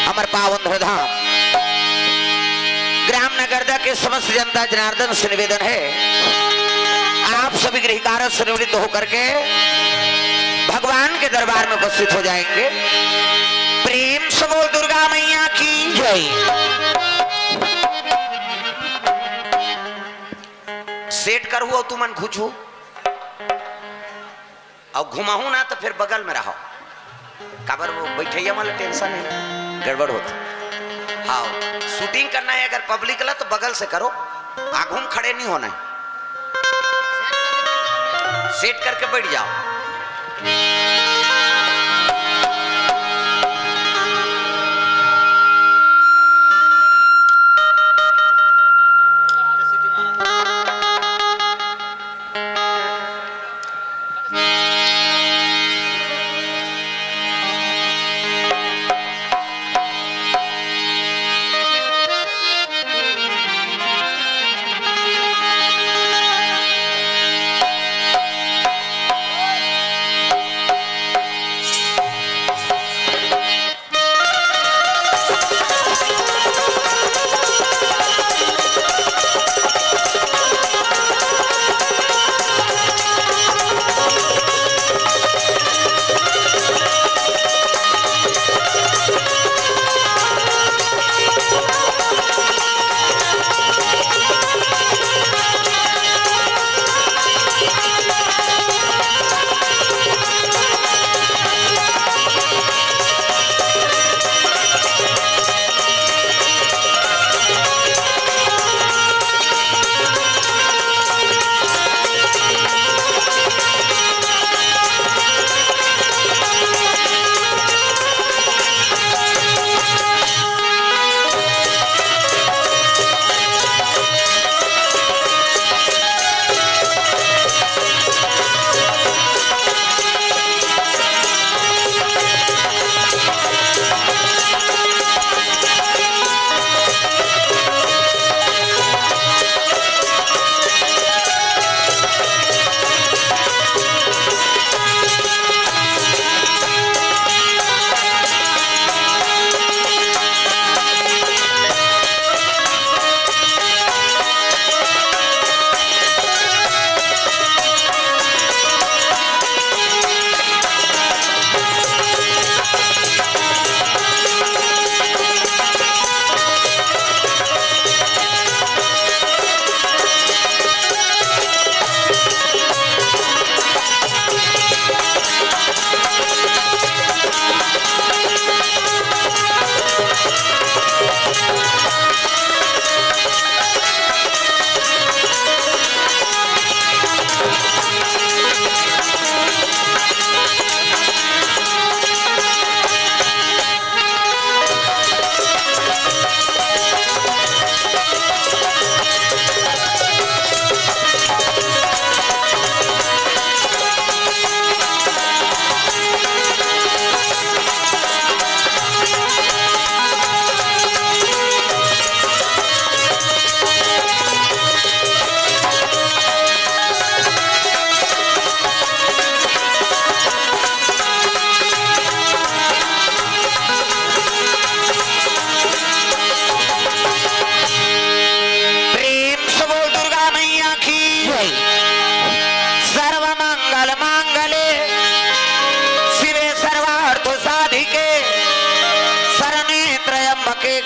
अमर पावन धाम ग्राम नगरदा के समस्त जनता जनार्दन से निवेदन है, आप सभी गृह कार्य से निवृत्त होकर के भगवान के दरबार में उपस्थित हो जाएंगे। प्रेम से बोल दुर्गा मैया की जय। सेट कर हुआ तू मन घुचू और घुमाऊ ना तो फिर बगल में रहो, काबर वो बैठैया वाला टेंशन है, गड़बड़ होता। हाँ, शूटिंग करना है अगर पब्लिक ला तो बगल से करो, आगू में खड़े नहीं होना है, सेट करके बैठ जाओ।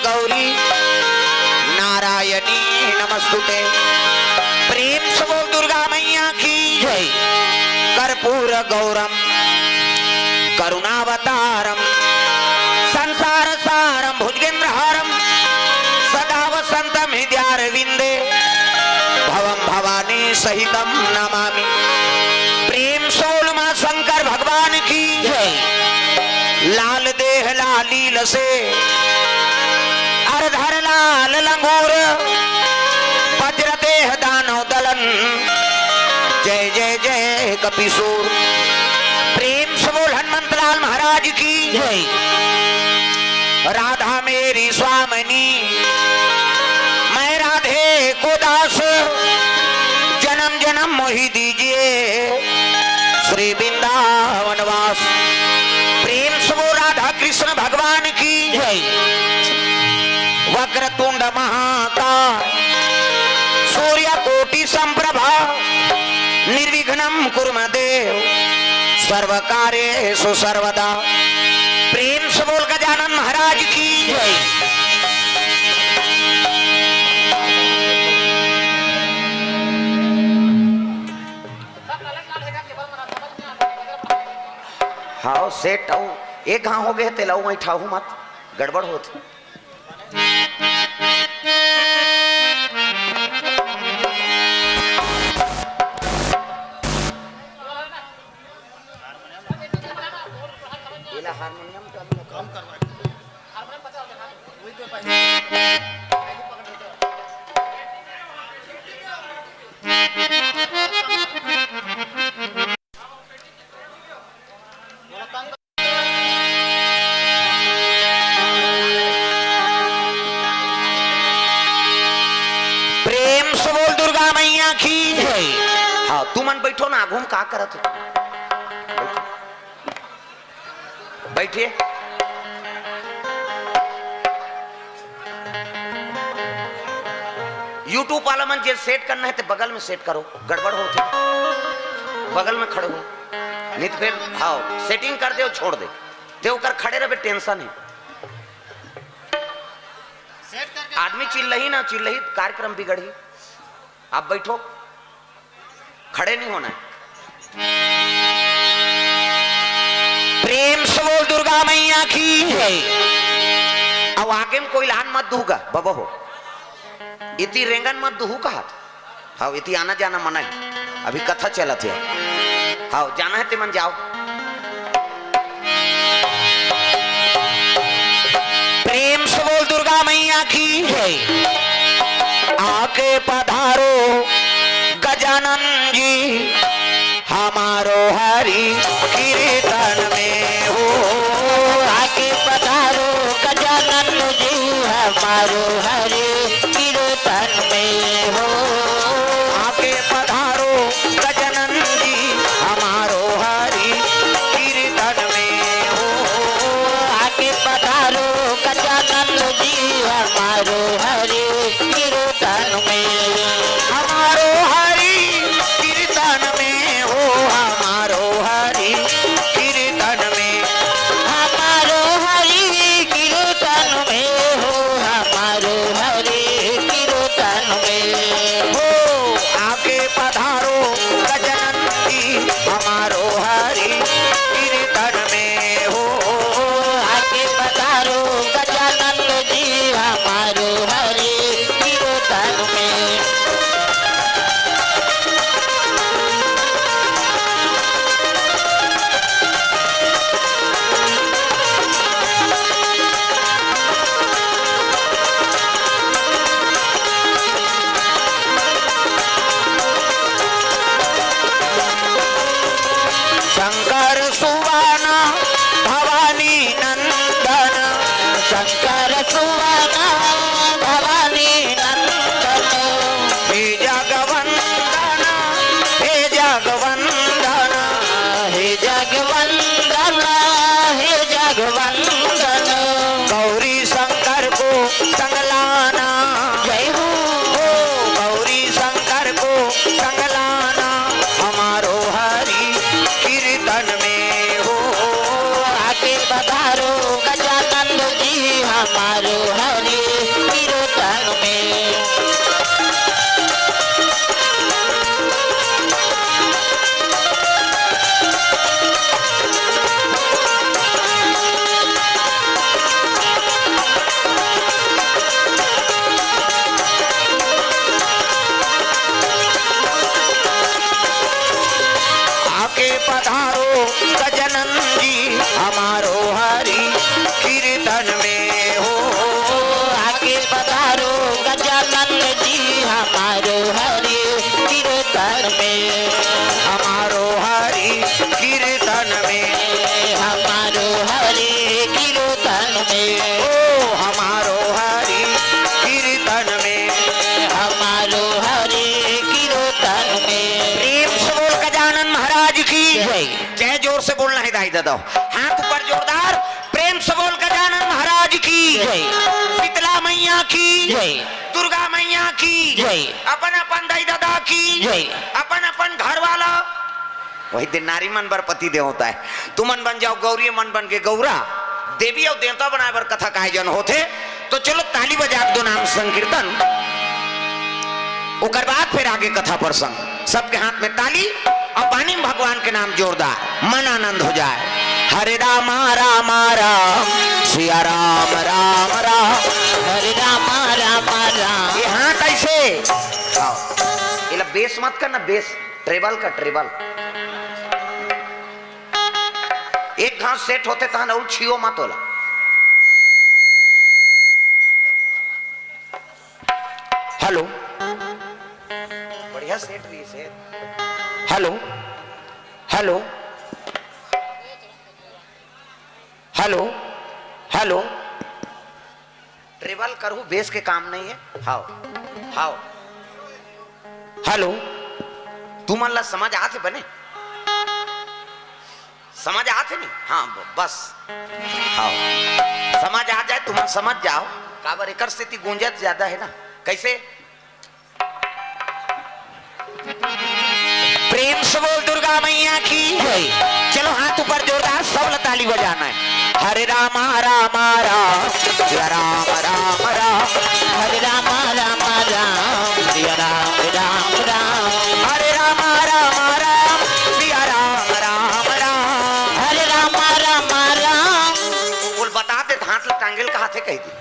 गौरी नारायणी नमस्तुते। प्रेम से बोल दुर्गा मैया की जय। कर्पूर गौरम करुणावतारम संसार सारम भुजगेंद्रहारम सदा वसंतम हृदयारविंदे भवम भवानी सहितम नमामि। प्रेम सोल मां शंकर भगवान की जय। लाल देह लालील से अरधर लाल लंगूर वज्र देह दानव दलन जय जय जय कपिसूर। प्रेम से बोल हनुमंत लाल महाराज की जय। राधा मेरी स्वामिनी मैं राधे को दास जन्म जन्म मोहि दीजिए श्री वृंदावन वास। प्रेम से बोल राधा कृष्ण भगवान की जय। वक्रतुंड महाकाय सूर्यकोटि संप्रभा निर्विघ्नं कुरु मे देव सर्वकार्येषु सर्वदा। प्रेम से बोल गजानन महाराज की जय। हाँ सेठ आऊ एक हाँ हो गए तेलाऊ वही ठाऊ मत गड़बड़ होती। हारमोनियम कम करवा प्रेम से बोल दुर्गा मैया की जय। हाँ तू मन बैठो ना घूम का करत हो बैठिए। यूट्यूब वाला मन जे सेट करना है तो बगल में सेट करो गड़बड़ होती बगल में खड़े हो नहीं तो फिर हाँ सेटिंग कर दे छोड़ दे ते कर खड़े रहे टेंशन है। आदमी चिल्लही ना चिल्लही कार्यक्रम बिगड़ी। आप बैठो खड़े नहीं होना है। प्रेम से बोल दुर्गा मैया की है। अब आगे में कोई लान मत दूगा बाबा हो इतनी रेंगन मत दूहू कहा। हाँ इतनी आना जाना मना है अभी कथा चला थे। हाँ जाना है ते मन जाओ। प्रेम से बोल दुर्गा मैया की है। आके पधारो गजानन जी हमारो हरि कीर्तन में हो। आके पधारो गजानन जी हमारो हरि कीर्तन में हो। आके पधारो गजानन जी हमारो हरि कीर्तन में हो। आके पधारो गजानन जी हमारो हरि कीर्तन में हमारो हरि कीर्तन में हो। हमारो हरि कीर्तन में हमारो हरि कीर्तन में हो। हमारो हरि कीर्तन में हो। आके पधारो गजानन जी हमारो हरि कीर्तन में हो। आके पधारो गजानन जी हमारो हरि कीर्तन में। शंकर सुवाना भवानी नंदन शंकर सुवाना भवानी नंदन हे जगवंदन हे जगवंदन हे जगवंदन हे जगवंदन गौरी शंकर को संगलाना जय हो। गौरी शंकर को संगलाना हमारो हरि कीर्तन में हो। आके पधारो गजानन जी हमारो हरि कीर्तन में। आके पधारो गजानन जी हमारो हरि कीर्तन में हो। आके पधारो गजानन जी हमारो हरि कीर्तन में हमारो हरि कीर्तन में हमारो हरि कीर्तन में ओ हमारो हरि कीर्तन में हमारो हरि कीर्तन में। प्रेम से बोल गजानन महाराज की जय। जोर से बोलना है दाई दादा हाथ ऊपर जोरदार। प्रेम से बोल गजानन महाराज की जय। शीतला मैया की जय दुर्गा मैया की जय अपन अपन दाई दादा की जय अपन अपन घर वाला वही दिन नारी मन बर पति देव होता है। तू मन बन जाओ गौरी, मन बन के गौरा, देवी और देवता बनाए बर कथा का आयोजन होते। तो चलो ताली बजा दो, नाम संकीर्तन, उकर बाद फिर आगे कथा प्रसंग। सबके हाथ में ताली और पानी में भगवान के नाम जोरदार, मन आनंद हो जाए। हरे राम राम राम सिया राम राम राम, हरे राम राम राम। ये हाथ ऐसे आओ, ये बेस मत करना, बेस ट्रेबल का ट्रेबल। एक घास सेट होते तहन और छियो मत होला। हेलो, बढ़िया सेट रही से। Hello hello hello hello, treble करूं, बेस के काम नहीं है। हाओ हाओ, हेलो, तू मन ला समझ आते बने, समझ आते नहीं? हाँ बस, हाँ समझ आ जाए, तुम समझ जाओ। काबर एकर स्थिति गूंजत ज्यादा है ना। कैसे? प्रेम से बोल दुर्गा मैया की जय। चलो हाथ ऊपर जोरदार, सब ताली बजाना है। हरे राम राम राम सिया राम राम राम, हरे राम राम राम सिया राम राम राम, हरे राम राम राम सिया राम राम राम, हरे राम राम राम। बोल बता दे, हाथ ल टांगेल का हाथे कह दी,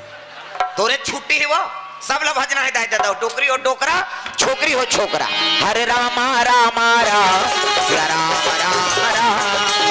तोरे छुट्टी है वो सब ला भजना है। दाई दादा, टोकरी और डोकरा, छोकरी हो छोकरा। हरे राम राम राम सिया राम राम राम,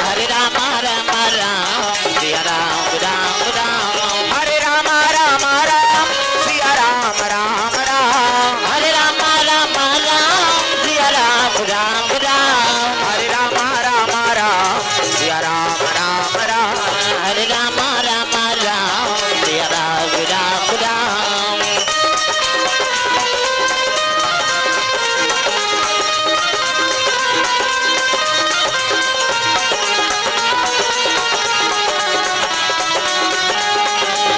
हरे राम राम राम सिया राम राम राम, हरे राम राम राम सिया राम राम राम, हरे राम राम राम सिया राम राम राम, हरे राम राम राम सिया राम राम राम, हरे राम राम राम सिया राम राम राम।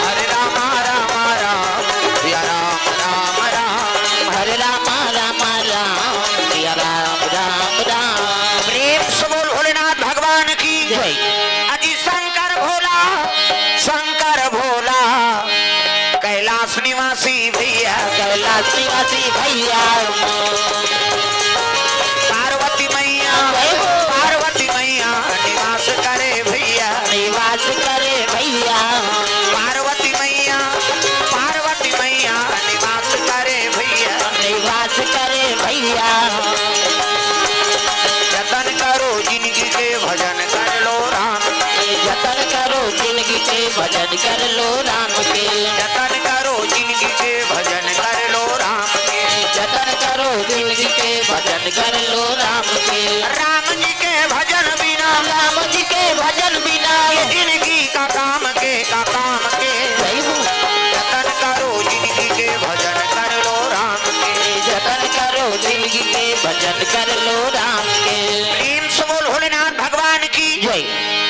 हरे राम राम राम सिया राम राम राम, हरे राम राम राम सिया राम राम राम। प्रेम से बोल भोलेनाथ भगवान की जय अजी शंकर भोला, शंकर भोला, कैलाश निवासी भैया, कैलाश निवासी भैया, पार्वती मैया, पार्वती मैया निवास करे भैया, निवास करे भैया, पार्वती मैया, पार्वती मैया निवास करे भैया। निवास करे भैया। जतन करो जिंदगी के भजन कर लो राम, जतन करो जिंदगी के भजन कर लो राम के, जतन करो जिंदगी के भजन कर लो राम के, जतन करो जिंदगी के भजन कर लो राम के। राम जी के भजन बिना, राम जी के भजन बिना ये जिंदगी का काम के, का काम के। जय हो। जतन करो जिंदगी के भजन कर लो राम के, जतन करो जिंदगी के भजन कर लो राम के। प्रेम से बोल भोलेनाथ भगवान की जय।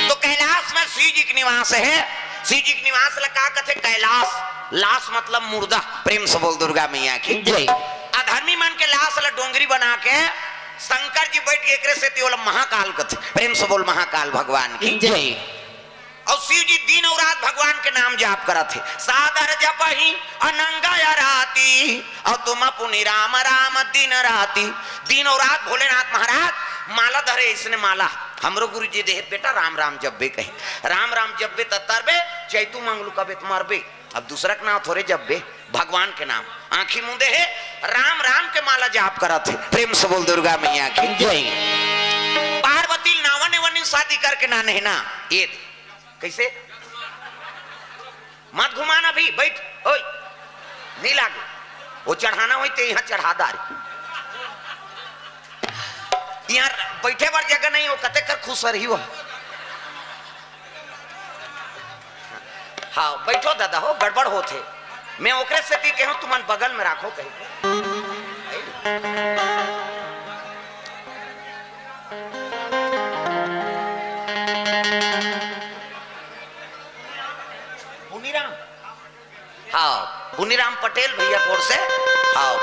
तो कैलाश में शिव जी के निवास है। शिव जी के निवास लगा कथे कैलाश, लाश मतलब मुर्दा। प्रेम से बोल दुर्गा मैया की जय। अधर्मी मन के लाश ला डोंगरी बना के शंकर जी बैठ के एकरे से तियोला महाकाल कथे। प्रेम से बोल महाकाल भगवान की जय। और शिव जी दिन और रात भगवान के नाम जाप करत है। सादर जपहि अनंगा या राती, और तुम पुनि राम राम दिन राती। दिन और रात भोलेनाथ महाराज माला धरे, इसने माला हमरो गुरु जी देह बेटा राम राम जब्बे कहे, राम राम जब्बे तरबे चैतू मंगलू कबे तुम्हारे। अब दूसरा के नाम थोड़े जब्बे, भगवान के नाम आंखी मुंदे है, राम राम के माला जाप करत है। प्रेम से बोल दुर्गा मैया की जय। पार्वती नावन वन शादी करके ना नहीं ना ये कैसे मत घुमाना भी, बैठ ओए नहीं लागे, वो चढ़ाना हुई तो यहाँ चढ़ादार यहाँ बैठे बार जगह नहीं हो, कते कर खुश रही हो। हाँ बैठो दादा हो, गड़बड़ होते मैं ओकरे से दी कहूँ तुम बगल में राखो कहीं। हाँ मुनीराम पटेल भैया कोर से आओ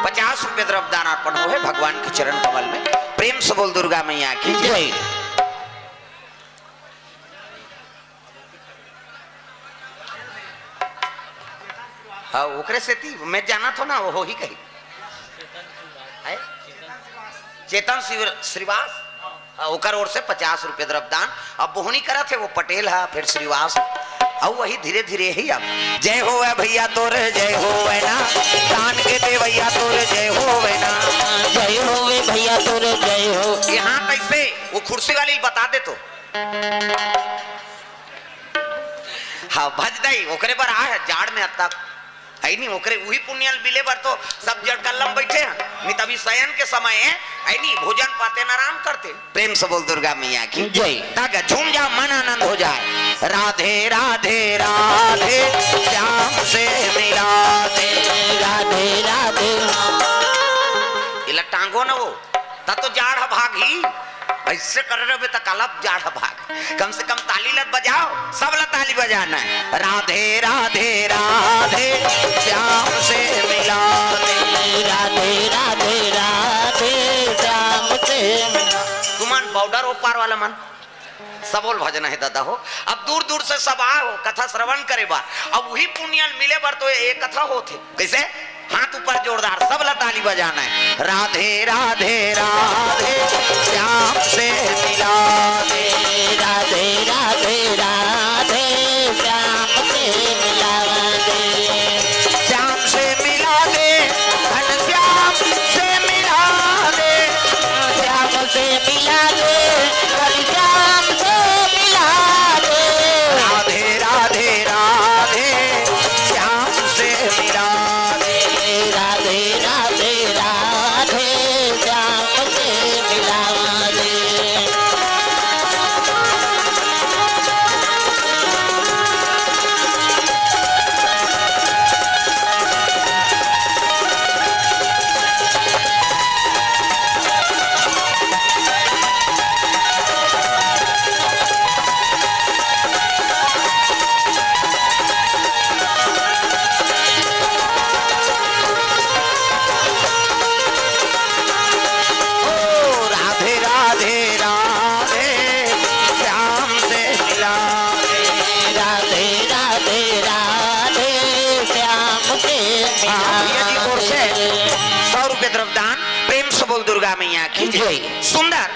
50 रुपए द्रव्यदान अर्पण हो है भगवान के चरण कमल में। प्रेम से बोल दुर्गा मैया की जय। हाँ ओकरे से थी मैं जाना था ना वो हो ही कही है? चेतन श्रीवास ओकर ओर से 50 रुपए द्रव्यदान। अब बोहनी करा थे वो पटेल है फिर श्रीवास और वही धीरे धीरे ही अब जय हो भैया तोरे जय हो ना दान के दे भैया तोरे जय हो ना जय हो भैया तोरे जय हो। यहाँ कैसे वो कुर्सी वाली बता दे तो हाँ भज दई ओकरे पर आ जाड़ में अब है नहीं ओकरे वही पुण्य मिले पर तो सब जड़ कल्लम बैठे हैं नहीं तभी शयन के समय है नहीं भोजन पाते न आराम करते। प्रेम से बोल दुर्गा मैया की जय। ताकि झूम जा मन आनंद हो जाए। राधे राधे राधे श्याम से मिला दे राधे राधे। ये टांगो ना वो ता तो जाड़ भाग ही ऐसे कर रहे तो कलब जाड़ भाग। कम से कम ताली लत बजाओ सब ला ताली बजाना है। राधे राधे राधे श्याम से मिला दे राधे राधे राधे श्याम से मिला। तुमान बॉर्डर ओपार वाला मन सबोल भजन है दादा हो। अब दूर दूर से सब आओ कथा श्रवण करे बार अब वही पुण्य मिले बार तो एक कथा होते कैसे हाथ ऊपर जोरदार सब ला ताली बजाना है। राधे राधे राधे श्याम से मिला दे राधे राधे राधे श्याम से मिला दे श्याम से मिला दे घन श्याम से मिला दे श्याम से मिला दे घन श्याम से मिला दे राधे राधे राधे श्याम से मिला दे राधे राधे राधे श्याम से मिला दे। राधे राधे राधे श्याम से मिला दे राधे राधे राधे श्याम से भैया जी ओर से मिला 100 रुपए द्रव्यदान। प्रेम से बोल दुर्गा मैया की जय। सुंदर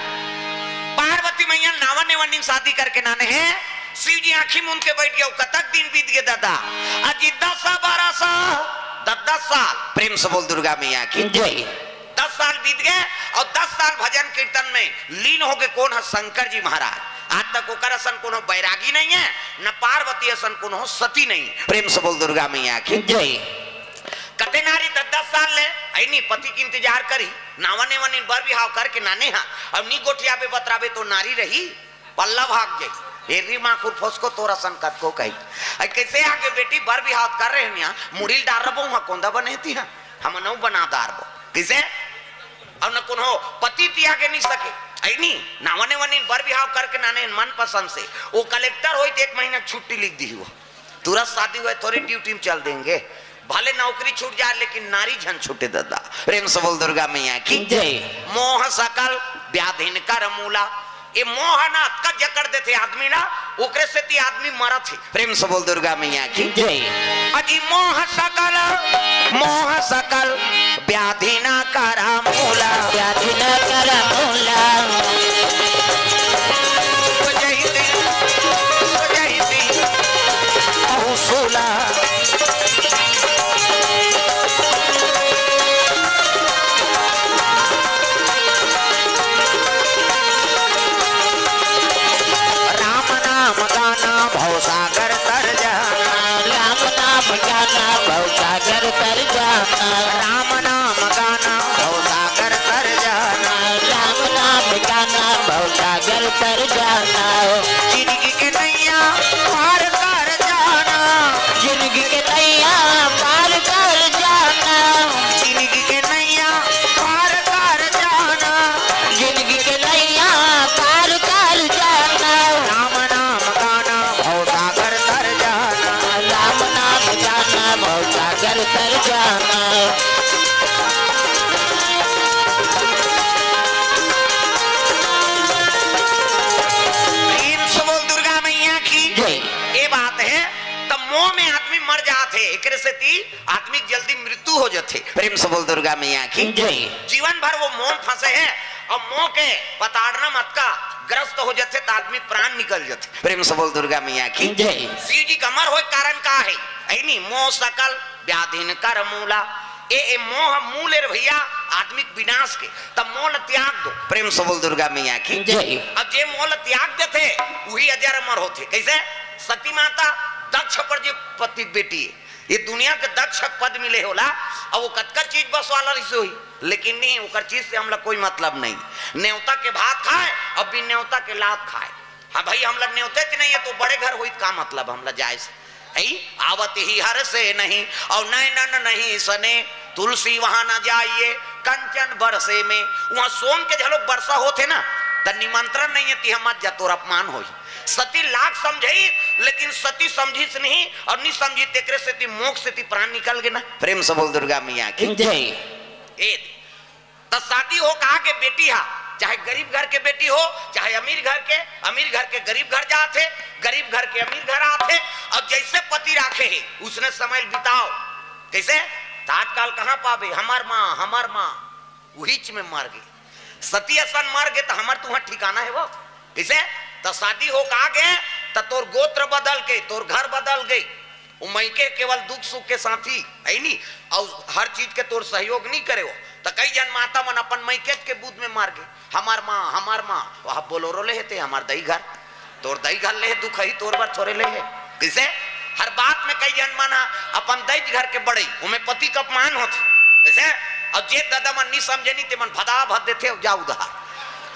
पार्वती मैया नावन नेवन शादी करके नाने हैं शिव जी आंखी मूंद के बैठ गया कतक दिन बीत गए दादा अजी 10-12 साल 10 साल। प्रेम से बोल दुर्गा मैया की जय। 10 साल बीत गए और 10 साल भजन कीर्तन में लीन हो गए। कौन है शंकर जी महाराज। आज तक ओकर असन कोनो बैरागी नहीं है न पार्वती असन कोनो सती नहीं। प्रेम से बोल दुर्गा मैया की जय। कते नारी 10 साल ले ऐनी पति की इंतजार करी नावने वने बर बिहाव करके नाने हा अब नी गोठिया पे बतरावे तो नारी रही पल्ला भाग जाई हेरी मां खुरफोस को तोरा संकट को कही आई कैसे आके बेटी बर बिहाव कर रहे हैं मुड़ील डार रबो हा कोंदा बनेती है हम नौ बना दारबो किसे और न कोनो पति तिया के नहीं सके ऐनी नावने वने बर बिहाव करके नाने मन पसंद से वो कलेक्टर होई 1 महीना छुट्टी लिख दी वो तुरंत शादी हुए थोड़ी ड्यूटी में चल देंगे भले नौकरी छूट जाए लेकिन नारी झन छूटे दादा। प्रेम से बोल दुर्गा मैया की जय। मोह सकल व्याधिन कर मूला ये मोह ना कज कर देते आदमी ना ओकरे से ती आदमी मरा थे। प्रेम से बोल दुर्गा मैया की जय। अजी मोह सकल व्याधि ना कर मूला व्याधि न कर मूला सूला राम नाम गाना भवसागर तर जाना राम नाम गाना भवसागर तर जाना राम नाम गाना भवसागर तर जाना राम नाम गाना भवसागर तर जाना जिंदगी के नैया पार कर जाना जिंदगी के नैया पार कर जाना जिंदगी के नैया पार कर जाना जिंदगी के नैया पार कर जाना राम नाम गाना भवसागर तर जाना राम नाम गाना भवसागर उतर जाना। प्रेम से बोल दुर्गा मैया की जय। ये बात है तब मोह में आदमी मर जाते एकरे से ती आदमी की जल्दी मृत्यु हो जाते। प्रेम से बोल दुर्गा मैया की जय। जीवन भर वो मोह फंसे हैं और मोह के पताड़ना मत का ग्रस्त हो जाते तो आदमी प्राण निकल जाते। प्रेम से बोल दुर्गा मैया की जय। शिव जी कमर हो कारण का है नहीं मोह सकल व्याधीन कर मूला ए मोह मूल है भैया आदमी विनाश के तब मोह त्याग दो। प्रेम से बोल दुर्गा मैया की जय। अब जे मोह त्याग देते वही अजर अमर होते। कैसे सती माता दक्ष पर जो पति बेटी है ये दुनिया के दक्ष पद मिले होला और वो कतकर चीज बस वाला रिसे हुई लेकिन नहीं वो चीज से हमला कोई मतलब नहीं। न्योता के भात खाए और बिन न्योता के लात खाए। हाँ भाई हमला न्योते नहीं है तो बड़े घर हुई का मतलब हमला जायज आवत ही हर से नहीं और नैनन नहीं सने तुलसी वहां न जाइए कंचन बरसे में वहां सोम के झलोक वर्षा होते ना तो निमंत्रण नहीं है हम मत जा तोर अपमान हो। सती लाख समझी लेकिन सती समझी से नहीं और नहीं समझी तेकरे से ती मोक्ष से ती प्राण निकल गए ना। प्रेम से बोल दुर्गा मैया की जय। तो शादी हो कहा के बेटी हा चाहे गरीब घर के बेटी हो चाहे अमीर घर के गरीब घर जाते गरीब घर के अमीर घर आते और जैसे पति राखे है उसने समय बिताओ। कैसे आजकल कहाँ पावे हमार माँ वहीच में मर गए सती असन मर गए तो हमार तुम्हारा ठिकाना है वो। कैसे तो शादी हो कहा गए तो तोर गोत्र बदल के तोर घर बदल गई मैके केवल दुख सुख के साथी है नहीं और हर चीज के तोर सहयोग नहीं करे हो तो कई जन माता मन अपन मैके के बूद में मार गए हमार माँ वहाँ बोलोरो ले थे हमार दही घर तोर दही घर ले दुख ही तोर बार थोड़े ले है। किसे हर बात में कई जन माना अपन दही घर के बड़े उमें पति का अपमान होते कैसे और जे दादा मन नहीं समझे नहीं ते मन भदा भद देते जा उधार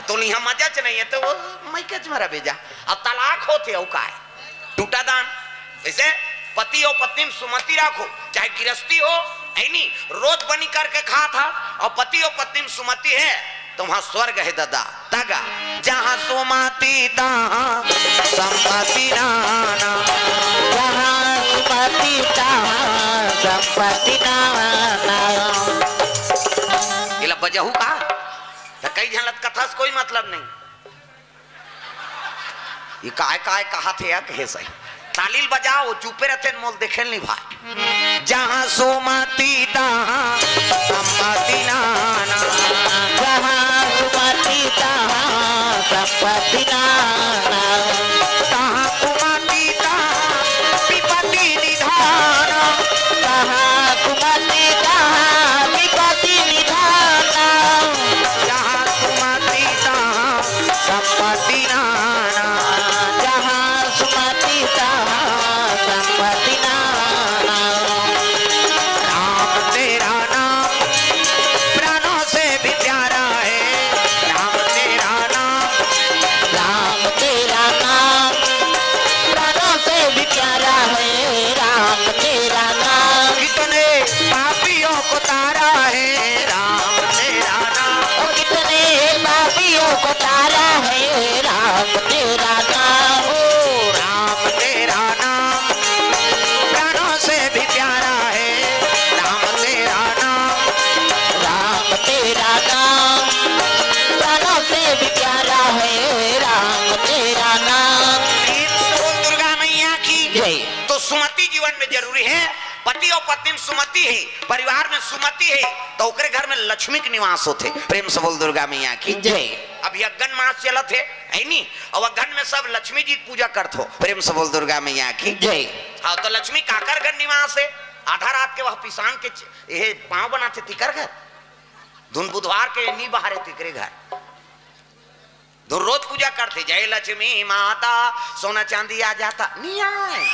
तो यहाँ मजा च नहीं है तो वो मैके मारा भेजा अब तलाक होते हो का टूटा दान। ऐसे पति और पत्नी में सुमति रखो चाहे गिरस्ती हो नहीं रोज बनी करके खा था और पति और पत्नी में सुमति है तो वहां स्वर्ग है दादा तगा जहां सुमति तहां संपत्ति नाना जहाँ सुमति तहाँ संपत्ति नाना। इला बजहू का तो कई झलत कथा से कोई मतलब नहीं ये काय कहा थे या कहे सही तालील बजाओ चुपे रहते मोल देखे नहीं भाई जहां सुमति तहां संपत्ति नाना जहाँ सुमति तहाँ संपत्ति नाना। तहां कुमति तहां विपत्ति निधान जहाँ सुमति तहाँ विपत्ति निधाना। जहां सुमति तहां संपत्ति नाना जहाँ सुमति तहाँ संपत्ति नाना। राम तेरा नाम प्राणों से भी प्यारा है राम तेरा नाम राम तेरा नाम प्राणों से भी प्यारा है। राम तेरा नाम कितने पापियों को तारा है राम तेरा नाम ओ कितने पापियों को तारा है। राम तेरा नाम ओ राम तेरा नाम प्राणों से भी प्यारा है राम तेरा नाम राम तेरा नाम प्राणों से भी प्यारा है। राम तेरा नाम। प्रेम से बोल दुर्गा मैया की जय। तो सुमति जीवन में जरूरी है पति और पत्नी में सुमति है परिवार में सुमति है तो ओकरे घर में लक्ष्मी के निवास होते। प्रेम से बोल दुर्गा मैया की जय। अभी अग्गन मास चलत है नहीं और अग्गन में सब लक्ष्मी जी की पूजा करते हो। प्रेम से बोल दुर्गा मैया की जय। हाँ तो लक्ष्मी काकर घर निवास है आधा रात के वह पिसान के ये पांव बनाते तिकर घर धुन बुधवार के नी बाहर तिकरे घर धुन रोज पूजा करते जय लक्ष्मी माता सोना चांदी आ जाता नहीं आए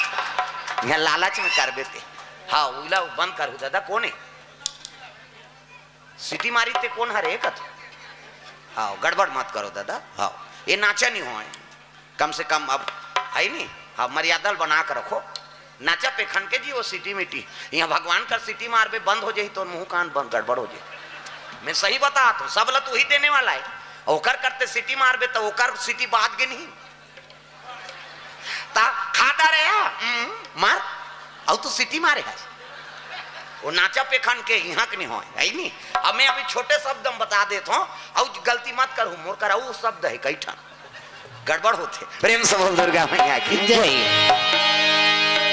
यहाँ लालच में कर देते। हाँ उला बंद कर दादा कौन है सिटी मारी ते कौन हरे कथ हाँ गड़बड़ मत करो दादा। हाँ ये नाचा नहीं हो कम से कम अब है नहीं हाँ मर्यादा बना कर रखो नाचा पे खन के जी वो सिटी मिट्टी यहाँ भगवान का सिटी मार पे बंद हो जाए तो मुंह कान बंद गड़बड़ हो जाए। मैं सही बता तो सब लत वही देने वाला है ओकर करते सिटी मार बे तो ओकर सिटी बात के नहीं ता खाता रहे मार और तू सिटी मारे है वो नाचा पे खन के यहाँ के नहीं हो है नहीं। अब मैं अभी छोटे शब्द में बता देता हूँ और गलती मत करूँ, मोर करा वो शब्द है कई ठन गड़बड़ होते। प्रेम से बोल दुर्गा मैया की जय।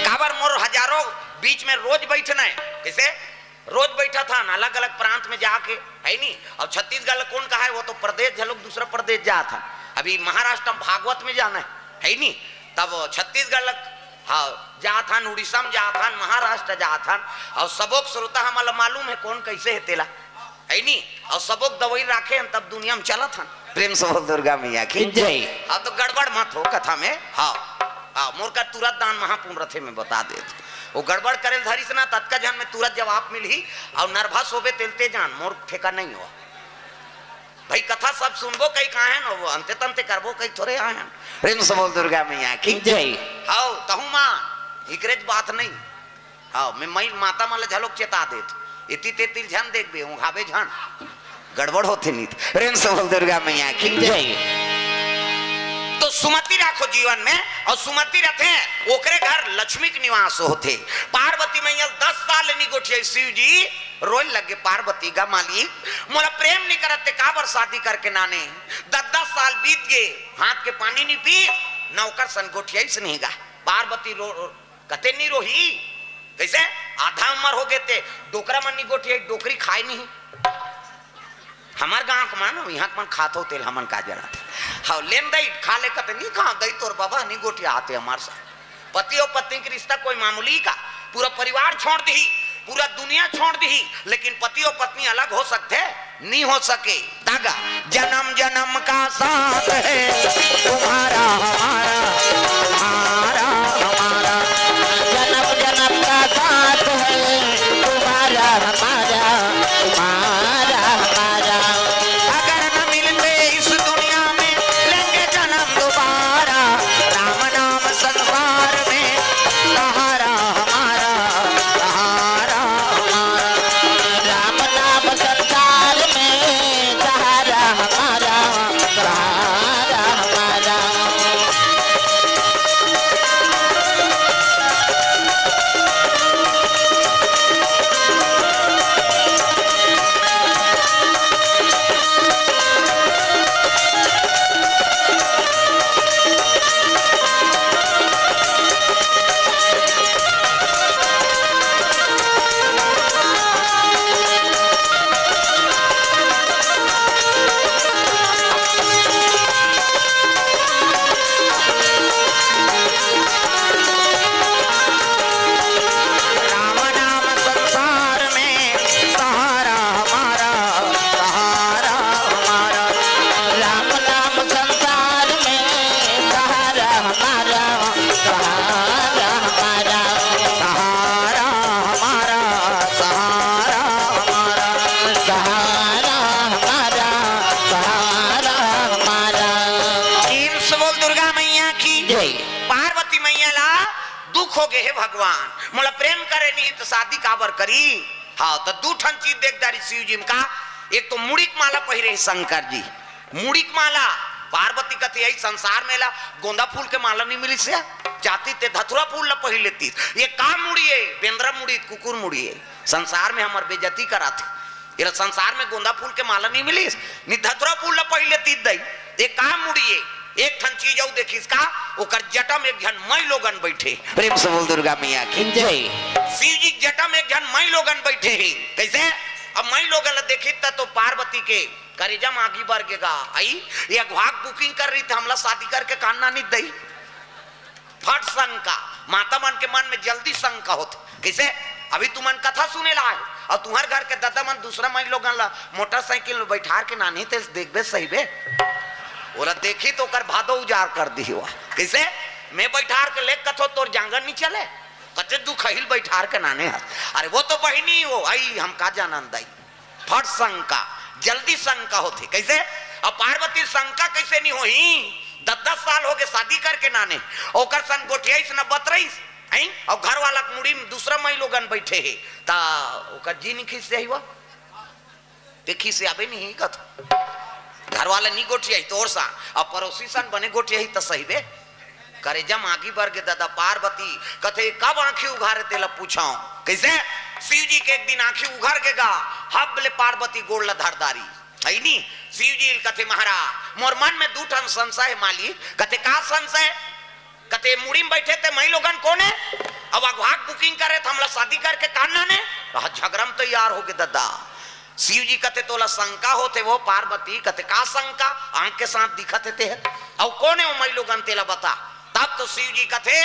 काबर मोर हजारों बीच में रोज बैठना है, कैसे रोज बैठा था ना अलग अलग प्रांत में जाके है नहीं। अब छत्तीसगढ़ कौन कहा है, वो तो प्रदेश झलक दूसरा प्रदेश जा था। अभी महाराष्ट्र में भागवत में जाना है नहीं, तब छत्तीसगढ़ हाँ जा था, उड़ीसा में जा था, महाराष्ट्र जा था। और सबोक श्रोता हमारा मालूम है कौन कैसे है तेला है नहीं। और सबोक दवाई राखे हैं तब दुनिया में चला था। प्रेम से बोल दुर्गा मैया की जय। हाँ तो गड़बड़ मत हो कथा में। हाँ हाँ मोर का तुरंत दान महापुण्य रथे में बता दे, वो गड़बड़ करे धरी से ना तत्का जन में तुरंत जवाब मिली और नर्वस होबे तेलते जान मोर ठेका नहीं हो भाई। कथा सब सुनबो कई कहा है ना, वो अंते तंते करबो कई थोड़े आए हैं। प्रेम से बोल दुर्गा मैया की जय। हाउ तहु मां हिकरेज बात नहीं। हाउ मैं माता माला झलोक चेता देत इति तेतिल झन देखबे हूं घाबे झन गड़बड़ होते नहीं। प्रेम से बोल दुर्गा मैया की जय। तो सुमति राखो जीवन में और सुमति रथे ओकरे घर लक्ष्मी के निवास होते। पार्वती मैया 10 साल निगोठिया शिव जी रोल लगे पार्वती का मालिक मोला प्रेम नहीं करते काबर शादी करके नाने 10 साल बीत गए हाथ के पानी नहीं पी नौकर सन गोठिया से नहीं गा। पार्वती कते नहीं रोही कैसे आधा उम्र हो गए थे डोकरा मन नहीं गोठिया डोकरी खाए नहीं। हमार गांव के मान यहाँ के मन खातो तेल हमन का जरा हाँ लेन दई खा ले कते नहीं खा दई तोर बाबा नहीं गोठिया आते हमारे साथ। पति और पत्नी की रिश्ता कोई मामूली का, पूरा परिवार छोड़ दी पूरा दुनिया छोड़ दी, लेकिन पति और पत्नी अलग हो सकते नहीं हो सके। धागा जन्म जन्म का साथ है तुम्हारा हमारा हमारा हमारा जन्म जन्म का साथ है तुम्हारा हमारा तुम्हारा हमारा। अगर न मिलते इस दुनिया में लेंगे जन्म दोबारा राम नाम संसार में सहारा हमारा सहारा हमारा। राम नाम संसार में सहारा हमारा सहारा हमारा। राम नाम संसार में सहारा हमारा सहारा हमारा। राम नाम संसार में सहारा हमारा सहारा हमारा। सहारा हमारा सहारा हमारा। सहारा हमारा सहारा हमारा। इन से बोल दुर्गा मैया की जय। पार्वती मैया ला दुख हो गए है भगवान मोला प्रेम करे नहीं तो शादी काबर करी। हाँ तो दू ठन चीज देखदारी शिव जी का, एक तो मुड़िक माला पहिरे शंकर जी मुड़िक माला। पार्वती कथी यही संसार में ला गोंदा फूल के माला नहीं मिली से जाती ते धतुरा फूल ला पही लेती। ये काम मुड़िए बेंद्रा मुड़ी कुकुर मुड़िए संसार में हमार बेइज्जती कराते। ये संसार में गोंदा फूल के माला नहीं मिली नि धतुरा फूल ला पही लेती दई। ये काम मुड़िए एक ठन चीज आऊ देखी इसका ओकर जटा में एक जन मई लोगन बैठे। प्रेम से बोल दुर्गा मैया की जय। शिव जी जटा में एक जन मई लोगन बैठे हैं कैसे। अब मई लोगन ला देखी तो पार्वती के करेजा मागी बरगेगा आई ये अगवाक बुकिंग कर रही थी हमला शादी करके कानना नहीं दई। फट शंका माता मन के मन में जल्दी शंका होते कैसे। अभी तुमन कथा सुने ला है और तुम्हारे घर के दादा मन दूसरा मई लोगन ला मोटरसाइकिल में बैठा के नानी ते देखबे सही बे ओला देखी तो कर भादो उजार कर दी हुआ कैसे। मैं बैठार के ले कथो तोर जांगर नहीं चले कते दुख हिल बैठार के नाने हाथ। अरे वो तो बहिनी हो आई हम का जानन दाई। फट शंका जल्दी शंका होती कैसे। अब पार्वती शंका कैसे नहीं होही 10 साल हो गए शादी करके नाने ओकर सन गोठियाईस न बतरईस आई और घर वाला मुड़ी में दूसरा मई लोगन बैठे है ता ओकर जी नहीं खींच से हुआ देखी से आबे नहीं कथो घर वाले नहीं गोठियाई तोर सा और पड़ोसी सन बने गोठियाई तो सही बे करे जम आगी बर के दादा पार्वती कथे कब आंखें उघारे तेला पूछाओ कैसे। शिव जी के एक दिन आंखें उघर के गा हबले पार्वती गोड़ धरदारी है नी। शिव जी कथे महाराज मोर मन में दू ठन संशय मालिक। कथे का संशय? कथे मुड़ी में बैठे थे मई लोगन कोने अब अगवाक बुकिंग करे थे हमला शादी करके कान्ना ने झगड़म तैयार हो गए दादा। शिव जी कथे तोला शंका होते वो पार्वती कथे का शंका आंख के साथ दिखते थे और कोने वो मई लोगन तेला बता। तब तो शिव जी कथे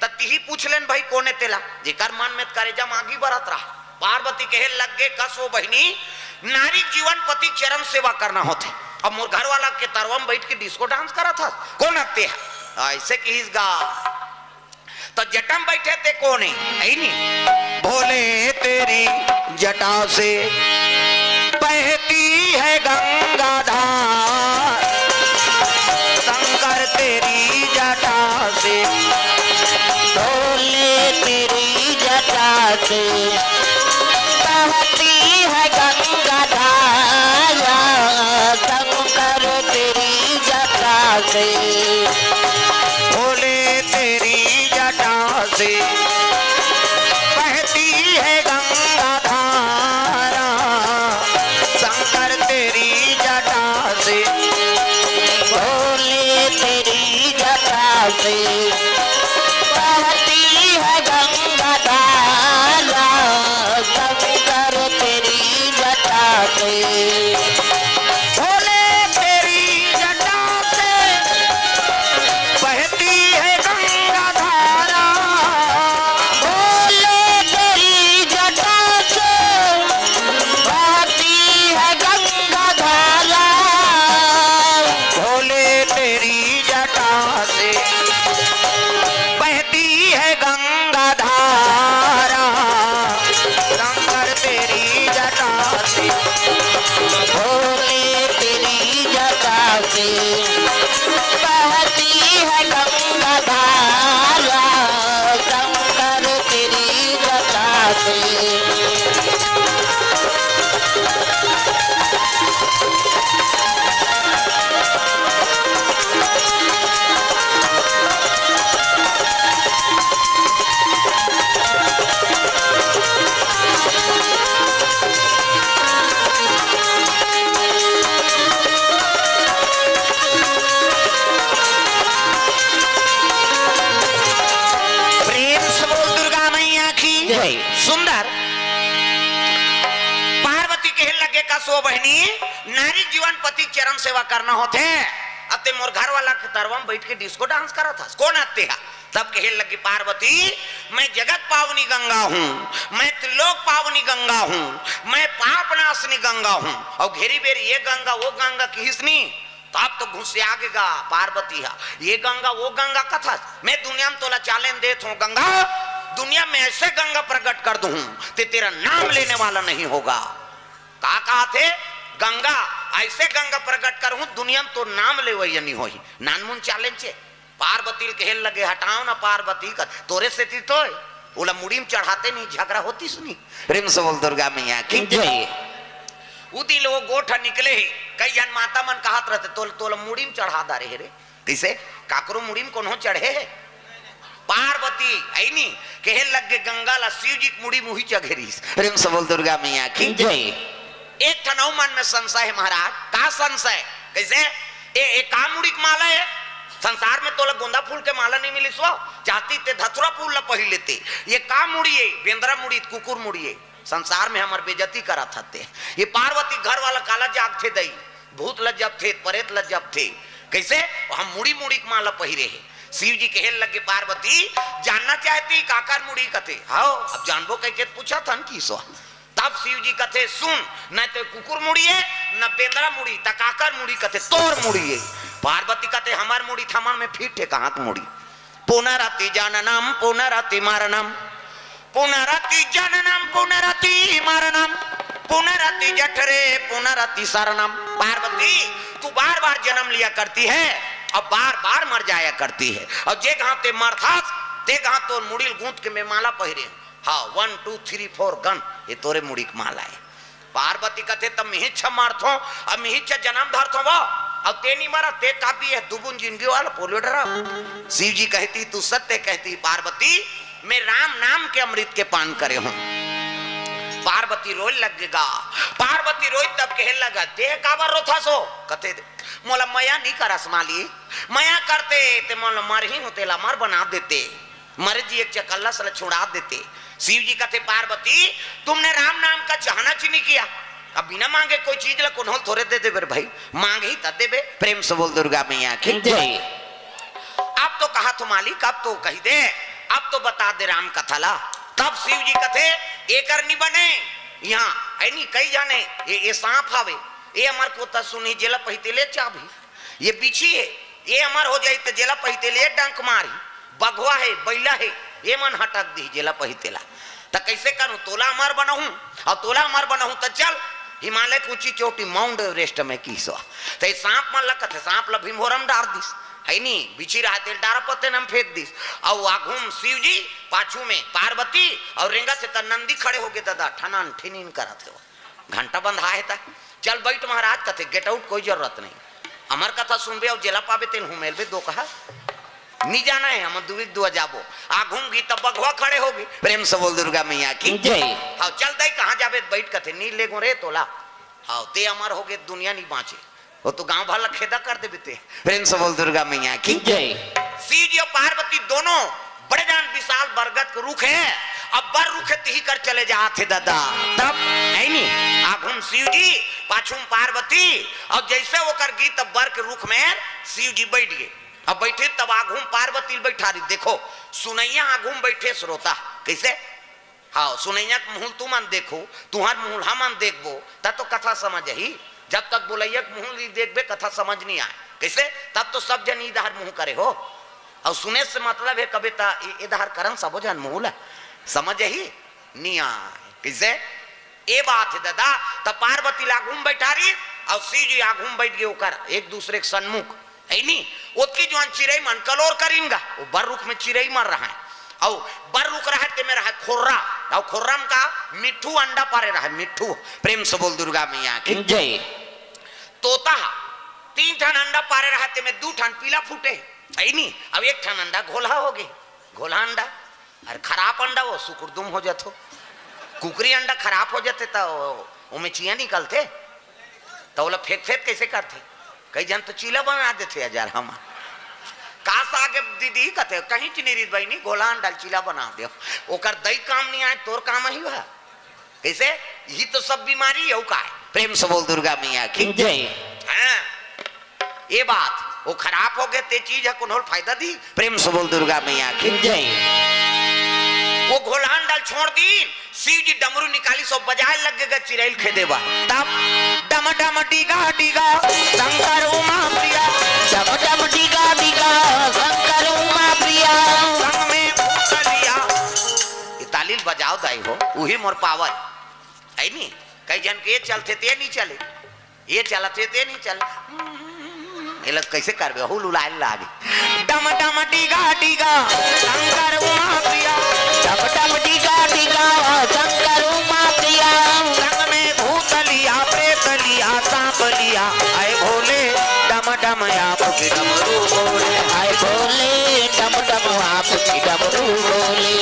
तत्ही पूछ लेन भाई कोने तेला जेकर मन में करेजा मांगी बरत रहा। पार्वती कहे लग गए कसो बहनी नारी जीवन पति चरण सेवा करना होते। अब मोर घर वाला के तरवम बैठ के डिस्को डांस करा था कौन अत्ते है ऐसे किस गा तो जटम बैठे थे कोने है नी। भोले तेरी जटा से बहती है गंगा धार शंकर तेरी जटा से भोले तेरी जटा से बहती है गंगा धारा शंकर तेरी जटा से भोले तेरी जटा से बहती है गंगा धारा शंकर तेरी जटा से भोले तेरी जटा से बहती है गंगा धारा शंकर तेरी जटा से भोले तेरी जटा से बहती है गंगा धारा भोले तेरी जटा से बहती है गंगा धारा भोले तेरी जटा से बहती है गंगा धारा शंकर तेरी जटा से भोले तेरी जटा से बहती है गंगा धारा शंकर तेरी जटा से प्रेम से बोल दुर्गा मैया की जय। सुंदर पार्वती के लगे का सो बहनी नारी जीवन पति चरण सेवा करना होते अते मोर घर वाला के तरवम बैठ के डिस्को डांस करा था कौन आते है। तब कहे लगी पार्वती मैं जगत पावनी गंगा हूँ मैं त्रिलोक पावनी गंगा हूँ मैं पाप नाशनी गंगा हूँ और घेरी बेरी ये गंगा वो गंगा किसनी तब तो घुस आगेगा पार्वती है ये गंगा वो गंगा कथा मैं दुनिया में तोला चैलेंज देता हूँ गंगा दुनिया में ऐसे गंगा प्रकट कर दूं ते तेरा नाम लेने वाला नहीं होगा। का कहा थे गंगा ऐसे गंगा प्रकट करूं दुनिया में तो नाम ले वही नहीं होई नानमुन चैलेंज है। पार्वती कहे लगे हटाओ ना पार्वती का तोरे से थी तो बोला मुड़ी में चढ़ाते नहीं झगड़ा होती सुनी। रिम से बोल दुर्गा मैया की जय। उदी लोग गोठा निकले कई जन माता मन कहत रहते तोल मुड़ी में चढ़ा दा रे किसे काकरो मुड़ी में कोनो चढ़े है। पार्वती ऐनी कहे लगे गंगा ला शिव जी मुड़ी मुही चघेरी। रिम से बोल दुर्गा मैया की जय। एक ठनौ मन में संशय है महाराज का संशय कैसे ए का मुड़ी की माला है संसार में तो गोंदा फूल के माला नहीं मिली सो चाहती ते धतुरा फूल ला पही लेते ये का मुड़ी है बेंद्रा मुड़ी कुकुर मुड़ी है संसार में हमार बेजती करा थे। ये पार्वती घर वाला काला जाग थे दई भूत लज्जब थे परेत लज्जब थे कैसे हम मुड़ी मुड़ी की माला पहिरे है। शिव जी कहे लगे पार्वती जानना चाहती काकर मुड़ी कथे हाँ अब जानबो कह के पूछा था की सो तब शिव जी कथे सुन न तो कुकुर मुड़ी है न बेंद्रा मुड़ी तकाकर मुड़ी कथे तोर मुड़ी है। पार्वती कथे हमार मुड़ी थमन में फिट है कहाँ मुड़ी पुनरति जननम पुनरति मरणम पुनरति जननम पुनरति मरणम पुनरति जठरे पुनरति शरणम। पार्वती तू बार बार जन्म लिया करती है और बार बार मर जाया करती है और जे घाव ते मरथास ते घाव तो मुड़ील गूंथ के में माला पहिरे हाँ 1 2 3 4 गन ये तोरे मुड़ी की माला है। पार्वती कथे तब मिहिच्छ मारथो अब मिहिच्छ जन्म धरथो वो अब ते नहीं मरा ते काबी है दुगुन जिंदगी वाला पोलियो डरा। शिव जी कहती तू सत्य कहती पार्वती मैं राम नाम के अमृत के पान करे हूं पार्वती रोई लगेगा। पार्वती रोई तब कहे लगा दे काबर रोथा सो कते मोला मया नहीं करस माली मया करते ते मोला मर ही होतेला मर बना देते मर जी एक चकल्ला सला छुड़ा देते। शिव जी कहते पार्वती तुमने राम नाम का चाहना ची नहीं किया अब बिना मांगे कोई चीज ला कौन थोड़े दे दे भाई मांगे ही तब दे प्रेम से बोल दुर्गा मैया की जय। अब तो कहा तो मालिक अब तो कही दे अब तो बता दे राम कथा ला। तब शिव जी कथे एकर नहीं बने यहाँ ऐनी कई जाने ये सांप आवे ये अमर को त सुनी जेला पहिते ले चाभी ये बिछी है ये अमर हो जाए तो जेला पहिते ले डंक मारी बघवा है बैला है ये मन हटक दी जेला पहितेला तो कैसे करूं तोला अमर बनाऊं और तोला अमर बनाऊं तो चल हिमालय की ऊंची चोटी माउंट एवरेस्ट में कीसो तो सांप मन लगत है सांप ला भीमोरम डार दिस है नी बिछी रहा तेल डारा पत्ते नम फेंक दिस और आघूम शिव जी पाछू में पार्वती और रेंगा से नंदी खड़े हो गए दादा ठनन ठिनिन करत हो घंटा बंद है था चल बैठ महाराज कथे गेट आउट कोई जरूरत नहीं अमर कथा सुनबे और जेला पावे तेल हुमेल बे दो कहा नहीं जाना है हम दुआ जाबो आघूंगी तब बघवा खड़े होगी प्रेम से बोल दुर्गा मैया की जय। हाँ चल दई कहाँ जाबे बैठ कथे नी ले गो रे तोला हाँ ते अमर हो गए दुनिया नहीं बाँचे वो तो गांव भला खेदा कर दे बेटे प्रेम से बोल दुर्गा मैया की जय। शिव जी और पार्वती दोनों बड़े जान विशाल बरगद के रुख है अब बर रुखे ही कर चले जाते दादा तब है नी आघूम शिव जी पाछुम पार्वती और जैसे वो कर गई तब बर के रुख में शिव जी बैठ गए अब बैठे तब आघूम पार्वती बैठा रही देखो सुनैया आघूम बैठे श्रोता कैसे हाँ सुनैया मुहल तू मन देखो तुम्हार मुहल हम मन देखबो तब तो कथा समझ ही जब तक बोलैया मुहल देखबे कथा समझ नहीं आए कैसे तब तो सब जन इधर मुंह करे हो और सुने से मतलब है कविता इधर करन सब जन मुहल समझ ही नहीं आए कैसे ये बात है दादा तब पार्वती आघूम बैठा रही और शिव जी आघूम बैठ गए होकर एक दूसरे के सन्मुख है नी उसकी जो चिड़ई मन कलोर करेंगा वो बर रुख में चिड़ई मर रहा है और बर रुक रहा है ते में रहा है खोर्रा और खोर्रम का मिट्ठू अंडा पारे रहा है मिट्ठू प्रेम से बोल दुर्गा मैया की जय। तोता 3 ठन अंडा पारे रहा ते में 2 ठन पीला फूटे है नी अब 1 ठन अंडा घोला हो गए घोला अंडा अरे खराब अंडा वो सुकुरदुम हो जातो कुकरी अंडा खराब हो जाते तो उनमें चिया निकलते तो बोला फेंक फेंक कैसे करते कई जन तो चीला बना देते हजार हम काश आगे दीदी कहते कहीं चिनीरित भाई नहीं गोला अंडा चीला बना दे ओकर दई काम नहीं आए तोर काम ही हुआ कैसे ये तो सब बीमारी है का प्रेम से बोल दुर्गा मैया की जय। हाँ ये बात वो खराब हो गए ते चीज है कौन फायदा दी प्रेम से बोल दुर्गा मैया की जय। वो घोलान डाल छोड़ दी शिव जी डमरू निकाली सो बजाए लगेगा चिरैल खेदेवा तब डम डम डीगा डीगा शंकर उमा प्रिया डम डम डीगा डीगा शंकर उमा प्रिया संग में भूतलिया ये तालील बजाओ दाई हो वही मोर पावर है नी कई जन के चलते ते नहीं चले ये चलते ते नहीं चले ये कैसे करबे हो लुलाए लागे डम डम डीगा डीगा शंकर उमा प्रिया डम डम डीगा डीगा शंकर उमा प्रिया संग में भूतलिया प्रेतलिया सांपलिया आए भोले डम डम आपकी डमरू बोले हाय भोले डम डम आपकी डमरू बोले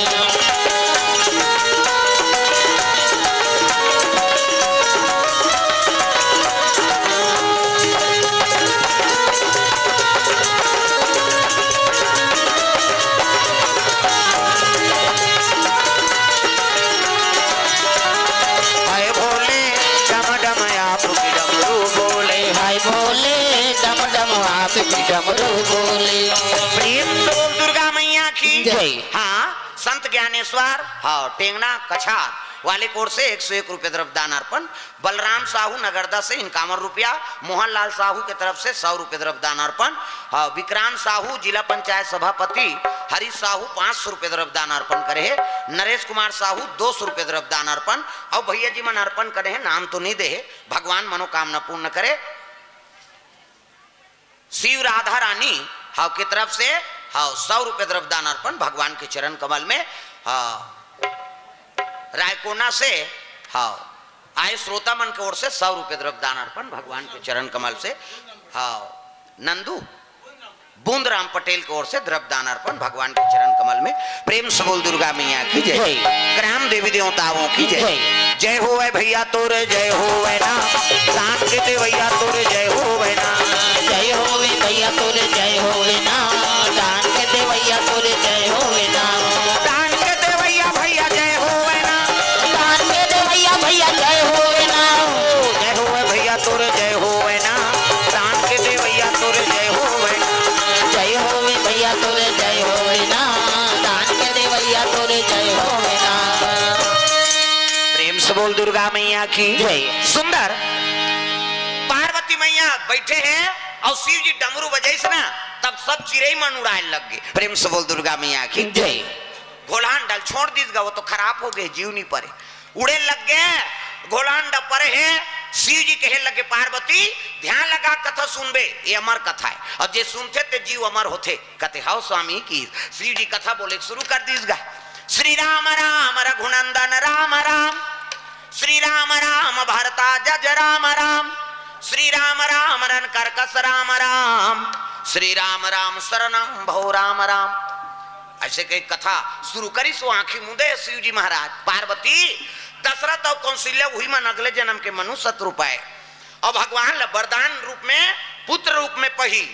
डमरू बोले प्रेम तो दुर्गा मैया की जय। हाँ संत ज्ञानेश्वर हाँ टेंगना कछार वाले कोर से 101 रुपये द्रव्यदान अर्पण बलराम साहू नगरदा से 51 रुपया मोहनलाल साहू के तरफ से 100 रुपये द्रव्यदान अर्पण हाँ विक्रांत साहू जिला पंचायत सभापति हरीश साहू 500 रुपये द्रव्यदान अर्पण करे है नरेश कुमार साहू 200 रुपये द्रव्यदान अर्पण और भैया जी मन अर्पण करे है नाम तो नहीं दे भगवान मनोकामना पूर्ण करे शिव राधा रानी हाउ की तरफ से हाउ 100 रुपये द्रव्यदान अर्पण भगवान के चरण कमल में रायकोना से हाउ आए श्रोता मन की ओर से 100 रुपये द्रव्यदान अर्पण भगवान के चरण कमल से हाउ नंदू बूंदराम पटेल की ओर से द्रव्यदान अर्पण भगवान के चरण कमल में प्रेम से बोल दुर्गा मैया की जय। ग्राम देवी देवताओं की जय। जय हो वै भैया तोरे जय हो वै ना, दान के दे भैया तोरे जय हो वै ना, जय होवे भैया तोरे जय होवे ना, दान के दे भैया तोरे जय होवे ना, दान के दे भैया भैया जय हो वै ना, दान के दे भैया भैया जय होवे ना, जय हो वै भैया तोरे जय हो वै ना, दान के दे भैया तोरे जय हो वै ना, जय होवे भैया तोरे जय होवे ना, दान के दे भैया तोरे जय होवे ना। प्रेम से बोल दुर्गा मैया की जय। सुंदर पार्वती मैया बैठे हैं और शिव जी डमरू बजे से ना, तब सब चिड़ै मन उड़ाए लग गए। प्रेम से बोल दुर्गा मैया की जय। घोलान डाल छोड़ दीजिएगा, वो तो खराब हो गए, जीव नहीं परे, उड़े लग गए। घोलान डा परे है। शिव जी कहे लगे पार्वती ध्यान लगा कथा सुनबे, ये अमर कथा है, और जे सुनते ते जीव अमर होते। कहते हाउ स्वामी की शिव जी कथा बोले शुरू कर दीजिएगा। श्री राम राम रघुनंदन राम राम, श्री राम राम भरता जज राम राम, श्री राम राम रन करकस राम राम, श्री राम राम शरणम भो राम राम। ऐसे कई कथा शुरू करी सो आंखी मुदे शिव जी महाराज। पार्वती दशरथ और कौशल्या वही मन अगले जन्म के मनुष्य रूप है, और भगवान वरदान रूप में पुत्र रूप में पही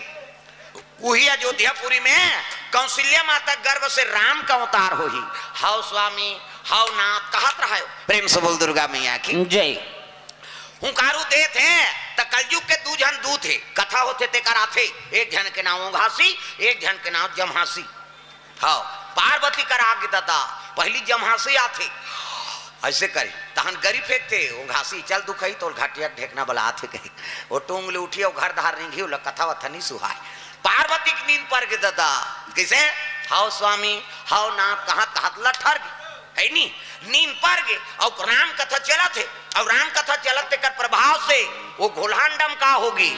वही अयोध्यापुरी में कौशल्या माता गर्भ से राम का अवतार हो ही। हाउ स्वामी हाउ नाथ कहत रहा। प्रेम से बोल दुर्गा मैया की जय। हुंकारू दे थे त कलयुग के दू जन दूत थे, कथा होते ते कराथे। एक जन के नाम घासी, एक जन के नाम जमहासी। हाँ पार्वती कर आगे दादा पहली जमहासी आथे, ऐसे करे तहन गरी फेंकते वो घासी चल दुखई तो घाटिया ढेकना बला आथे कही वो टोंगले उठी और घर धार नहीं घी कथा वथनी सुहाय। पार्वती की नींद पर गए दादा कैसे हाउ स्वामी हाउ नाथ कहा कहा लठर है नी नींद पर गए। और राम कथा चला थे, और राम कथा चलते कर प्रभाव से वो घोलांडम का होगी।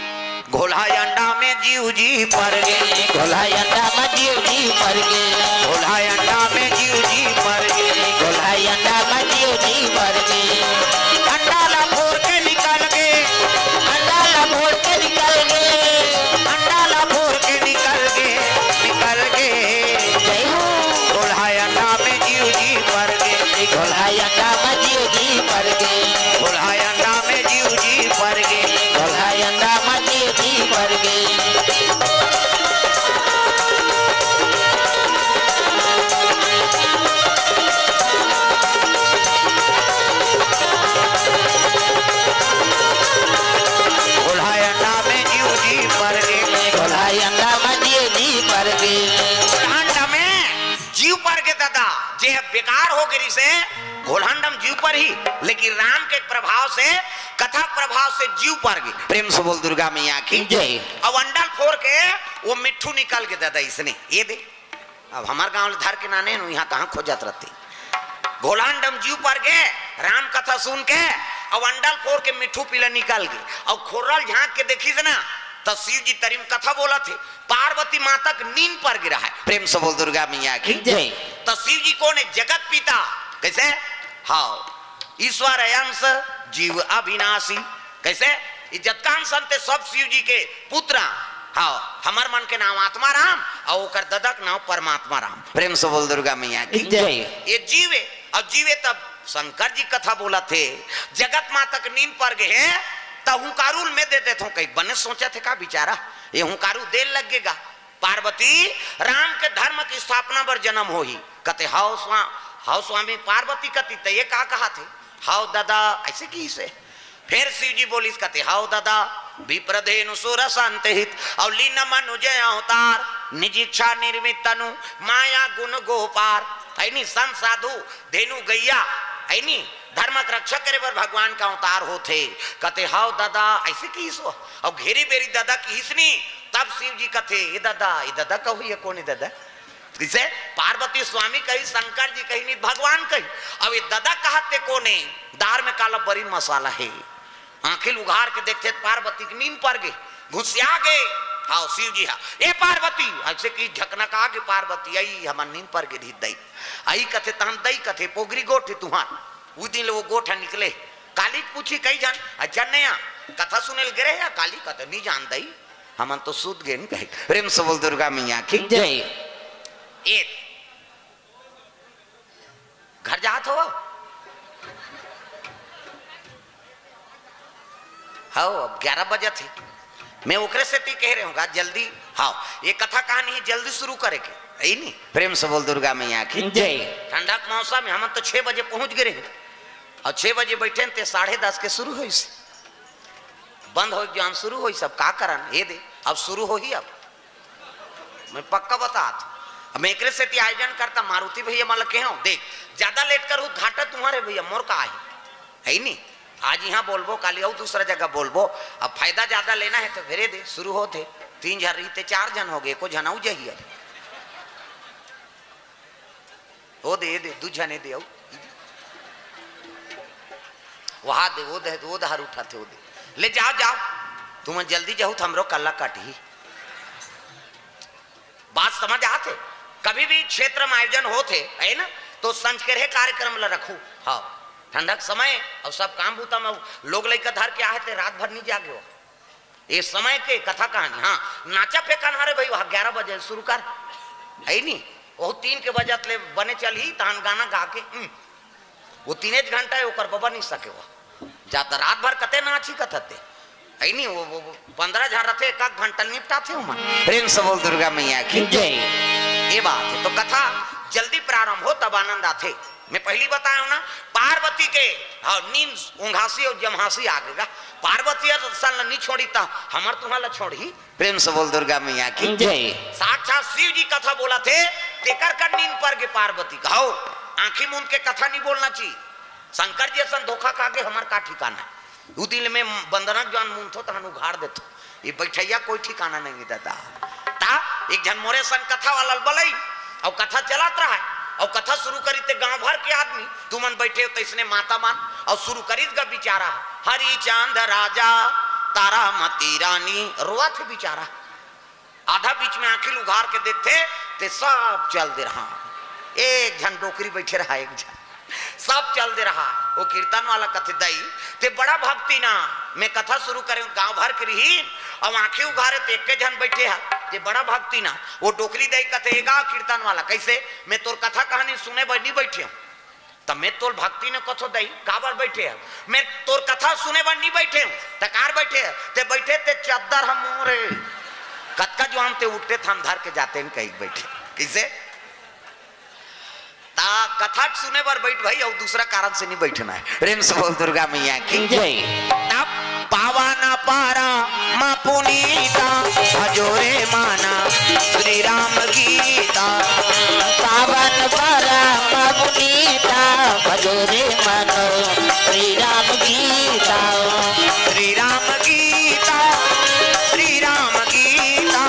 घोला अंडा में जीव जी पर गए, घोला अंडा में जीव जी पर गए, घोला अंडा में जीव जी पर गए, घोला अंडा में जीव जी पर गए, अंडा ला फोड़ के निकल गए, अंडा ला फोड़ के निकल गए, अंडा ला फोड़ के निकल गए, निकल गए। जय हो घोला अंडा में जीव जी पर गए, घोला अंडा में जीव जी पर गए, घोला अंडा में जीव जी पर गए, घोला अंडा में जीव जी पर गए। घोला अंडा में जीव जी पर गए, घोला अंडा में जीव जी पर गए, घोलांडा में जीव पर गए दादा। जे बेकार हो गई से घोलांडम जीव पर ही, लेकिन राम के प्रभाव से कथा प्रभाव से जीव पर गई। प्रेम से बोल दुर्गा मैया की जय। अब अंडल फोड़ के वो मिट्ठू निकल के दादा इसने ये दे। अब हमारे गांव धर के नाने यहाँ कहाँ खोजत रहती। घोलांडम जीव पर गए राम कथा सुन के, अब अंडल फोड़ के मिट्ठू पीला निकल गए। और खोरल झांक के देखी से ना तो शिव जी तरीम कथा बोला थे। पार्वती माता की नींद पर गिरा है। प्रेम से बोल दुर्गा मैया की जय। तो शिव जी कौन है? जगत पिता। कैसे? हाँ ईश्वर अंश जीव अविनाशी। कैसे? इज्जतकान संत सब शिव जी के पुत्र। हाँ हमार मन के नाम आत्मा राम और ओकर ददक नाम परमात्मा राम। प्रेम से बोल दुर्गा मैया की जय। ये जीवे और जीवे तब शंकर जी कथा बोला थे। जगत माता की नींद पर गए हैं तब हुंकारूल में दे देते हूँ। कहीं बने सोचा थे का बेचारा ये हुंकारू दे लगेगा। पार्वती राम के धर्म की स्थापना पर जन्म हो ही। कहते हाउ स्वामी पार्वती कति तो ये का कहा थे हाउ दादा ऐसे की से। फिर शिव जी बोली कहते हाउ दादा विप्रधेनु सुर संत हित और लीन मनुजय अवतार निज इच्छा निर्मित तनु माया गुण गोपार। ऐनी संत साधु धेनु गैया ऐनी धर्म रक्षक करे पर भगवान का अवतार होते। कहते हाउ दादा ऐसे की सो। अब घेरी बेरी दादा की हिसनी तब शिव जी कहते ये दादा कहू ये कौन है दादा। किसे? पार्वती स्वामी कही शंकर जी कही नहीं भगवान कही। अब ये दादा कहते कोने दार में काला बरी मसाला है। आंखें उघार के देखते पार्वती की नींद पर गए घुसिया गए। हाँ शिव जी हाँ ए पार्वती ऐसे की झकना कहा कि पार्वती आई हमार नींद पर गिरी दई आई कथे तहन दई कथे पोगरी गोठ तुहार उ दिन वो गोठा निकले। काली पूछी कई जान अच्छा नया कथा सुनेल गिरे या काली कथे नहीं जान दई हमन तो सूत गए कहे। प्रेम से बोल दुर्गा मैया की जय। एक घर जात हो हाँ अब 11 बजे थे, मैं ओकरे से ती कह रहे हूँ जल्दी। हाँ ये कथा कहानी है जल्दी शुरू करे के है नहीं। प्रेम से बोल दुर्गा मैया की जय। ठंडा के मौसम में हम तो 6 बजे पहुंच गए हैं और 6 बजे बैठे ते 10:30 के शुरू हो, बंद हो जान शुरू हो सब का करन ये दे अब शुरू हो ही। अब मैं पक्का बता मैं एकरे से आयोजन करता मारुति भैया मान के हो देख ज्यादा लेट कर घाटा तुम्हारे भैया मोर का है नहीं। आज यहाँ बोलबो काली और दूसरा जगह बोलबो, अब फायदा ज्यादा लेना है तो भेरे दे शुरू होते 3 जन रहते 4 जन हो गए को जनाऊ जही वो दे 2 जने दे वहां दे वो धार उठाते वो दे ले जाओ तुम जल्दी जाओ तो हमरो कल्ला काटी। बात समझ आते कभी भी क्षेत्र में आयोजन होते है ना तो संस्कृत कार्यक्रम ला रखू। हाँ ठंडक समय और सब काम भूता में लोग लेकर धर के आए थे रात भर नहीं जागे हो ये समय के कथा कहानी। हाँ नाचा फेंका हारे भाई वहां 11 बजे शुरू कर है नहीं वो 3 के बजे ले बने चली तहन गाना गा के वो 3 घंटा ओकर बबा नहीं सके वो जाता रात भर कते नाची कथते है नहीं वो 15 जन रहते 1 घंटा निपटा थे प्रेम से बोल दुर्गा मैया की जय। ये बात है तो कथा जल्दी प्रारंभ हो तब आनंद आते। मैं पहली बताया हूं ना पार्वती के नींद ऊंघासी और जमहासी आगेगा पार्वती नहीं छोड़ी था हमार तुम्हारा छोड़ी। प्रेम से बोल दुर्गा मैया की जय। साक्षात शिव जी कथा बोला थे तेकर कर नींद पर गे पार्वती कहो आंखी मूंद के कथा नहीं बोलना चाहिए। शंकर जी सन धोखा खा के हमार का ठिकाना है दू दिन में बंदना जान मूंद तो हन उघाड़ देतो ये बैठैया कोई ठिकाना नहीं देता ता एक जन मोरे सन कथा वाला बलई और कथा चलात रहा है और कथा शुरू करी ते गांव भर के आदमी तुमन बैठे हो तो इसने माता मान और शुरू करी गा बिचारा हरी चांद राजा तारा मती रानी रोआ थे बिचारा आधा बीच में आंखिल उघार के देखते ते सब चल दे रहा एक जन डोकरी बैठे रहा एक जन सब चल दे रहा वो कीर्तन वाला कथे दई ते बड़ा भक्ति ना मैं कथा शुरू करे गांव भर के रही और आंखें उघारे ते एक जन बैठे है ते बड़ा भक्ति ना वो डोकरी दई कथे गा कीर्तन वाला कैसे मैं तोर कथा कहानी सुने नहीं बैठे हूं तब मैं तोर भक्ति ने कथो दई काबर बैठे है मैं तोर कथा सुने नहीं बैठे हूं तकार बैठे ते बैठे ते चद्दर हम मोरे कतका जो हम ते उठते थम धर के जाते हैं कहीं बैठे कैसे कथा सुने पर बैठ भाई और दूसरा कारण से नहीं बैठना है। प्रेम से बोल दुर्गा मैया की जय। तब पावाना पारा मां पुनीता हजोरे माना श्री राम गीता पावन पारा मां पुनीता हजोरे मानो श्री राम गीता श्री राम गीता श्री राम गीता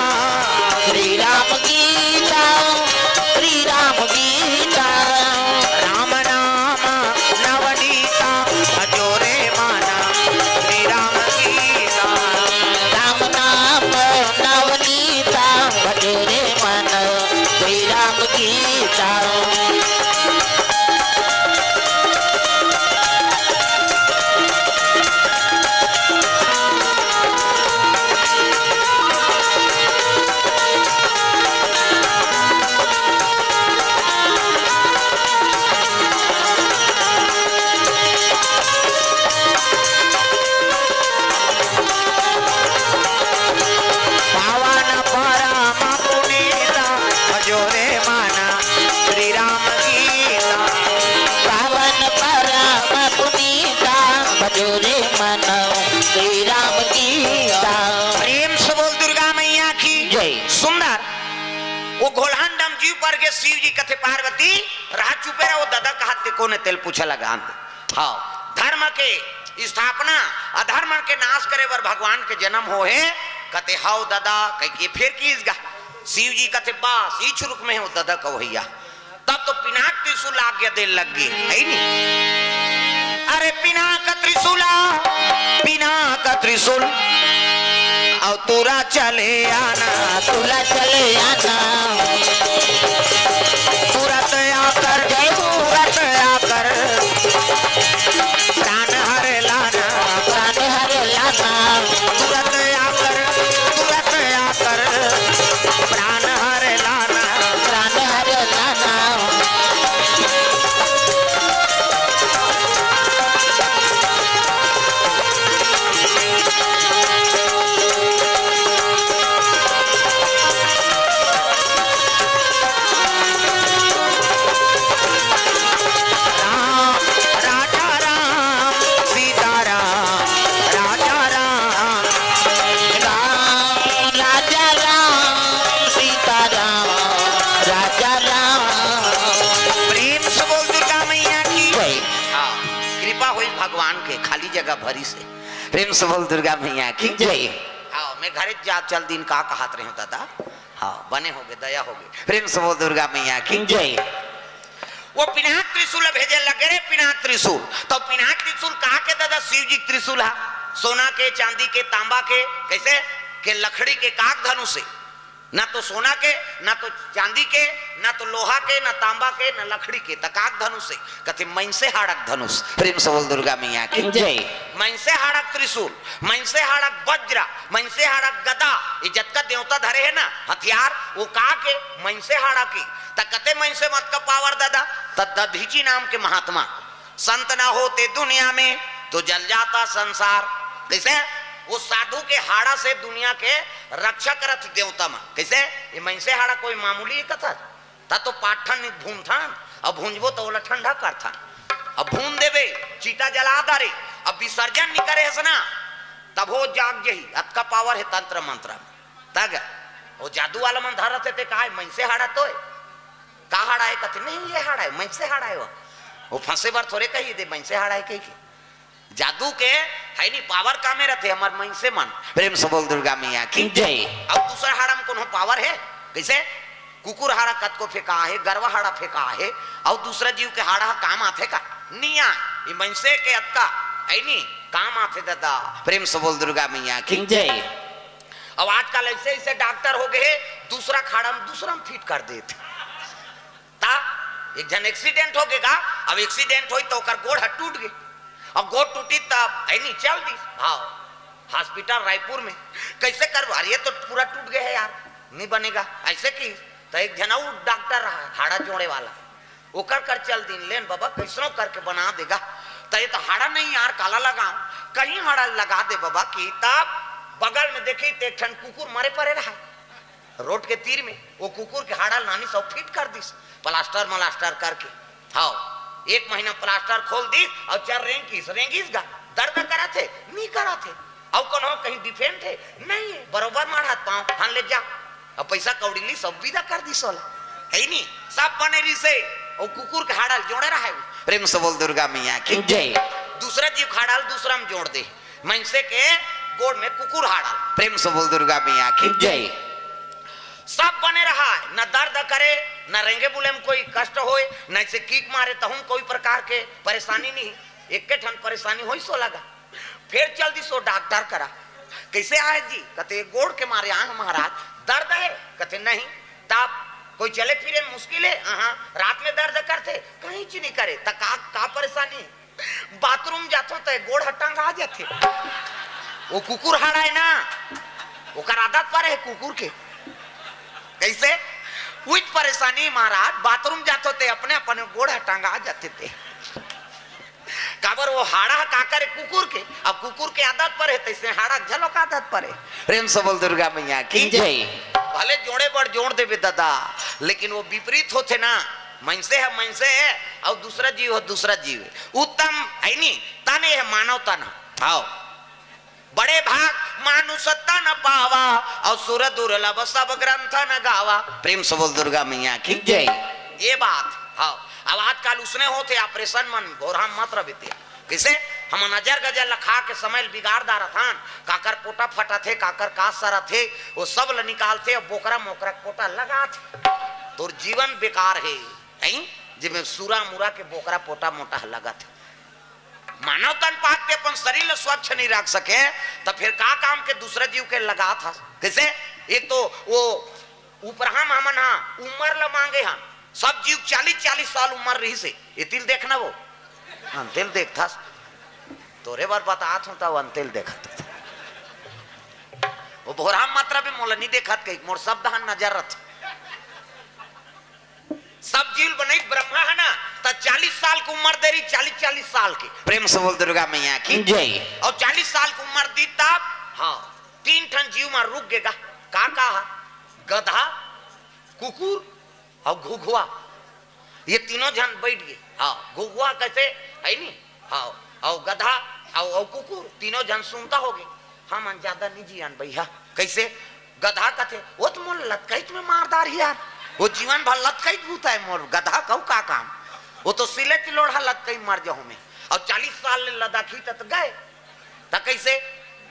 श्री राम गीता श्री राम गीता राम नाम नवनीता हजोरे माना श्री राम गीता राम नाम नवनीता भजोरे मन श्री राम गीता भजोरे मन श्री राम गीता। प्रेम से बोल दुर्गा मैया की जय। सुंदर वो घोड़ान डम जीव पर के शिव जी कथे पार्वती रहा चुपे रहा वो दादा कहते कोने तेल पूछा लगा हाँ धर्म के स्थापना अधर्म के नाश करे वर भगवान के जन्म हो है कते हाउ दादा कह फिर कीस गा शिव जी कथे बास ही चुरुक में हो दादा कहो भैया तब तो पिनाक त्रिशूल आज्ञा दे लग गई है नहीं। अरे पिनाक त्रिशूल और तुरा चले आना तुला चले आना तुरंत आकर तुरंत आकर प्राण हर लाना प्राण हर लाना तुरंत आकर प्राण हर लाना प्राण हर लाना कृपा हुई भगवान के खाली जगह भरी से। प्रेम से बोल दुर्गा मैया की जय। हाँ मैं घरे जा चल दिन का कहत रहे होता था। हाँ बने होगे दया होगे। प्रेम से बोल दुर्गा मैया की जय। वो पिनाक त्रिशूल भेजे लगे रे पिनाक त्रिशूल। तो पिनाक त्रिशूल कहा के दादा शिव जी त्रिशूल है, सोना के चांदी के तांबा के कैसे के लकड़ी के काक धनुष से, ना तो सोना के ना तो चांदी के ना तो लोहा के ना तांबा के ना लकड़ी के तकाक धनुष से कथे मैंसे हाड़क धनुष। प्रेम से बोल दुर्गा मैया की जय। मैंसे हाड़क त्रिशूल, मैंसे हाड़क वज्र, मैंसे हाड़क गदा, ये जतका देवता धरे है ना हथियार वो का के मैंसे हाड़ा की तकते मैंसे मत का पावर दादा। दधीची नाम के महात्मा संत ना होते दुनिया में तो जल जाता संसार। कैसे वो साधु के हाड़ा से दुनिया के रक्षा करत देवता में। कैसे ये मैंसे हाड़ा कोई मामूली कथा था तो पाठन भून था अब भूंजबो तो ओला ठंडा कर था अब भून देवे चीता जला दारे अब विसर्जन नहीं करे है ना तब हो जाग जही अतका पावर है तंत्र मंत्र में। तग वो जादू वाला मन धरत है कहा मैंसे हाड़ा तो का हाड़ा है कथे नहीं ये हाड़ा है मैंसे हाड़ा है वो फंसे बार थोड़े कही दे मैंसे हाड़ा है कही जादू के है नहीं पावर का में रहते हमारे मन से मन। प्रेम से बोल दुर्गा मैया की जय। अब दूसरा हाड़ा में कोनो पावर है कैसे कुकुर हाड़ा कत को फेंका है गरवा हाड़ा फेंका है और दूसरा जीव के हाड़ा काम आते का निया ये मन से के अक्का है नहीं काम आते दादा। प्रेम से बोल दुर्गा मैया की जय। अब आजकल ऐसे ऐसे डॉक्टर हो गए दूसरा खाड़ा में दूसरा में फिट कर देते ता एक जन एक्सीडेंट हो गया। अब एक्सीडेंट हुई तो गोड़ हट टूट गई अब गोड़ टूटी तब नहीं चल दी हाँ हॉस्पिटल रायपुर में कैसे कर ये तो पूरा टूट गया है यार नहीं बनेगा ऐसे की तो एक जना डॉक्टर रहा हाड़ा जोड़े वाला वो कर चल दिन लेन बाबा कैसनो करके बना देगा तो ये तो हाड़ा नहीं यार काला लगा कहीं हाड़ा लगा दे बाबा की तब बगल में देखी तो एक ठन कुकुर मरे पड़े रहा रोड के तीर में वो कुकुर के हाड़ा नानी सब फिट कर दी प्लास्टर मलास्टर करके। हाँ एक महीना प्लास्टर खोल दी और चार रेंगिस गा दर्द करा थे नहीं करा थे और कौन हो कहीं डिफेंड थे नहीं बरोबर मार हाथ पाँव हान ले जा अब पैसा कौड़ी ली सब विदा कर दी सोल है नहीं सब बने रही से और कुकुर के हाड़ाल जोड़े रहा है। प्रेम से बोल दुर्गा मैया की जय। दूसरा जीव हाड़ाल दूसरा में जोड़ दे मनसे के गोड़ में कुकुर हाड़ाल। प्रेम से बोल दुर्गा मैया की जय। सब बने रहा है न दर्द करे न रेंगे बुले में कोई कष्ट होए न से कीक मारे तो हम कोई प्रकार के परेशानी नहीं एक के ठन परेशानी हो सो लगा फिर चल दी सो डॉक्टर करा कैसे आए जी कहते गोड़ के मारे आंख महाराज दर्द है कहते नहीं तब कोई चले फिरे मुश्किल है रात में दर्द करते कहीं ची नहीं करे तो का परेशानी बाथरूम जाते तो गोड़ हटांग आ जाते वो कुकुर हाड़ा है ना वो आदत पर है कुकुर के कैसे कुछ परेशानी महाराज बाथरूम जाते थे अपने अपने गोड़ हटांगा आ जाते थे काबर वो हाड़ा काकर कुकुर के अब कुकुर के आदत पर है तैसे हाड़ा झलक आदत पर है। प्रेम से बोल दुर्गा मैया की जय। भले जोड़े बड़ जोड़ देवे दादा लेकिन वो विपरीत होते ना मनसे है और दूसरा जीव है दूसरा जीव है उत्तम है नहीं ताने है मानवता ना आओ बड़े भाग मानुषता न पावा और सुर दुर्लभ सब ग्रंथ न गावा। प्रेम से बोल दुर्गा मैया की जय। ये बात हाँ अब आजकल उसने होते ऑपरेशन मन घोराम मत रबिते किसे हम नजर गजर लखा के समय बिगाड़ दारा था काकर पोटा फटा थे काकर का सारा थे वो सब निकालते और बोकरा मोकरा पोटा लगा थे तो जीवन बेकार है जिसमें सूरा मुरा के बोकरा पोटा मोटा लगा थे मानव तन पाक के अपन शरीर स्वच्छ नहीं रख सके तो फिर का काम के दूसरे जीव के लगा था कैसे एक तो वो ऊपर हम उम्र ल मांगे हम सब जीव 40-40 साल उम्र रही से ये तिल देखना वो अंतिल देखता तोरे बार बतात हूं तो अंतिल देखत वो भोरा मात्रा भी मोला नहीं देखत कहीं मोर शब्द नजर रथ सब जीव बने ब्रह्मा है ना तो 40 साल की उम्र दे रही 40-40 साल की। प्रेम से बोल दुर्गा मैया की जय। और 40 साल की उम्र दी तब हाँ 3 ठन जीव में रुक गएगा का गधा कुकुर और घुघुआ ये तीनों जन बैठ गए। हाँ घुघुआ कैसे है नहीं हाँ और गधा और कुकुर तीनों जन सुनता हो गए हम ज्यादा नहीं जियान भैया कैसे गधा कथे वो तो मोर लटकाइत में मारदार यार वो जीवन भर लटकाइत भूता है मोर गधा कहू का काम वो तो सिले लोढ़ा लटकाई मर जाओ में और 40 साल ले लद्दाखी तक गए त कैसे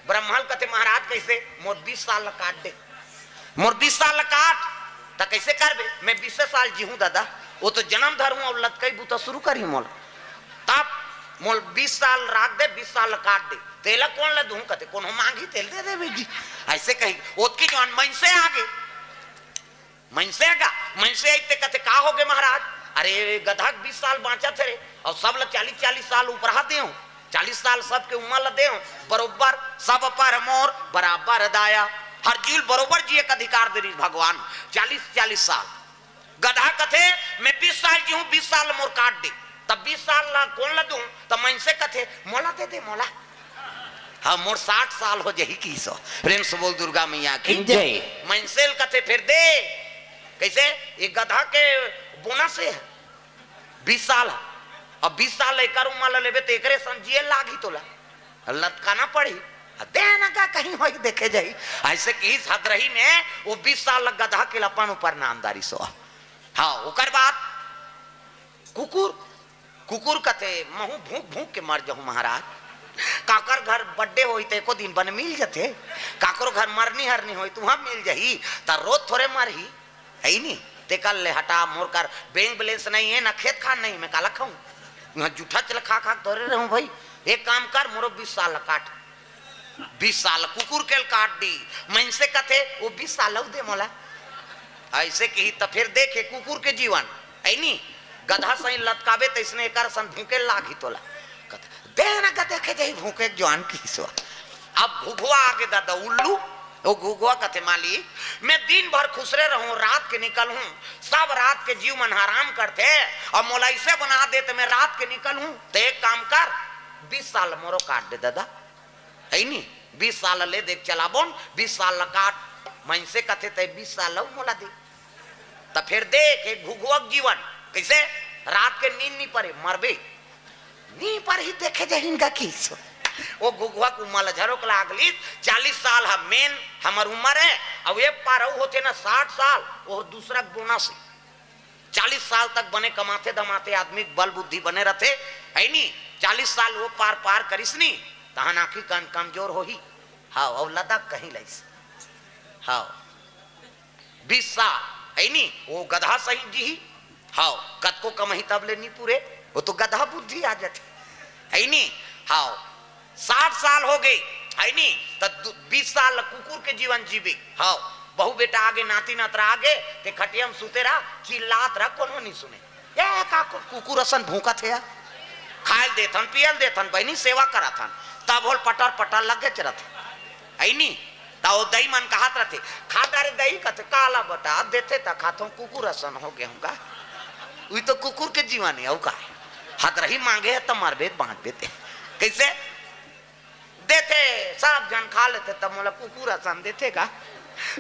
ब्रह्मल कथे महाराज कैसे मोर 20 साल ल काट दे, मोर 20 साल ल काट त कैसे करबे, मैं 20 साल जीहूं दादा, वो तो जन्म धर हूं और लतकई बूता शुरू करी मोल, तब मोल 20 साल राख दे, 20 साल काट दे, तेला कौन ला दूं कते कौन मांगी तेल दे दे बेटी, ऐसे कही ओतकी जवान मन से आगे मन से आगा मन से आते कते का हो गए महाराज, अरे गधा 20 साल बाँचा थे और सब ला 40 साल ऊपर हा दे 40 साल सबके उम्र ला दे बरोबर सब पर मोर बराबर दाया, हर जीव बरोबर जी एक अधिकार दे रही भगवान, 40 साल गधा कथे मैं 20 साल जी हूँ 20 साल मोर काट दे, तब 20 साल ला कौन ला दूं, तब मन से कथे मोला दे दे मोला, हाँ मोर 60 साल हो जाही की सो, प्रेम से बोल दुर्गा मैया की जय। मनसेल कथे फिर दे कैसे, एक गधा के बोनस है 20 साल, अब 20 साल एक उम्र लेबे तो एकरे संजिए लागी तोला लटकाना पड़ी, देना का कहीं हो देखे जाई, ऐसे की हदरही में वो 20 साल गधा के लपन ऊपर नामदारी सो, हाँ ओकर बाद कुकुर कुकुर कथे महू भूख भूख के मर जाऊं महाराज, काकर घर बर्थडे होई ते एको दिन बन मिल जथे, काकरो घर मरनी हरनी होई तू हम मिल जही ता रोज थोड़े मरही है ही नहीं, ते कल ले हटा मोर कर बैंक बैलेंस नहीं है ना खेत खान नहीं, मैं काला खाऊं यहाँ जूठा चल खा खा तोरे रहूं भाई, एक काम कर मोरो 20 साल काट, 20 साल कुकुर के काट दी, मन से कथे वो 20 साल दे मोला, ऐसे की तो फिर देखे कुकुर के जीवन है नी, गधा सही लटकावे तो इसने एक सन भूखे लागी तोला, देना का देखे जाई भूखे जवान की सो, अब घुघुआ आगे दादा उल्लू, वो घुघुआ कथे मालिक मैं दिन भर खुसरे रहूं रात के निकल हूं, सब रात के जीव मन हराम करते और मोला इसे बना दे तो मैं रात के निकल हूं, तो एक काम कर 20 साल मोरो काट दे दादा है नी, 20 साल ले देख चला बोन 20 साल काट, मन से कथे ते 20 साल मोला दे, तो फिर देख एक घुघुआ जीवन कैसे रात के नींद नहीं पड़े मरबे नी पर ही देखे जाए इनका किस, वो घुघुआ को मल झरोक लागली 40 साल हम मेन हमार उम्र है, अब ये पार होते ना 60 साल वो दूसरा बोनस 40 साल तक बने कमाते दमाते आदमी बल बुद्धि बने रहते है नी, 40 साल वो पार करिस नी तहन आखी कमजोर हो ही, हाँ और लद्दाख कहीं लाइस, हाँ 20 साल है नी वो गधा सही जी, हाँ कद को कम ही तब ले नहीं पूरे, वो तो गधा बुद्धि आ जाते है नी, हाँ 60 साल हो गए है नी, तो 20 साल कुकुर के जीवन जीवे, हाँ बहु बेटा आगे नाती नातरा आगे ते खटियम सुते रहा चिल्लात रहा कोनो नहीं सुने, ये का कुकुर असन भूखा थे यार, खायल देथन पियल देथन बहनी सेवा करा थन, तब होल पटर पटर लगे चरत है नी, तो दही मन कहत रहते खाता रे दही कहते काला बता देते ता खातो कुकुर असन हो गए होगा, वही तो कुकुर के जीवन है का हाथ रही मांगे है तो मारबेद बांध देते कैसे देते सब जन खा लेते तब मोला कुकुर असन देते का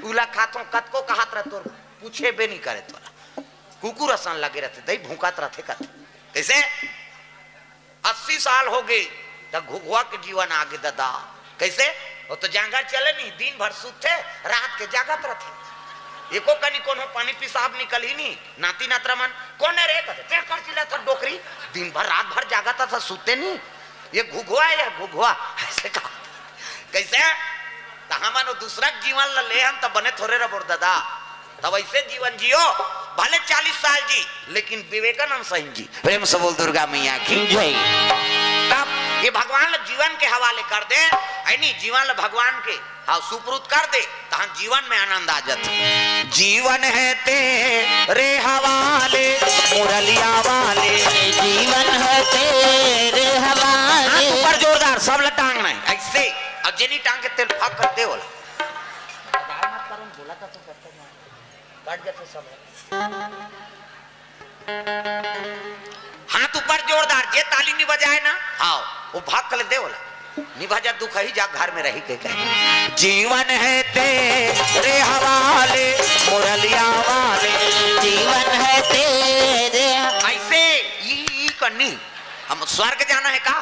उला खातो कत को कहत रह तोर पूछे बे नहीं करे तोला कुकुर असन लगे रहते दही भूखत रहते कहते कैसे 80 साल हो गए तब घुघुआ के जीवन आगे दादा कैसे, वो तो जंगल चले नहीं दिन भर सूते रात के जागत रहते, एको कनी कोनो पानी पेशाब निकल ही नहीं, नाती नातरा मन कोने रे कहते ते कर चिल्ला था डोकरी, दिन भर रात भर जागता था सूते नहीं, ये घुघुआ है घुघुआ ऐसे कहा कैसे, हमन दूसरा जीवन ले हम तब बने थोड़े रबोर दादा, तब ऐसे जीवन जियो भले 40 साल जी लेकिन विवेकानंद सही जी, प्रेम से बोल दुर्गा मैया की जय। तब ये भगवान जीवन के हवाले कर दे ऐनी जीवन भगवान के हाँ सुपुरुत कर दे तहाँ जीवन में आनंद आ जाते, जीवन है तेरे हवाले मुरलिया वाले, जीवन है तेरे हवाले, ऊपर जोरदार सब लटांग नहीं ऐसे, अब जेनी टांग के तेल फाक कर दे बोला बोला था तो करते कट जाते सब, हाथ ऊपर जोरदार जे ताली नहीं बजाए ना आओ वो भाग कर दे बोला निभाजा दुख ही जा घर में रही के कहे, जीवन है तेरे हवाले मुरलिया वाले, जीवन है तेरे ऐसे ये करनी हम स्वर्ग जाना है का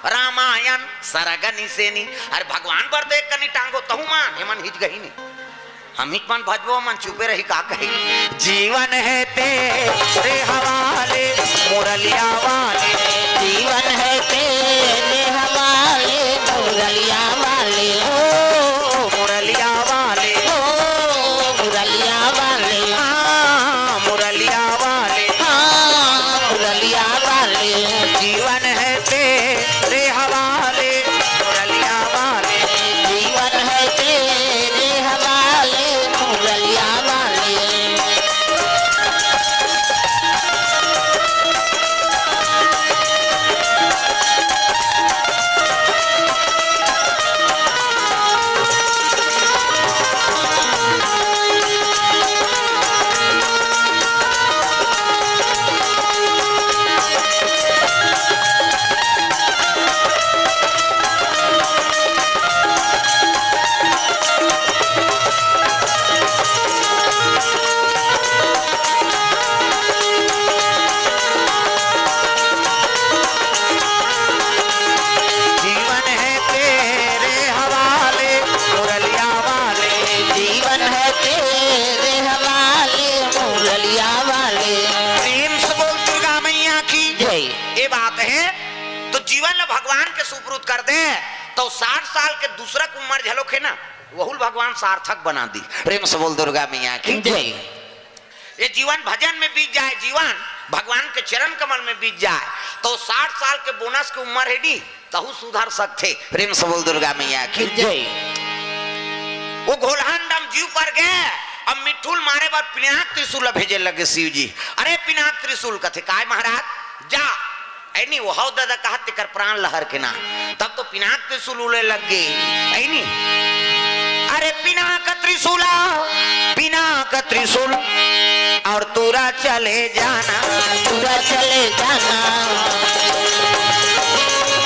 रामायण सरगनी सेनी, अरे भगवान बर तो एक कनी टांगो तहु मान हेमन हिज गही नहीं, हम हिच मन भजबो मन चुपे रही का कही, जीवन है तेरे हवाले मुरलिया वाले, जीवन है तेरे हवाले मुरलिया वाले ओ मुरलिया वाले, ओ मुरलिया वाले हाँ मुरलिया वाले, हाँ मुरलिया वाले जीवन है तेरे हवाले मुरलिया वाले, जीवन है तेरे हवाले मुरलिया वाले जीवन है तेरे हवाले मुरलिया वाले, जीवन है तेरे हवाले मुरलिया वाले प्रेम से बोल दुर्गा मैया की जय ये बात है। तो जीवन भगवान के सुपुर्द कर दे तो 60 साल के दूसरा उम्र झलोक है ना वहुल भगवान सार्थक बना दी। प्रेम से बोल दुर्गा मैया की जय ये जीवन भजन में बीत जाए, जीवन भगवान के चरण कमल में बीत जाए तो 60 साल के बोनस की उम्र है नी तहु सुधर सकते। प्रेम से बोल दुर्गा मैया की जय वो घोलहान डम जीव पर गए अब मिठुल मारे बार पिनाक त्रिशूल भेजे लगे शिव जी। अरे पिनाक त्रिशूल कथे काय महाराज जा ऐनी वो हव दादा कहा तेकर प्राण लहर के ना तब तो पिनाक त्रिशूल उड़े लग गए ऐनी। अरे पिनाक त्रिशूला पिनाक त्रिशूल और तूरा चले जाना पूरा चले जाना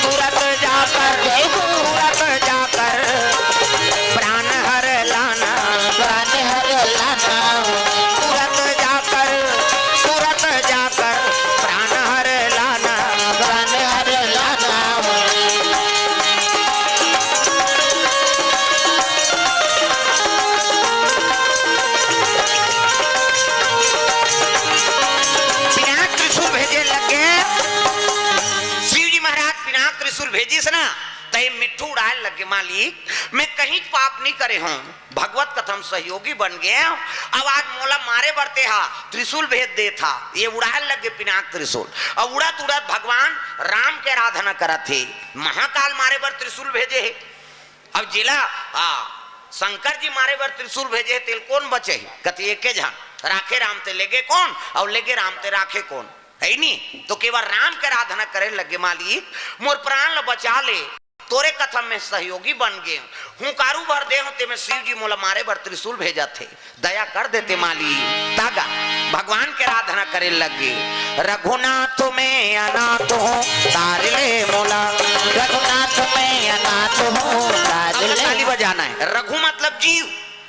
तुरंत जाकर तुरंत जाकर प्राण हर लाना प्राण हर लाना तुरंत जाकर प्राण हर लाना प्राण हर लाना पिनाक त्रिशूल भेजे लगे शिव जी महाराज पिनाक त्रिशूल भेजी से ना तय मिट्ठू उड़ाए लगे मालिक मैं कहीं पाप नहीं करे हूँ भगवत कथम सहयोगी बन गए अब आज मोला मारे बढ़ते हा त्रिशूल भेज दे था ये उड़ाए लगे पिनाक त्रिशूल अब उड़त उड़त भगवान राम के आराधना करा थे महाकाल मारे बर त्रिशूल भेजे है। अब जिला शंकर जी मारे बर त्रिशूल भेजे है तेल कौन बचे है कति एक झन राखे राम ते लेगे कौन और लेगे राम ते राखे कौन है नी तो केवल राम के आराधना करे लगे मालिक मोर प्राण ल बचा ले तोरे कथम में सहयोगी बन गए हूँ कारू भर दे हूँ ते में शिव जी मोला मारे बर त्रिशूल भेजा थे दया कर देते माली तागा भगवान के आराधना करे लगे। रघुनाथ में अनाथ हूँ तार ले मोला रघुनाथ में अनाथ हूँ ताज ले ताली बजाना है। रघु मतलब जीव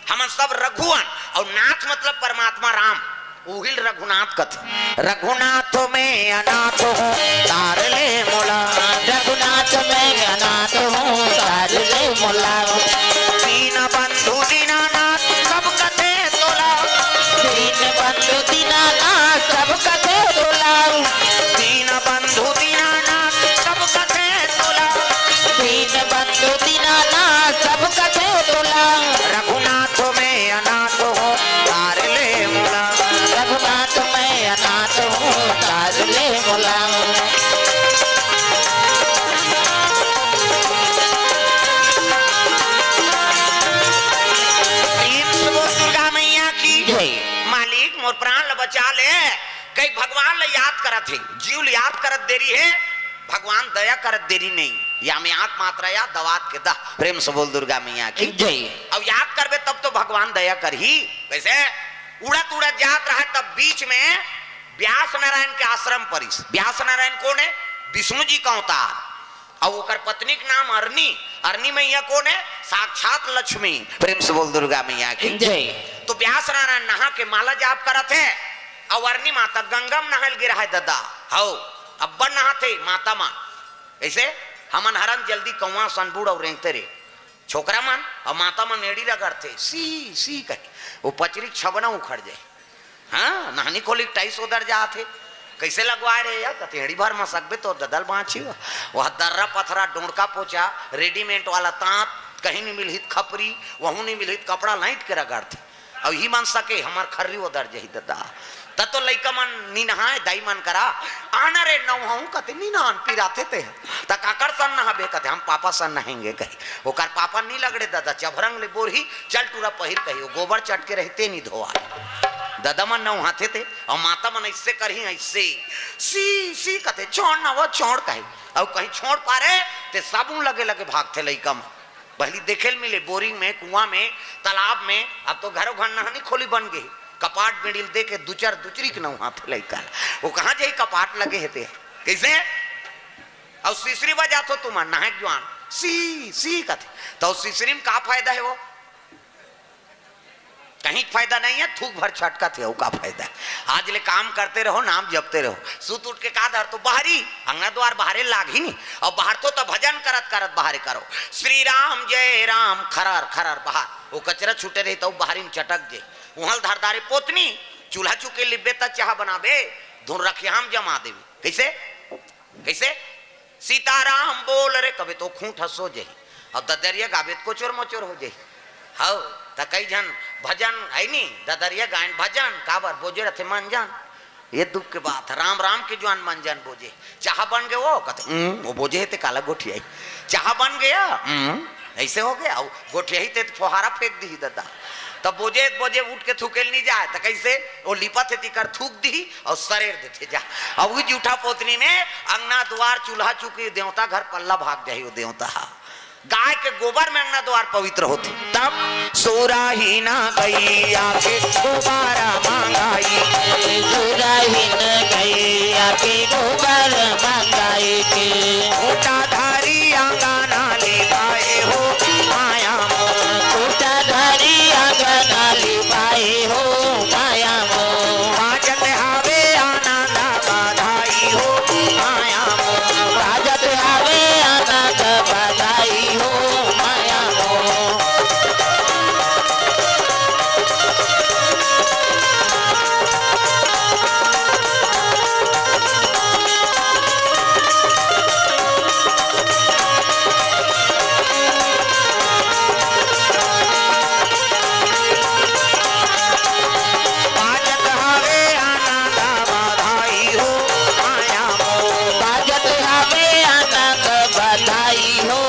हम सब रघुवन और नाथ मतलब परमात्मा राम उहिल रघुनाथ कथे। रघुनाथ में अनाथ हूँ तार ले मोला रघुनाथ में अनाथ हूँ ताज ले मोला दीन बंधु दीनानाथ सब कथे तोला दीन बंधु दीनानाथ सब कथे तोला दीन बंधु दीनानाथ सब कथे तोला दीन बंधु दीनानाथ सब कथे तोला रघुनाथ में अनाथ हूँ तार ले मोला रघुनाथ में अनाथ हूँ ताज ले मोला दुर्गा मैया की जय मालिक मोर प्राण ल बचा ले कई भगवान ल याद करत है जीव ल याद करत देरी है भगवान दया करत देरी नहीं या में आंख मात्रा या दवात के दा। प्रेम से बोल दुर्गा मैया की जय अब याद करबे तब तो भगवान दया कर ही। वैसे उड़त उड़त जात रहा तब बीच में व्यास नारायण के आश्रम परिस व्यास नारायण कौन है विष्णु जी का अवतार और ओकर पत्नी के नाम अरनी अरनी मैया कौन है साक्षात लक्ष्मी। प्रेम से बोल दुर्गा मैया की जय तो व्यास नारायण नहा के माला जाप करत है और अरनी माता गंगम नहल गिरा है दादा हो अब्बन नहाते माता मां ऐसे हमन हरन जल्दी कौवा सनबुड़ और रेंगते रे छोकरा मन और माता मन एड़ी रगड़ते सी सी कहे वो पचरी छबना उखड़ जाए। हाँ नहानी खोली टाइस उधर जाते कैसे लगवाए रे यार कतेड़ी भर मसकबे तो ददल बाँची वह दर्रा पथरा डोंडका पोचा रेडीमेड वाला तांत कहीं नहीं मिलहित खपरी वहू नहीं मिलहित कपड़ा लाइट के रगड़ थे अब ही मन सके हमार खर्री वो दर्ज ही ददा तब तो लइका मन नी नहाए दाई मन करा आना रे नहाऊं कते नी नहान पिराते ते त काकर सन नहाबे कते हम पापा सन नहाएंगे कही ओकर पापा नहीं लगड़े दादा चभरंग ले बोरही चल टूरा पहिर कही गोबर चट के रहते नहीं धोआ दादा मन नहाते थे और माता मन ऐसे करही ऐसे सी सी कते छोड़ ना वो छोड़ कहे और कहीं छोड़ पा रहे ते साबुन लगे लगे भागते लइका मन पहली देखे मिले बोरिंग में कुआं में तालाब में अब तो घरों घर नहानी खोली बन गई कपाट बिड़िल दे के दूचर दूचरी के नहा थे लइका वो कहाँ जाई कपाट लगे हेते कैसे और सीसरी बजा तो तुम नहा जवान सी कथे तो सीसरी में का फायदा है वो कहीं फायदा नहीं है थूक भर छटका थे का फायदा है आज ले काम करते रहो नाम जपते रहो सूत उठ के का धर तो बाहरी अंगना द्वार बाहरे लाग ही नहीं और बाहर तो भजन करत करत बाहरे करो श्री राम जय राम खरार खरार बाहर वो कचरा छूटे रही तो बाहरी में चटक जे वहां धारदारे पोतनी चूल्हा चुके लिबे त चाह बनाबे धुन रखे हम जमा देवी कैसे कैसे सीताराम बोल रे कभी तो खूंट हसो जे और ददरिया गाबे को चोर मोचोर हो जे हाउ त कई जन भजन है नी ददरिया गायन भजन काबर बोझे रथे मन जान ये दुख के बात राम राम के जवान मन जान बोझे चाह बन गए वो कहते वो बोझे ते काला गोठी आई चाह बन गया ऐसे हो गया गोठी ही ते फुहारा फेंक दी दादा तब बोझे बोझे उठ के थूकेल नहीं जाए तो कैसे वो लिपा थे तिकर थूक दी और सरेर देते जा अब वो जूठा पोतनी में अंगना द्वार चूल्हा चुकी देवता घर पल्ला भाग जाये वो देवता गाय के गोबर में अंगना द्वार पवित्र होती तब सोरा ही ना गैया के गोबारा मांगाई सोरा ही न गैया के गोबर मांगाई के ऊटा धारी अंगना ले पाए हो माया मोह ऊटा धारी अंगना ले पाए हो माया मोह बाजत हावे आनंद बधाई हो माया मोह बाजत हावे आनंद बधाई हो माया मोह बाजत हावे आनंद बधाई हो माया मोह बाजत हावे आनंद बधाई हो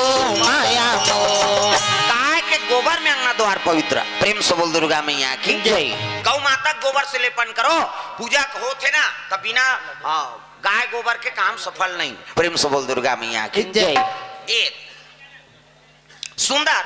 माया मोह गाय के गोबर में अंगना द्वार पवित्र प्रेम से बोल दुर्गा मैया की जय गौ माता गोबर से लेपन करो पूजा हो थे ना तब बिना गाय गोबर के काम सफल नहीं प्रेम से बोल दुर्गा मैया की जय एक सुंदर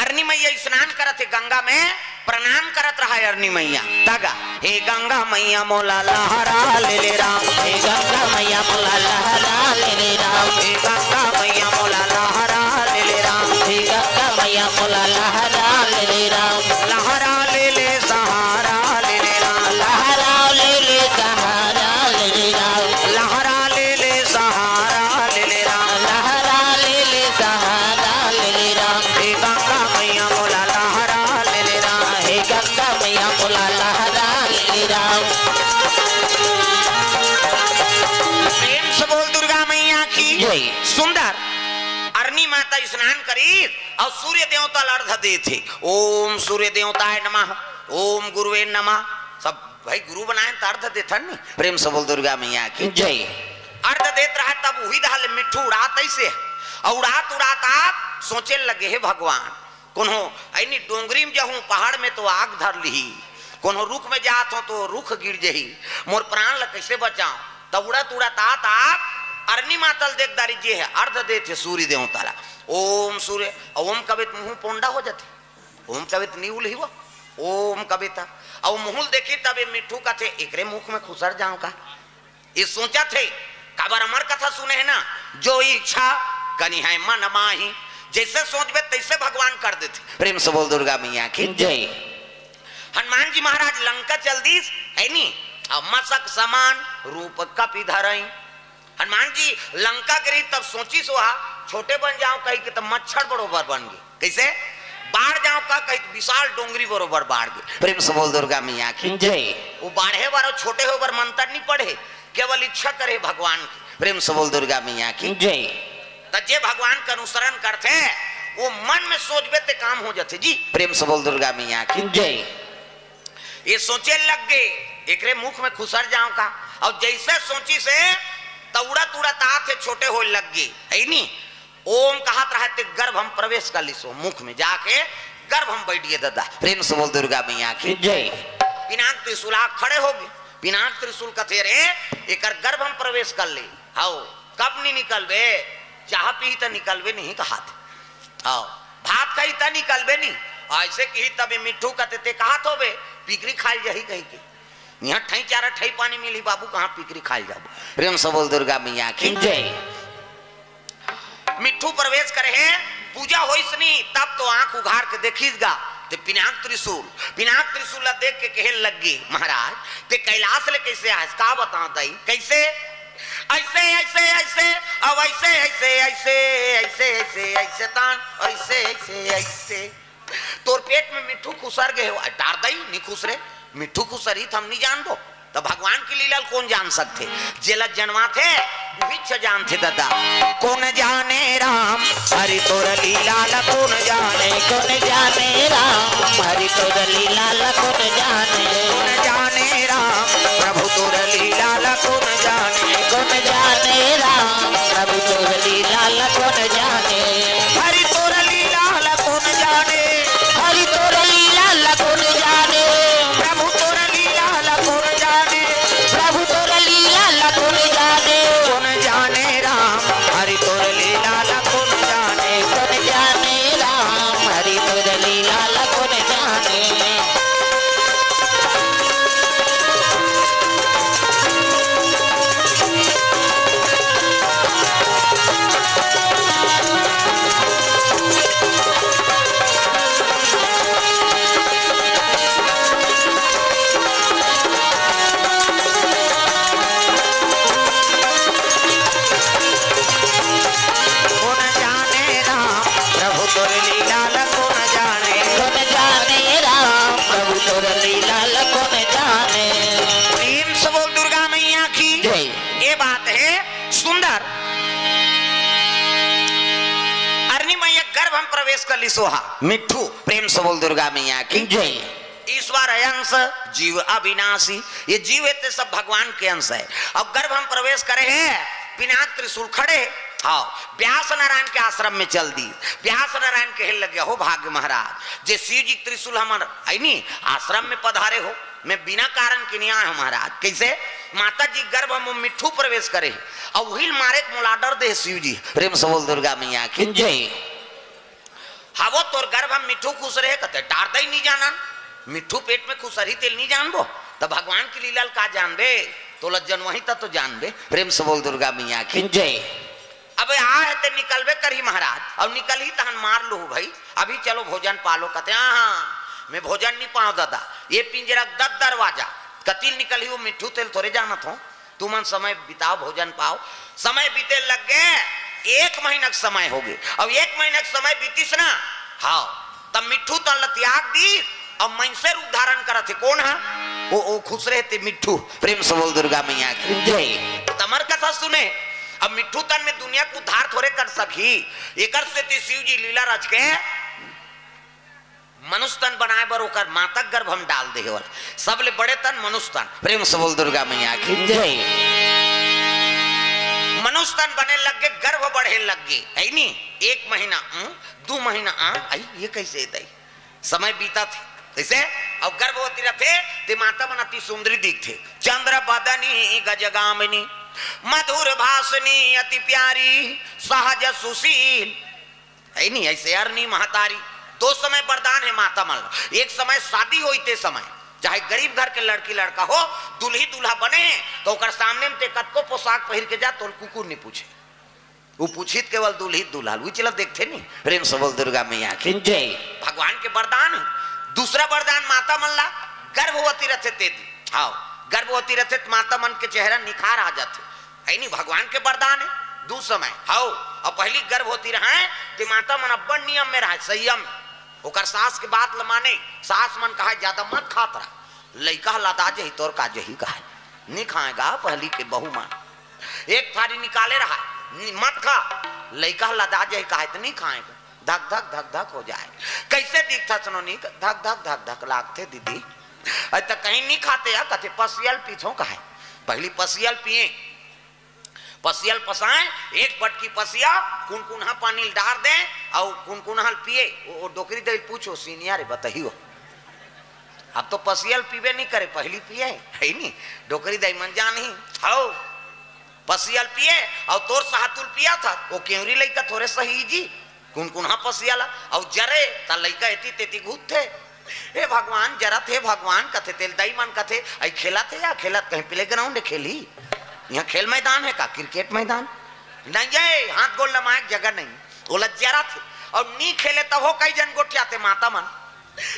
अरनी मैया स्नान करत है गंगा में प्रणाम करत रहा है अरनी मैया तगा हे गंगा मैया मोला लहरा ले ले राम हे गंगा मैया मोला लहरा ले ले राम हे गंगा मैया मोला लहरा ले ले राम हे गंगा मैया मोला लहरा ले ले राम लहरा ले ले सहारा ले ले राम लहरा ले ले सहारा ले ले राम लहरा ले ले सहारा ले ले राम लहरा ले ले सहारा ले ले राम हे गंगा मैया मोला लहरा ले ले राम हे गंगा मैया मोला लहरा ले ले राम प्रेम से बोल दुर्गा मैया की जय सुंदर अरनी माता स्नान करी और सूर्य देवता अर्घ दे थे ओम सूर्य देवताय नमः ओम गुरुवे नमः सब भाई गुरु बनाए तो अर्घ देता नहीं प्रेम से बोल दुर्गा मैया की जय अर्घ देत रहा तब वही दाल मिट्ठू उड़ात ऐसे और उड़ात उड़ात आप सोचे लगे हे भगवान कोनो ऐनी डोंगरी में जाऊं पहाड़ में तो आग धर ली कोनो रुख में जात हो तो रुख गिर जही मोर प्राण ल कैसे बचाऊं तब उड़त उड़त आत आप अरनी मातल देखदारी जे है अर्ध देते सूर्य देवता ला ओम सूर्य ओम कवित मुंह पोंडा हो जाते ओम कवित नीउल ही वो ओम कविता और मुहुल देखी तब ये मिट्ठू का थे एकरे मुख में खुसर जाऊं का ये सोचा थे काबर अमर कथा सुने है ना जो इच्छा कनी है मन माही जैसे सोचबे तैसे भगवान कर देते प्रेम से बोल दुर्गा मैया की जय हनुमान जी महाराज लंका चल दी है नी अब मसक समान रूप कपि धरई हनुमान जी लंका गिरी तब सोची सोहा छोटे बन जाऊं कहीं के तब मच्छर बड़ोबर बन गए कैसे बाढ़ जाओ का कही विशाल डोंगरी बरोबर बाढ़ गए। प्रेम से बोल दुर्गा मैया की जय। वो बाढ़े बारो छोटे हो बर मंत्र नहीं पढ़े, केवल इच्छा करे भगवान की। प्रेम से बोल दुर्गा मैया की जय। तो जे भगवान का अनुसरण करते वो मन में सोचबे ते काम हो जाते जी। प्रेम से बोल दुर्गा मैया की जय। ये सोचे लग गए एकरे मुख में खुसर जाओ का, और जैसे सोची से तौड़ा तुड़ा थे छोटे हो लग गए है नी। ओम कहत रहते गर्भ हम प्रवेश कर लिसो, मुख में जाके गर्भ हम बैठ गए दादा। प्रेम से बोल दुर्गा मैया की जय। पिनाक त्रिशूल खड़े हो गए। पिनाक त्रिशूल कथे रे एक गर्भ हम प्रवेश कर ले। हाओ कब नहीं निकलबे, चाह पी तो निकलबे नहीं कहा आओ भात कही तो निकलबे नहीं, ऐसे कही तब मिट्ठू कहते कहा तो बे पिकरी खाई जाही कही के यहाँ ठई चारा ठई पानी मिली बाबू कहाँ पिकरी खाई जाबो। प्रेम से बोल दुर्गा मैया की जय। मिट्ठू प्रवेश करे है पूजा होइस नहीं तब तो आंख उघार के देखीसगा ते पिनाक त्रिशूल देख के कहे लग गई महाराज ते कैलाश ले कैसे आए का बताओ दाई कैसे ऐसे ऐसे ऐसे अब ऐसे ऐसे ऐसे ऐसे ऐसे ऐसे तान ऐसे ऐसे ऐसे तोर पेट में मिट्ठू खुसर गए डार दई नहीं खुस रे मिट्ठू खुसरी हम नहीं जानबो तो भगवान की लीला कौन जान सकते, जेला जनवा थे विच जानते दादा। कौन जाने राम हरि तोर लीला कौन जाने, कौन जाने राम हरि तोर लीला कौन जाने, कौन जाने राम प्रभु तोर लीला कौन जाने, कौन जाने राम प्रभु तोर लीला कौन जाने, हरि तोर लीला कौन जाने, हरि तोर लीला कौन जाने, प्रभु तोर लीला कौन जाने, प्रभु तोर लीला कौन जाने, कौन जाने राम हरि तोर लीला कौन जाने, कौन जाने राम हरि तोर लीला कौन जाने। कौन जाने राम प्रभु तोर लीला कौन जाने, कौन जाने राम प्रभु तोर लीला कौन जाने। प्रेम से बोल दुर्गा मैया की जय। ये बात है सुंदर। अरनी मैया गर्भ हम प्रवेश कर ली सोहा मिट्ठू। प्रेम से बोल दुर्गा मैया की जय। ईश्वर है अंश जीव अविनाशी, ये जीव है तो सब भगवान के अंश है। अब गर्भ हम प्रवेश करे हैं पिनाक त्रिशूल खड़े हाँ व्यास नारायण के आश्रम में चल दी। व्यास नारायण कहे लगे हो भाग्य महाराज जे शिव जी त्रिशूल हमार आई आश्रम में पधारे हो, मैं बिना कारण के नहीं आया महाराज। कैसे माता जी गर्भ हम मिट्ठू प्रवेश करे और वही मारे मुलाडर दे शिव जी। प्रेम से बोल दुर्गा मैया की जय। हावो तोर गर्भ हम मिट्ठू खुश रहे कहते टार दई नहीं जाना, मिट्ठू पेट में खुसरी तेल नहीं जानबो तो भगवान की लीला का जानबे तो लज्जन वही तक तो जानबे। प्रेम से बोल दुर्गा मैया की जय। अब आ है ते निकलबे करी महाराज और निकल ही तहन मार लो भाई अभी चलो भोजन पालो कहते हाँ मैं भोजन नहीं पाऊँ दादा ये पिंजरा 10 दरवाजा कतील निकल ही वो मिट्ठू तेल थोड़े जाना था तुम समय बिताओ भोजन पाओ। समय बीते लग गए 1 महीना का समय हो गए अब 1 महीना का समय बीतीस ना हाँ तब मिट्ठू तल त्याग दी अब मनसे रूप धारण करा थे कौन है वो खुश रहे थे मिट्ठू। प्रेम से बोल दुर्गा मैया की जय। तमर कथा सुने अब मिट्ठू तन में दुनिया को उद्धार थोड़े कर सकी एकर से शिव जी लीला रच के मनुष्य तन बनाए बर ओकर माता गर्भ हम डाल दे सबले बड़े तन मनुष्य तन। प्रेम से बोल दुर्गा मैया की जय। मनुष्य तन बने लग गए गर्भ बढ़े लग गए है नी 1 महीना 2 महीना आई ये कैसे दई समय बीता थे कैसे अब गर्भवती रखे ते माता बनाती सुंदरी दिखते चंद्र बदनी गजगामिनी मधुर भाषणी अति प्यारी सहज सुशील है नहीं ऐसे अरनी महतारी 2 समय वरदान है माता मान लो। एक समय शादी हुई ते समय चाहे गरीब घर के लड़की लड़का हो दुल्ही दूल्हा बने तो ओकर सामने में ते कतको पोशाक पहिर के जा तो कुकुर नहीं पूछे वो पूछित केवल दुल्ही दूल्हा वो चला देखते नहीं। प्रेम से बोल दुर्गा मैया की जय। भगवान के वरदान है। दूसरा वरदान माता मन ला गर्भवती रथे ते हाँ गर्भवती रथे माता मन के चेहरा निखार आ जाते है नहीं भगवान के वरदान है। 2 समय हाउ और पहली गर्भवती रहे तो माता मन अब्बड़ नियम में रहे संयम ओकर सास के बात ल माने, सास मन कहा ज्यादा मत खात रहा, लइका लदा जही तोर का जही कहा नहीं खाएगा पहली के बहू मान, एक थारी निकाले रहा मत खा, लइका लदा जही कहा तो नहीं खाएगा, धक धक धक धक हो जाए। कैसे दिखता सुनो नहीं, धक धक धक धक लागते दीदी, तो कहीं नहीं खाते या कहते पसियल पीछो कहा, पहली पसियल पिए, पसियल पसाए, एक बटकी पसिया कुनकुना पानी डाल दे और कुनकुना पिए, वो डोकरी दे पूछो सीनियर रे बताइयो, अब तो पसियल पीबे नहीं करे पहली पिए है नहीं, डोकरी दे मन जा नहीं आओ पसियल पिए और तोर साहतुल पिया था, वो केवरी लइका थोड़े सही जी कुनकुना पसियाला और जरे ता लइका एती तेती घूत थे, हे भगवान जरा थे भगवान कथे तेल दई मन कथे आई खेला थे या खेला कहीं प्ले ग्राउंड खेली, यहाँ खेल मैदान है का क्रिकेट मैदान नहीं है, हाथ गोल लमाए जगह नहीं, वो जरा थे और नहीं खेले तब हो कई जन गोठिया थे माता मन,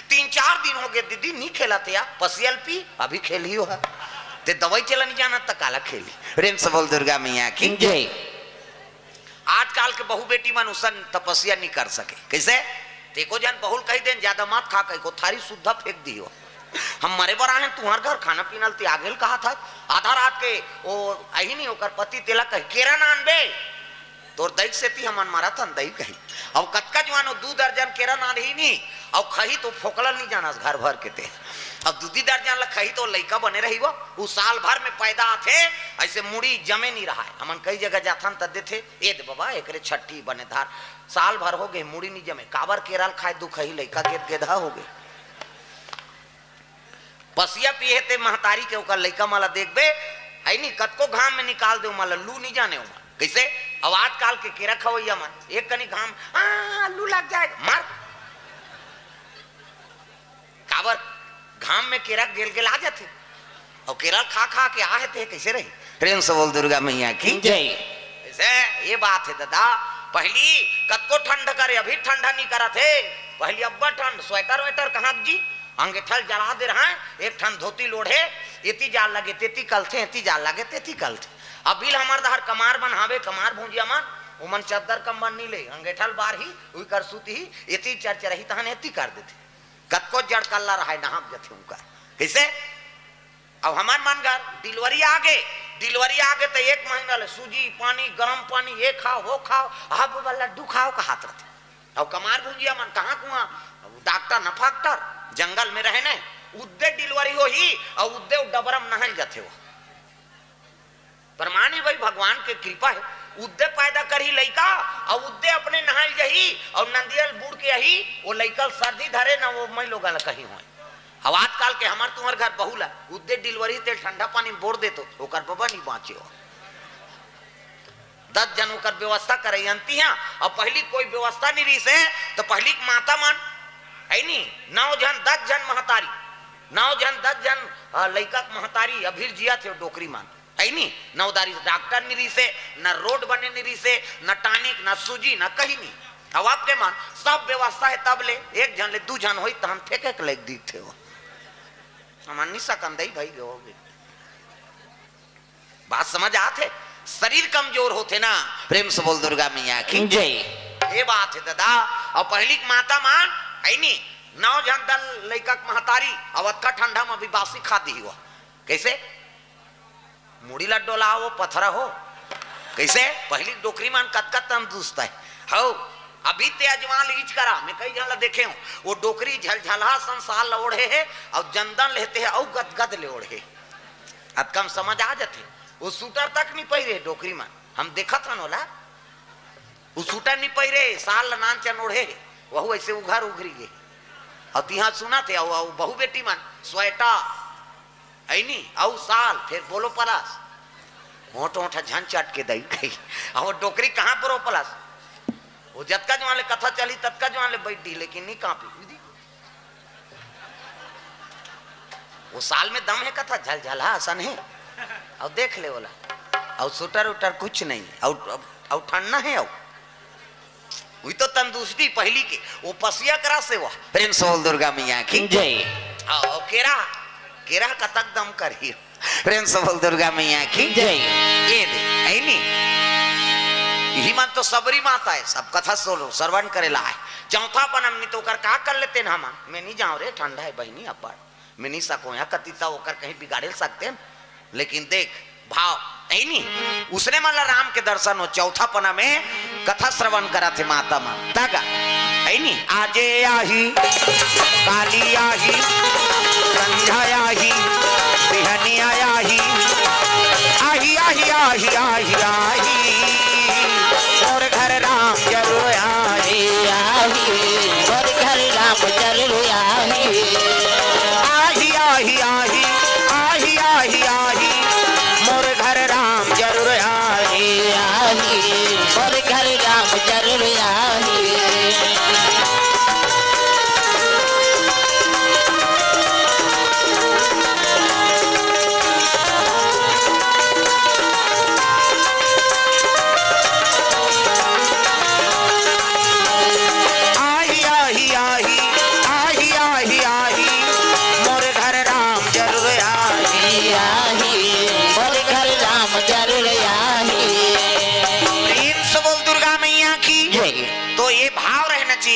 3-4 दिन हो गए दीदी नहीं खेला थे या पसियल पी अभी खेली हो ते दवाई चला नहीं जाना तक काला खेली। प्रेम से बोल दुर्गा मैया की जय। आजकल के बहू बेटी मन उसन तपस्या नहीं कर सके, कैसे देखो जन बहुल कही देन ज्यादा मत खा कही को थारी शुद्धा फेंक दियो, हम मरे बर आए तुम्हार घर खाना पीना त्यागेल कहा था, आधा रात के वो आई नहीं होकर पति तेला कही केरा नान बे तोर दही से थी हमन मारा था दही कही, अब कतका जवान 2 दर्जन केरा नान ही नहीं अब खही तो फोकला नहीं जाना घर भर के ते, अब 2 दर्जन ला खही तो लइका बने रही वो साल भर में पैदा थे, ऐसे मुड़ी जमे नहीं रहा है, हमन कई जगह जाथन तद थे ए दे बाबा एकरे छठी बने धार साल भर हो गए मुड़ी नहीं जमे, काबर केरल खाए दुख ही लइका गेद गेधा हो गए, पसिया पिए ते महतारी के ओकर लइका माला देखबे है नहीं कतको घाम में निकाल दे माला लू नहीं जाने उमा, कैसे अब आजकल के केरा खवैया मन एक कनी घाम लू लग जाएगा मार, काबर घाम में केरा गेल गेल आ जाते और केरल खा खा के आए थे कैसे रही। प्रेम से बोल दुर्गा मैया की जय। ऐसे ये बात है दादा, पहली कतको ठंड करे अभी ठंडा नहीं करा थे, पहली अब्बा ठंड स्वेटर वेटर कहाँ जी अंगेठल जला दे रहा है, एक ठंड धोती लोढ़े इति जाल लगे तेती कल थे, इति जाल लगे तेती कल थे, अभी हमार दहर कमार बनावे कमार भूंजिया मन उमन चद्दर कम्बन नहीं ले अंगेठल बार ही उई कर सूती ही इति चर्च रही तहन इति कर देते, कतको जड़ कल्ला रहा है नहाक जथे उनका कैसे, अब हमार मन घर डिलीवरी आ गए तो 1 महीना ले सूजी पानी गरम पानी ये खाओ वो खाओ अब वाला लड्डू खाओ का हाथ रहते, अब कमार भूंजिया मन कहाँ कुआं डॉक्टर न फाक्टर जंगल में रहे न उद्दे डिलीवरी हो ही और उद्दे डबरम नहल जाते हो, प्रमाण है भाई भगवान के कृपा है, उद्दे पैदा करी लइका और उद्दे अपने नहाल जही और नंदियल बूढ़ के यही वो लइकल सर्दी धरे ना वो मैं लोग कहीं हो, अब आजकल के हमार तुम्हार घर बहुला उद्दे डिलीवरी तेल ठंडा पानी में बोर दे तो ओकर बाबा नहीं बाँचे हो, 10 जन ओकर व्यवस्था करे अंती है, और पहली कोई व्यवस्था नहीं रही से तो पहली माता मन है नहीं 9 जन 10 जन महतारी 9 जन 10 जन लइका महतारी अभी जिया थे डोकरी मान है नहीं, 9 दारी डॉक्टर नहीं रही से न रोड बने नहीं रही से न टानिक न सूजी न कहीं नहीं, अब आपके मान सब व्यवस्था है तब ले 1 जन ले 2 जन हो तो हम फेंके के लग दिखते हो, हम नहीं सकन दई भाई गए बात समझ आते, शरीर कमजोर होते ना। प्रेम से बोल दुर्गा मैया की जय। ये बात है दादा, और पहली माता मान है नहीं 9 जन दल लइका महतारी अवत्का ठंडा में भी बासी खा दी हुआ, कैसे मुड़ी लड्डो लाओ पथरा हो, कैसे पहली डोकरी मान कतका तंदुरुस्त है हो, अभी ते अजवान लीच करा मैं कई जन देखे हूँ वो डोकरी झलझला संसार ओढ़े है और जनदन लेते हैं और गदगद ले ओढ़े, अब कम समझ आ जाते, वो सूटर तक नहीं पहिरे डोकरी मान, हम देखा था नोला वो सूटर नहीं पहिरे साल नान चन ओढ़े वह ऐसे उघर उघरी गए, और तिहा सुना थे बहु बेटी मान स्वेटर ऐनी औ साल फिर बोलो पलास मोटो मोटा झन चट के दई गई, और डोकरी कहाँ पर हो पलास वो जतका जवान ले कथा चली ततका जवान ले बैठ दी लेकिन नहीं कांपी, वो साल में दम है कथा झलझला आसन है, और देख ले बोला और सुटर उटर कुछ नहीं और ठंडा है, और वही तो तंदुरुस्ती पहली के वो पसिया करा से वह प्रेम सोल दुर्गा मैया की जय। और केरा केरा कतक दम करी प्रेम सोल दुर्गा मैया की जय। ये दे ऐनी यही मन तो सबरी माता है, सब कथा श्रवण करेला है। चौथा पन हमनी तो कर का कर लेते हम, मैं नहीं जाऊं रे, ठंडा है बहनी अपर, मैं नहीं सकूं यहाँ कतीता होकर कहीं बिगाड़े सकते हैं। लेकिन देख भाव नहीं नहीं, उसने मतलब राम के दर्शन हो। चौथा पना में कथा श्रवण करा थे माता माता का है नहीं। आजे आही काली आही संध्या आही बिहनी आही आही आही आही आही आही और घर राम जरूर आही आही और घर राम जरूर आही आही आही आही आही आही आही मोर घर राम जरूर आही आही और घर राम जरूर आही।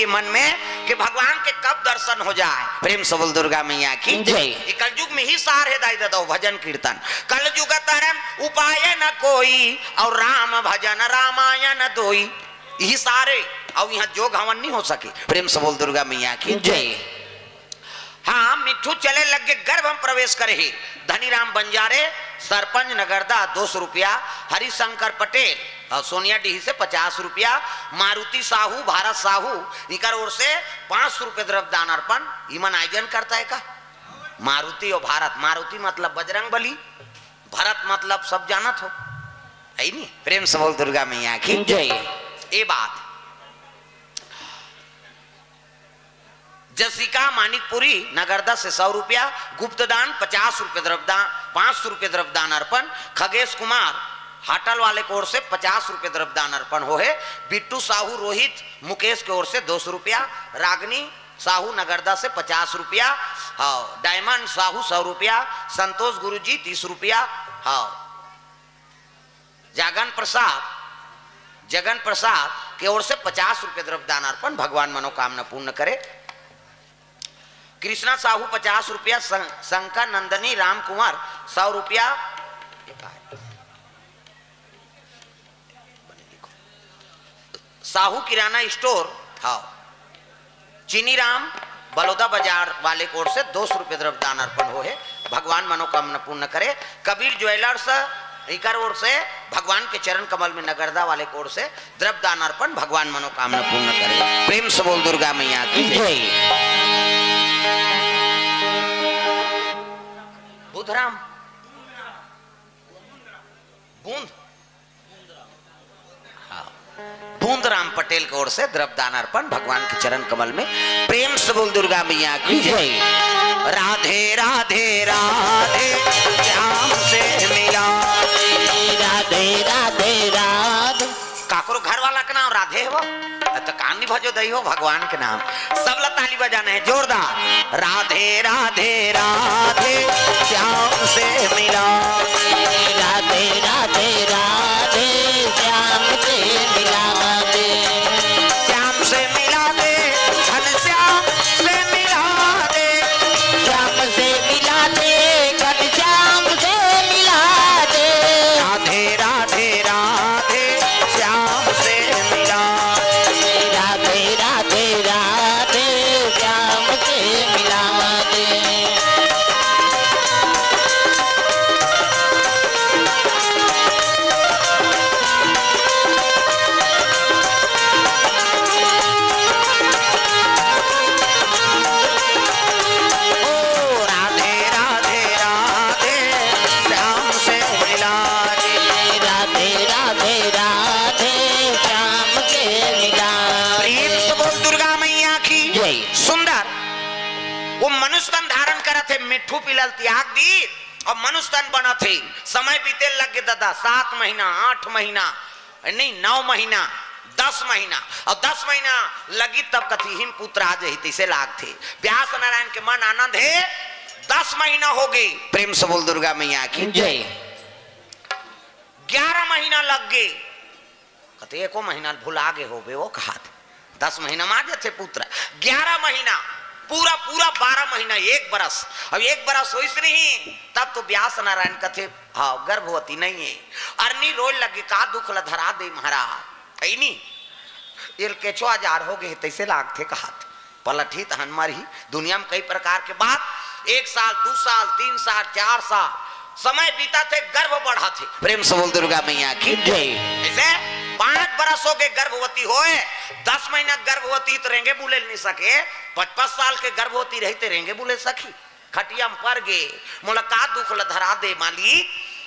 मन में कि भगवान के कब दर्शन हो जाए। प्रेम से बोल दुर्गा मैया की जय। कलयुग में ही सार है दाई दो भजन कीर्तन, कलयुग तरन उपाय न कोई और राम भजन रामायण दोई, यही सारे और यहाँ जोग हवन नहीं हो सके। प्रेम से बोल दुर्गा मैया की जय। हाँ मिठू चले लगे गर्भ हम प्रवेश करे ही। धनीराम बंजारे सरपंच नगरदा 200 रुपया, हरिशंकर पटेल और सोनिया डीही से 50 रुपया, मारुति साहू भारत साहू इकर ओर से 500 रुपये द्रव्यदान अर्पण। ईमन आयोजन करता है का मारुति और भारत, मारुति मतलब बजरंग बली, भरत मतलब सब जानत हो है नहीं। प्रेम से बोल दुर्गा मैया की जय। ये बात जसिका मानिकपुरी नगरदा से 100 रुपया, गुप्तदान 50 रुपये द्रव्यदान, 500 रुपये द्रव्यदान अर्पण। खगेश कुमार हाटल वाले की ओर से 50 रुपये द्रव्यदान अर्पण हो है। बिट्टू साहू रोहित मुकेश की ओर से 200 रुपया, रागनी साहू नगरदा से 50 रुपया, हाँ डायमंड साहू 100 रुपया, संतोष गुरुजी 30 रुपया, हाँ जगन प्रसाद की ओर से 50 रुपये द्रव्यदान अर्पण। भगवान मनोकामना पूर्ण करे। कृष्णा साहू 50 रुपया, शंकर नंदनी राम कुमार 100 रुपया, साहू किराना स्टोर हाँ चीनी राम बलौदा बाजार वाले की ओर से 200 रुपये द्रव्यदान अर्पण हो है। भगवान मनोकामना पूर्ण करे। कबीर ज्वेलर्स इकर ओर से भगवान के चरण कमल में नगरदा वाले की ओर से द्रव्यदान अर्पण। भगवान मनोकामना पूर्ण करे। प्रेम से बोल दुर्गा मैया की जय। बुधराम बूंद बूंदराम पटेल की ओर से द्रव्यदान अर्पण। भगवान के चरण कमल में। प्रेम से बोल दुर्गा मैया की जय। राधे राधे राधे श्याम से मिला, राधे राधे राधे। काकरो घर वाला का नाम राधे है वो तो कान नहीं भजो दही हो भगवान के नाम। सब ला ताली बजाना है जोरदार। राधे राधे राधे श्याम से मिला, राधे राधे राधे श्याम से मिला दे, श्याम से मिला दे, घन श्याम से मिला दे, श्याम से मिला दे, घन श्याम से मिला दे। राधे राधे राधे श्याम से मिला, राधे राधे राधे श्याम से मिला दे। मिठू पिलल त्याग दी और मनुष्य तन बना थे। समय बीते लगे दादा 7 महीना 8 महीना नहीं 9 महीना 10 महीना और 10 महीना लगी तब कथी हिम पुत्र आ जही तैसे लाग थे। व्यास नारायण के मन आनंद है 10 महीना हो गए। प्रेम से बोल दुर्गा मैया की जय। 11 महीना लग गए कहते एको महीना भुला गे हो बे वो कहा 10 महीना मार जाते पुत्र 11 महीना पूरा पूरा 12 महीना 1 बरस। अब 1 बरस हो नहीं तब तो व्यास नारायण कथे हाँ गर्भवती नहीं है अरनी रोज लगे का दुख ल धरा दे महाराज ऐनी इल के 4000 हो गए तैसे लाग थे कहा पलठी तहन मरी दुनिया में कई प्रकार के बात 1 साल 2 साल 3 साल 4 साल समय बीता थे गर्भ बढ़ा थे। प्रेम से बोल दुर्गा मैया की जय। ऐसे 5 बरस हो गए गर्भवती होए 10 महीना गर्भवती तो रेंगे बुले नहीं सके 55 साल के गर्भवती रही तो रेंगे बुले सकी खटिया में पड़ गए मुलाकात दुख ल धरा दे मालिक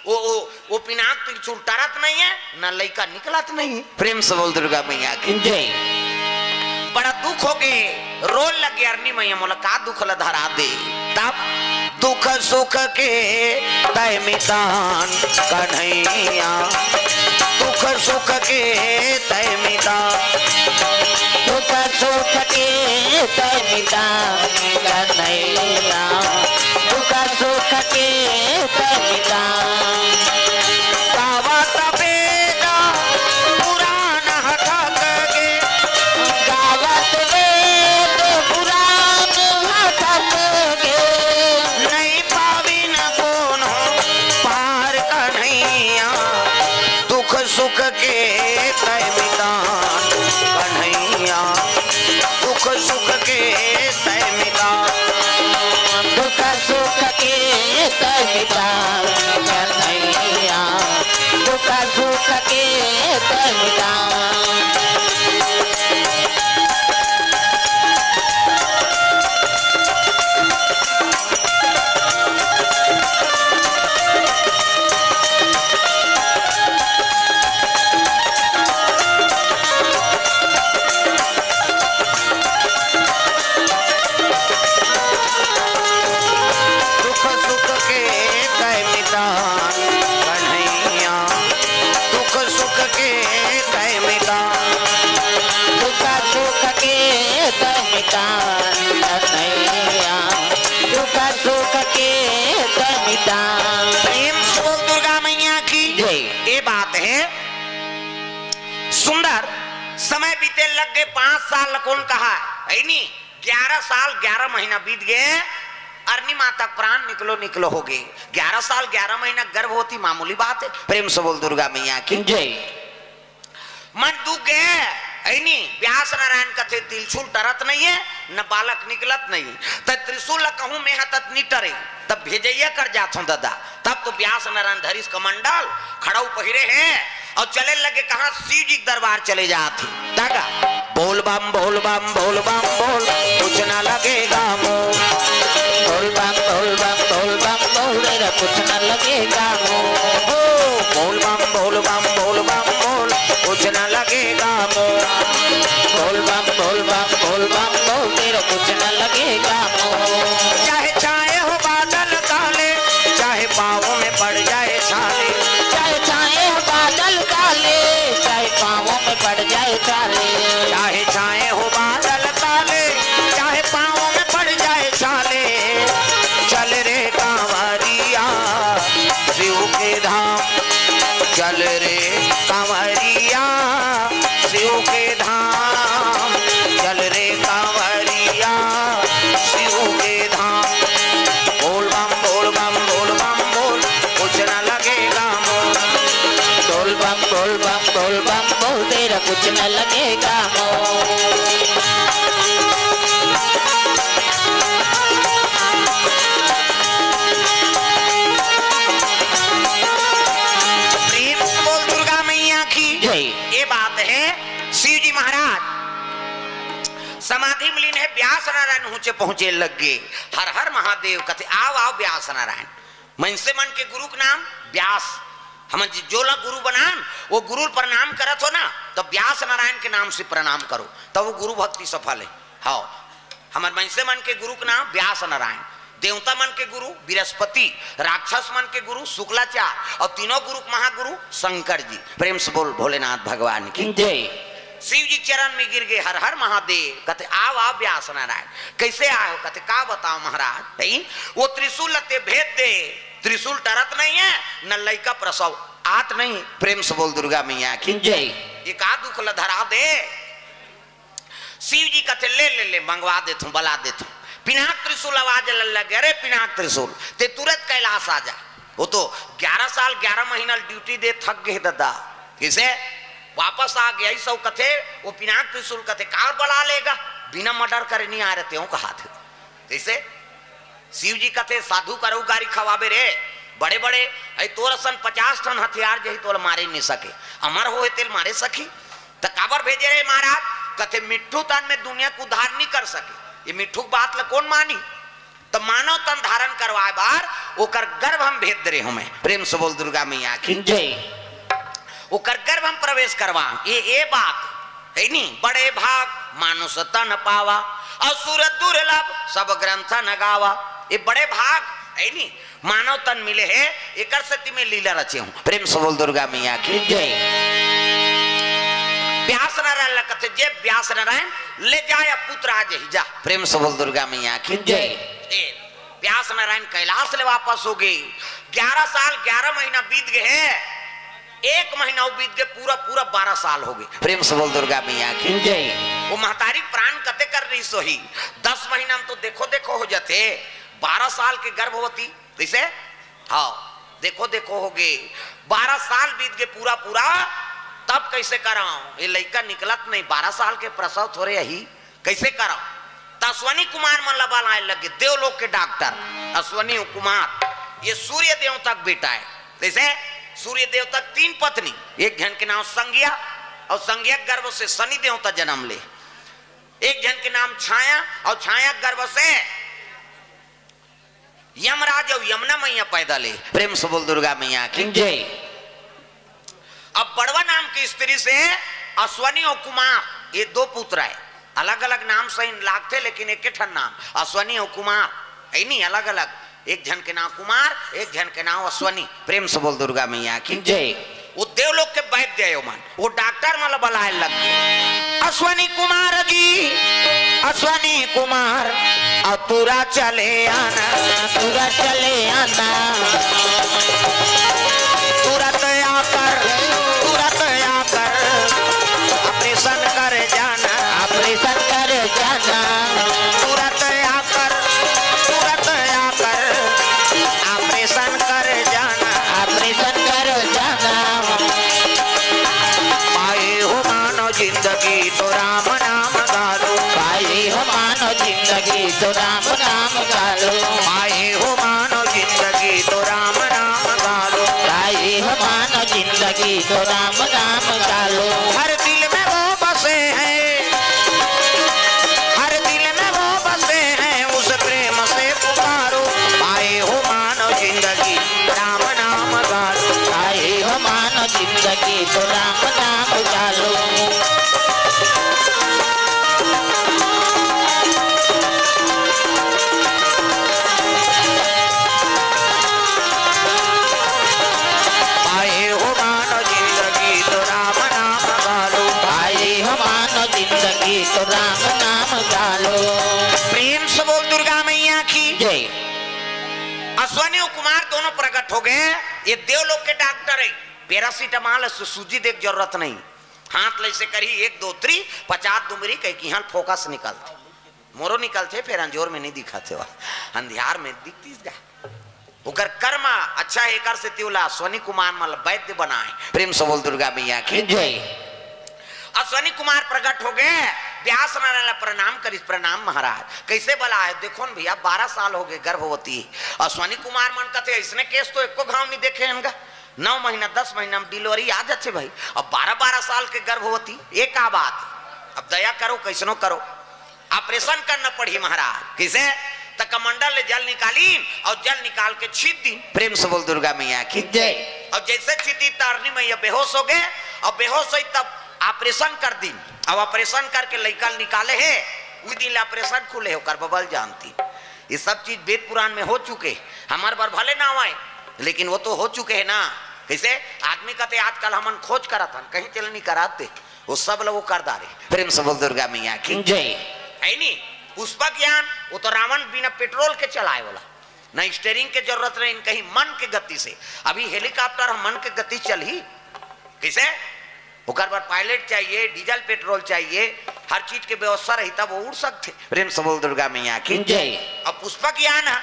वो पिनाक पिछुल टरत नहीं है ना लड़का निकलत नहीं। प्रेम से बोल दुर्गा मैया की जय। बड़ा दुख हो गए रोल लगे अरनी मैया मुलाकात दुख ल धरा दे तब दुख सुख के तय मितान कन्हैया दुख सुख के तय मितान दुख सुख के तय मितान कन्हैया दुख सुख के तय मितान गावत बेदा पुराण हटक गे गावत वेद पुराण हटक गे नहीं पावी न कौन पार कन्हैया दुख सुख के तय मितान कन्हैया दुख सुख के तय मितान दुख सुख के तय मितान कन्हैया दुख सुख के तय मितान दुख सुख के तय मितान कन्हैया दुख सुख के तय मितान दुख सुख के तय मितान कन्हैया दुख सुख के तय मितान। प्रेम से बोल दुर्गा मैया की जय। ये बात है सुंदर समय बीते लग गए 5 साल कौन कहा है नहीं 11 साल 11 महीना बीत गए अरनी माता प्राण निकलो निकलो हो गए 11 साल 11 महीना गर्भवती मामूली बात है। प्रेम से बोल दुर्गा मैया की जय। मन दुख गए ऐनी व्यास नारायण कथे तिलछुल टरत नहीं है न बालक निकलत नहीं तब त्रिशूल कहूं में तत निटरे तब भेजैया कर जात हूं दादा तब तो व्यास नारायण धरिस कमंडल खड़ाऊ पहिरे हैं और चले लगे कहा शिव जी दरबार चले जाते दादा बोल बम बोल बम बोल बम बोल कुछ ना लगेगा मोल बोल बम बोल बम बोल बम बोल रे कुछ न लगेगा बोल बम बोल बम बोल बम बोल कुछ ना लगेगा मोल बोल बम बोल बम बोल बम बोल तेरा कुछ न लगेगा चाहे चाहे हो बादल काले चाहे पाँवों में पड़ जाए छाले चाहे चाहे बादल काले चाहे पाँवों में पड़ जाए छाले चाहे चाहे हो बादल काले चाहे पाँवों में पड़ जाए छाले चल रे कांवरिया शिव के धाम चल रे कांवरिया शिव के धाम चल रे कांवरिया शिव के धाम बोल बम बोल बम बोल बम बोल कुछ न लगेगा मोल बोल बम बोल बम बोल बम बोल तेरा कुछ न लगेगा प्रेम से बोल दुर्गा मैया की जय। ये बात है शिव जी महाराज समाधि मलिन है व्यास नारायण ऊंचे पहुंचे लग गए हर हर महादेव कथे आओ आओ व्यास नारायण मन से मन के गुरु का नाम व्यास हम जोला गुरु बनान वो गुरु प्रणाम करत हो ना तो व्यास नारायण के नाम से प्रणाम करो तब वो गुरु भक्ति सफल है। हाँ हमारे मन से मन के गुरु का नाम व्यास नारायण देवता मन के गुरु बृहस्पति राक्षस मन के गुरु शुक्लाचार्य और तीनों गुरु महागुरु शंकर जी। प्रेम से बोल भोलेनाथ भगवान की जय। शिव जी चरण में गिर गए हर हर महादेव कहते आओ आओ व्यास नारायण कैसे आए हो कहते का बताओ महाराज नहीं वो त्रिशूल लते भेद दे त्रिशूल टरत नहीं है न लइका प्रसव आत नहीं। प्रेम से बोल दुर्गा मैया की जय। एक आध दुख लधरा दे। शिव जी कहते ले ले ले मंगवा देता हूं, बला देता हूं। पिनाक त्रिशूल आवाज लगे, अरे पिनाक त्रिशूल ते तुरंत कैलाश आ जा। वो तो 11 साल 11 महीना ड्यूटी दे थक गए दादा, किसे वापस आ गया। सब कथे वो पिनाक त्रिशूल कथे कार बड़ा लेगा, बिना मर्डर करे नहीं आ रहे कहा थे। कैसे शिव जी कथे साधु करू गाड़ी खवाबे रे, बड़े बड़े तोर सन 50 टन हथियार जही तोल मारे नहीं सके, अमर हो तेल मारे सकी तो काबर भेजे रे महाराज। कथे मिट्ठू तन में दुनिया को उद्धार नहीं कर सके, ये मिट्ठू बात ल कौन मानी। तो मानव तन धारण करवाए बार ओकर गर्भ हम भेज दे रहे हमें, प्रेम से बोल दुर्गा मैया की जय। ओकर गर्भ हम प्रवेश करवा, ये बात है नी। बड़े भाग मानुष तन पावा, असुर दुर्लभ सब ग्रंथ न गावा। ये बड़े भाग है नी, मानव तन मिले है, एक सती में लीला रचे हूं, प्रेम से बोल दुर्गा मैया की जय। व्यास नारायण कथे जे व्यास नारायण ले जाया पुत्र आज ही जा, प्रेम से बोल दुर्गा मैया की जय। व्यास नारायण कैलाश ले वापस हो गए। 11 साल 11 महीना बीत गए, 1 महीना बीत गए, पूरा पूरा 12 साल हो गए, प्रेम से बोल दुर्गा मैया की जय। वो महतारी प्राण कते कर रही सोही, 10 महीना में तो देखो देखो हो जाते, 12 साल के गर्भवती कैसे, हाँ देखो देखो हो गए। 12 साल बीत गए पूरा पूरा, तब कैसे कराऊं, ये लड़का निकलत नहीं, 12 साल के प्रसव थोड़े यही कैसे कराऊं। तो अश्वनी कुमार मन लबा लाए लगे, देवलोक के डॉक्टर अश्वनी कुमार, ये सूर्य देव तक बेटा है। जैसे सूर्य देव तक 3 पत्नी, एक जन के नाम संज्ञा, और संज्ञा गर्भ से शनि देवता जन्म ले। एक जन के नाम छाया, और छाया गर्भ से यमराज और यमुना मैया पैदा ले, प्रेम से बोल दुर्गा मैया की जय। अब बड़वा नाम की स्त्री से अश्वनी और कुमार, ये 2 पुत्र है, अलग अलग नाम सही लागते लेकिन एक ठन नाम अश्वनी और कुमार है नहीं, अलग अलग। एक जन के नाम कुमार, एक जन के नाम अश्वनी, प्रेम से बोल दुर्गा मैया की जय। वो देवलोक के वैद्य है मन, वो डॉक्टर मतलब बुलाए लग गए, अश्वनी कुमार जी, अश्वनी कुमार तुरा चले आना, तुरा चले आना, तुरंत आकर ऑपरेशन कर जाना, ऑपरेशन कर जाना, तुरंत आकर ऑपरेशन कर जाना, ऑपरेशन कर जाना। पाए हो मानो जिंदगी तो राम नाम गालो, पाए हो मानो जिंदगी तो राम नाम गालो, पाए हो मानो जिंदगी तो राम नाम गालो, पाए हो मानो जिंदगी तो राम नाम गालो। हर दिल में वो बसे हैं, हर दिल में वो बसे हैं, उस प्रेम से पुकारो, पाए हो मानो जिंदगी राम नाम गालो, पाए हो मानो जिंदगी तो राम नाम गालो। पाए हो मानो जिंदगी तो राम नाम गालो, पाए हो मानो जिंदगी तो राम नाम गालो। प्रेम से बोल दुर्गा मैया की जय। अश्वनी और कुमार दोनों प्रकट हो गए। ये देवलोक के डॉक्टर है, पैरासीटामॉल सूजी देख जरूरत नहीं, हाथ ले से करी 1 2 3 50 दुमरी कह की हाथ फोकस निकलते, मोरो निकलते, फिर अंजोर में नहीं दिखाते, अंधियार में दिखती जा। ओकर कर्म अच्छा है, कर से तिवला अश्वनी कुमार मल वैद्य बनाए, प्रेम से बोल दुर्गा मैया की जय। अश्वनी कुमार प्रकट हो गए। व्यास नारायण प्रणाम करिस, प्रणाम महाराज, कैसे बला है देखो न भैया, 12 साल हो गए गर्भवती। अश्वनी कुमार मन कहते इसने केस तो एको घाव नहीं देखे इनका, 9 महीना 10 महीना में डिलीवरी आ जाते भाई, अब 12 साल के गर्भवती, एक का बात, अब दया करो कैसनो करो, ऑपरेशन करना पड़ी महाराज। कैसे तो कमंडल ले जल निकाली और जल निकाल के छीट दी, प्रेम से बोल दुर्गा मैया की जय। और जैसे छीटी तारनी मैया बेहोश हो गए, और बेहोश हुई तब ऑपरेशन कर दी, अब ऑपरेशन करके लड़का निकाले है, उस दिन ऑपरेशन खुले होकर बबल जानती। ये सब चीज वेद पुराण में हो चुके, हमारे बार भले ना आए लेकिन वो तो हो चुके हैं ना। कैसे आदमी कहते आजकल हमन खोज करा था, कहीं चल नहीं कराते, वो सब लोग कर डाले, प्रेम से बोल दुर्गा मैया की जय। है नी पुष्पक ज्ञान, वो तो रावण बिना पेट्रोल के चलाए वाला, न स्टेरिंग के जरूरत नहीं, कहीं मन के गति से। अभी हेलीकॉप्टर मन के गति चल ही कैसे ओकर बाद पायलट चाहिए, डीजल पेट्रोल चाहिए, हर चीज के व्यवस्था रही तब वो उड़ सकते। प्रेम से बोल दुर्गा मैया की जय। अब पुष्पक यान है,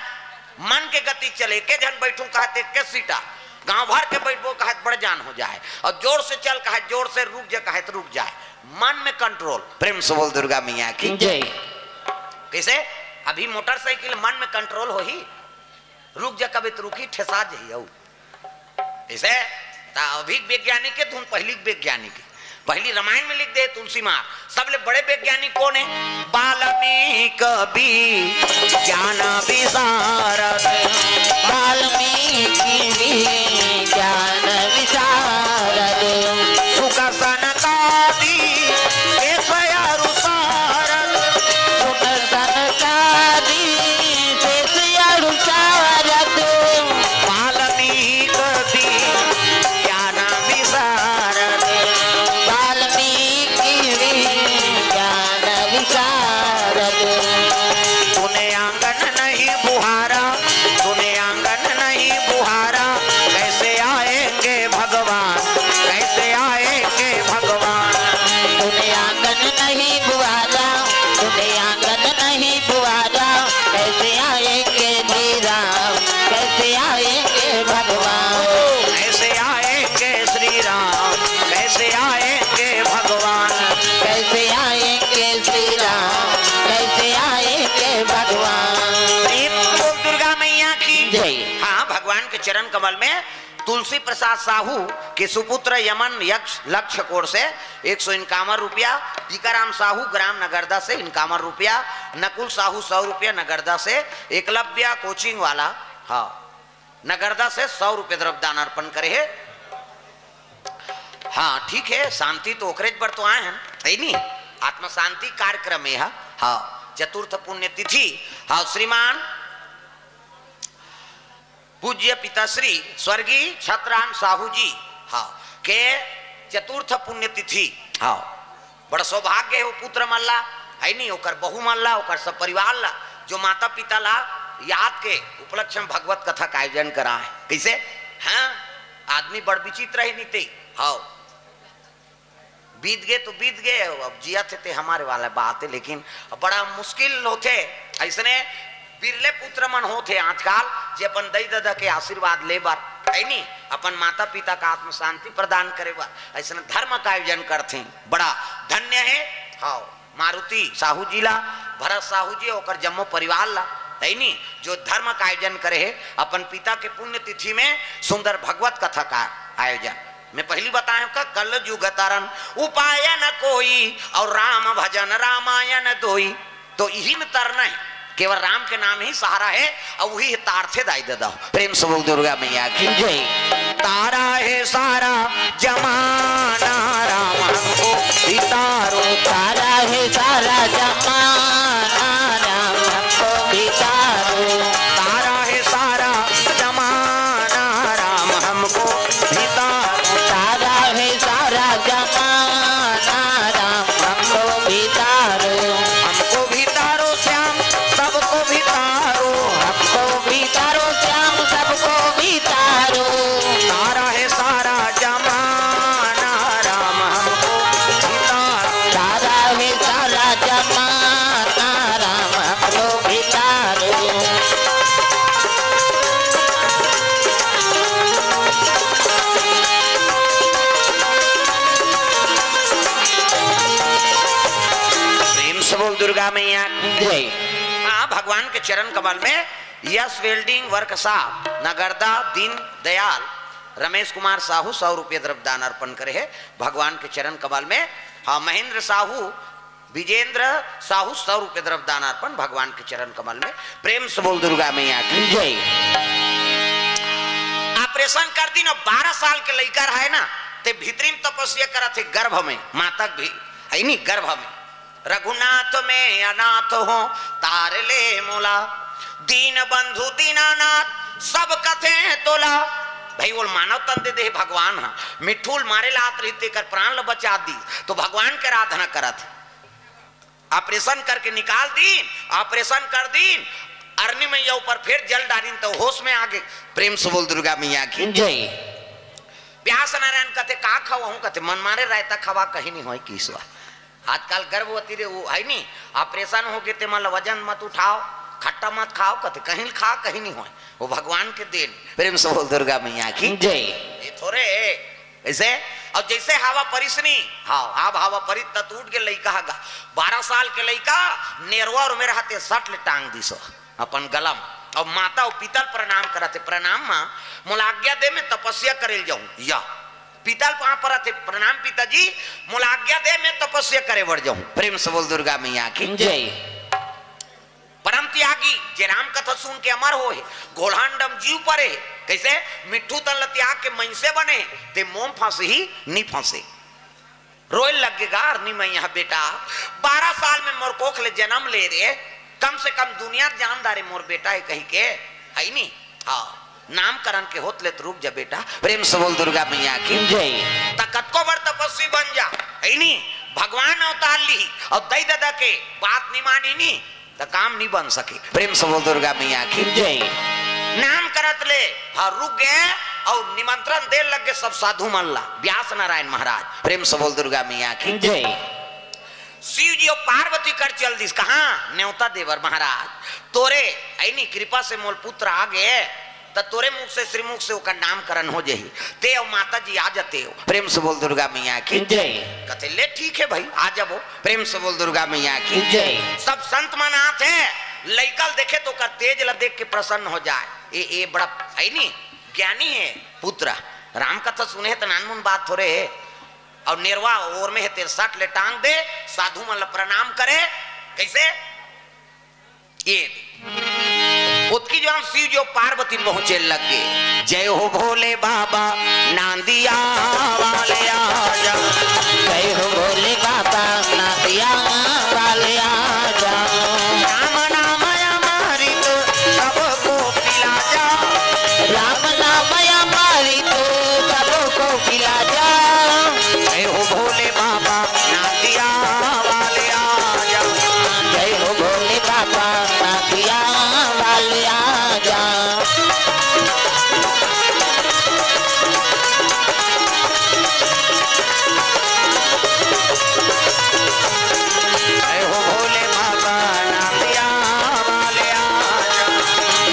मन के गति चले के जन बैठू कहते के सीटा, गांव भर के बैठो कहे बड़ जान हो जाए, और जोर से चल कहे जोर से, रुक जा कहे तो रुक जाए, मन में कंट्रोल। प्रेम से बोल दुर्गा मैया की जय। कैसे अभी मोटरसाइकिल मन में कंट्रोल हो ही, रुक जा कभी तो रुकी ठेसा जाइए। ऐसे अभी वैज्ञानिक के धुन पहली वैज्ञानिक पहली रामायण में लिख दे तुलसी माँ, सबले बड़े वैज्ञानिक कौन है? वाल्मीकि ज्ञान विशारद, वाल्मीकि ज्ञान विशारद, सुख सनकादि केशयारुसारद, सुख सनकादि केशयारुसारद, वाल्मीकि ज्ञान विशारद, वाल्मीकि ज्ञान विशारद, तूने आंगन नहीं बुहारा, तूने आंगन नहीं बुहारा, कैसे आएंगे भगवान, कैसे आएंगे भगवान, तूने आंगन नहीं बुआरा, तूने आंगन नहीं बुआरा, कैसे आएंगे श्री राम, कैसे आएंगे भगवान, कैसे आएंगे श्री राम, कैसे आएंगे भगवान। कैसे आएंगे श्री राम, कैसे आएंगे भगवान। प्रेम बोल दुर्गा मैया की जय। हाँ, भगवान के चरण कमल में तुलसी प्रसाद साहू के सुपुत्र यमन यक्ष लक्ष्य कोर से 151 रुपया, टीकाराम साहू ग्राम नगरदा से 51 रुपया, नकुल साहू 100 रुपया नगरदा से, एकलव्य कोचिंग वाला हाँ नगरदा से 100 रुपये द्रव्यदान अर्पण करे है। हाँ ठीक है, शांति तो ओकरेज पर तो आए हैं है नहीं, आत्म शांति कार्यक्रम है। हाँ चतुर्थ पुण्य तिथि, हाँ श्रीमान पूज्य पिताश्री स्वर्गीय छतराम साहू जी हाँ के चतुर्थ पुण्य तिथि। हाँ बड़ा सौभाग्य है वो पुत्र मल्ला है नहीं, ओकर बहु मल्ला, ओकर सब परिवार ला, जो माता पिता ला याद के उपलक्ष्य में भगवत कथा का आयोजन करा है। कैसे हाँ आदमी बड़ विचित्र ही नहीं थे। हाँ बीत गए तो बीत गए, अब जिया थे हमारे वाला बात है, लेकिन बड़ा मुश्किल होते ऐसने बिरले पुत्र मन होते आजकल जे अपन दई दादा के आशीर्वाद ले बार है नहीं, अपन माता पिता का आत्म शांति प्रदान करे बार ऐसा धर्म का आयोजन करते, बड़ा धन्य है। हाँ मारुति साहू जी ला, भरत साहू जी और जम्मू परिवार ला है नहीं, जो धर्म का आयोजन करे है अपन पिता के पुण्य तिथि में सुंदर भगवत कथा का आयोजन। मैं पहली बताया का कल युग तरन उपाय न कोई, और राम भजन रामायण दोई, तो यही में तरना है, केवल राम के नाम ही सहारा है और वही तारथे दाई दादा। प्रेम से बोल दुर्गा मैया की जय। तारा है सारा जमाना राम हमको बितारो, तारा है सारा जमाना राम हमको बितारो, तारा है सारा जमाना राम हमको बितारो, तारा है सारा जमाना राम हमको बितारो, हमको बितारो श्याम सबको बितारो, हमको बितारो श्याम सबको बितारो, तारा है सारा जमाना राम हमको बितारो, तारा है सारा जमाना राम हमको बितारो। प्रेम से बोल दुर्गा मैया की जय। हाँ भगवान के चरण कमल में yes welding workshop नगरदा Deen Dayal Ramesh Kumar Sahu 100 रुपये द्रव्यदान अर्पण करे है भगवान के चरण कमल में। हाँ महेंद्र साहू विजेंद्र साहू 100 रुपये द्रव्यदान अर्पण भगवान के चरण कमल में। प्रेम से बोल दुर्गा मैया की जय। ऑपरेशन कर दी ना 12 साल के लड़का है ना, ते भीतरी में तपस्या करा थे गर्भ में, मातक भी है नहीं गर्भ में, रघुनाथ में अनाथ हो तार ले मोला, दीन बंधु दीनानाथ सब कथे तोला। भाई वो मानव तन दे दे भगवान हा मिठूल मारे लात रहते कर प्राण ल बचा दी, तो भगवान के आराधना करत ऑपरेशन करके निकाल दी, ऑपरेशन कर दी अरनी मैया ऊपर फिर जल डाली तो होश में आगे। प्रेम से बोल दुर्गा मैया की जय। व्यास नारायण कहते का खावा हूँ कहते मन मारे रहता खावा कहीं नहीं हो किसवा आजकल गर्भवती रे वो है नहीं ऑपरेशन हो गए ते मतलब वजन मत उठाओ खट्टा मत खाओ कहते कहीं खा कहीं नहीं हो वो भगवान के देन प्रेम से बोल दुर्गा मैया की जय ये थोड़े ऐसे और जैसे हवा परिसनी हाँ अब हवा परि टूट के लइका हगा 12 साल के लइका नेरवा और मेरे हाथे सट ले टांग दी सो अपन गलम और माता और पिता प्रणाम करते प्रणाम माँ मुलाज्ञा दे में तपस्या करे जाऊं या पिता वहां पर आते प्रणाम पिताजी मुलाज्ञा दे मैं तपस्या करे बढ़ जाऊं प्रेम से बोल दुर्गा मैया की जय परम त्यागी जे राम कथा सुन के अमर हो घोड़ांडम जीव परे कैसे मिट्ठू तन त्याग के मैसे बने ते मोम फांसे ही नहीं फांसे रोए लगेगा नहीं मैं यहाँ बेटा 12 साल में मोर कोख ले जन्म ले रे कम से कम दुनिया जानदारे मोर बेटा है कहीं के है नहीं हाँ नामकरण के होत ले रुक जा बेटा प्रेम से बोल दुर्गा मैया की जय तकत को बड़ तपस्वी बन जा है नहीं भगवान अवतार ली और दई दादा के बात नहीं मानी नहीं तो काम नहीं बन सके प्रेम से बोल दुर्गा मैया की जय नाम करत ले हाँ रुक गए और निमंत्रण दे लग गए सब साधु मल्ला व्यास नारायण महाराज प्रेम से बोल दुर्गा मैया की जय शिव जी और पार्वती कर चल दिस कहा न्योता देवर महाराज तोरे ऐनी कृपा से मोल पुत्र आ गए तो तोरे मुख से श्रीमुख से ओकर नामकरण हो जाही ते और माता जी आ जाते हो प्रेम से बोल दुर्गा मैया की जय कहते ले ठीक है भाई आ जाओ प्रेम से बोल दुर्गा मैया की जय सब संत मनाते हैं लइकल देखे तो कर तेज ल देख के प्रसन्न हो जाए ये बड़ा है नहीं ज्ञानी है पुत्र राम कथा सुने तो नानमुन बात थोड़े है और निर्वाह और में है तेरे सट ले टांग दे साधु मतलब प्रणाम करे कैसे ये उसकी जो हम शिव जो पार्वती पहुंचे लगे जय हो भोले बाबा नांदिया वाले आजा जय हो भोले बाबा नादिया वाले आजा राम नाम हमारी तो सबको पिला जा राम नाम हमारी तो सबको खिला जा जय हो भोले बाबा नांदिया वाले आजा जय हो भोले बाबा नादिया वाले आजा जय हो भोले बाबा नांदिया वाले आजा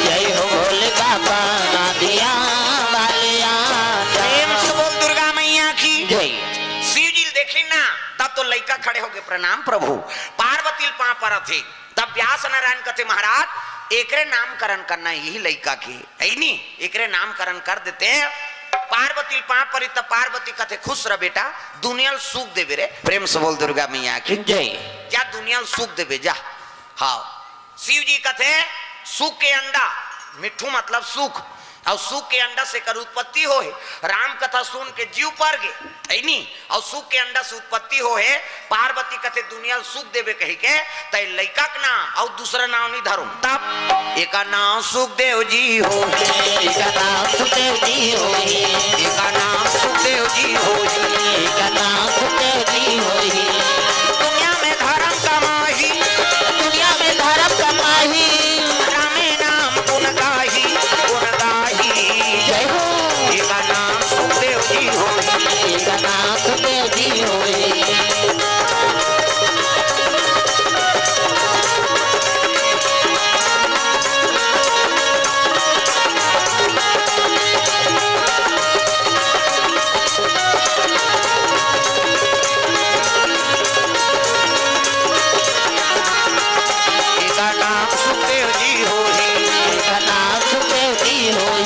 जय हो भोले बाबा नादिया वाले आजा प्रेम से बोल दुर्गा मैया की जय शिव जी देखी ना तब तो लइका खड़े हो गए प्रणाम प्रभु पार्वती पा पर थे तब व्यास नारायण कहते महाराज एकरे नामकरण करना यही लइका के है नहीं एकरे नामकरण कर देते पार्वती पा पर तब पार्वती कहते खुश रह बेटा दुनिया सुख देवे रे प्रेम से बोल दुर्गा मैया की जय जा दुनिया सुख देवे जा हाँ शिव जी कहते सुख के अंडा मिठू मतलब सुख और सुख के अंडा से कर उत्पत्ति हो है राम कथा सुन के जीव पर गए नहीं और सुख के अंडा से उत्पत्ति हो है पार्वती कहते दुनिया सुख देवे कही के तय लइका का नाम और दूसरा नाम नहीं धरू तब एक नाम सुखदेव जी हो एक नाम सुखदेव जी होई एक नाम सुखदेव जी हो एक नाम सुखदेव जी होई दुनिया में धर्म कमाही दुनिया में धर्म कमाही रामे नाम गुण गाही जय हो एक नाम सुखदेव जी हो एक नाम सुखदेव जी होई एक नाम सुखदेव जी हो एक नाम सुखदेव जी होई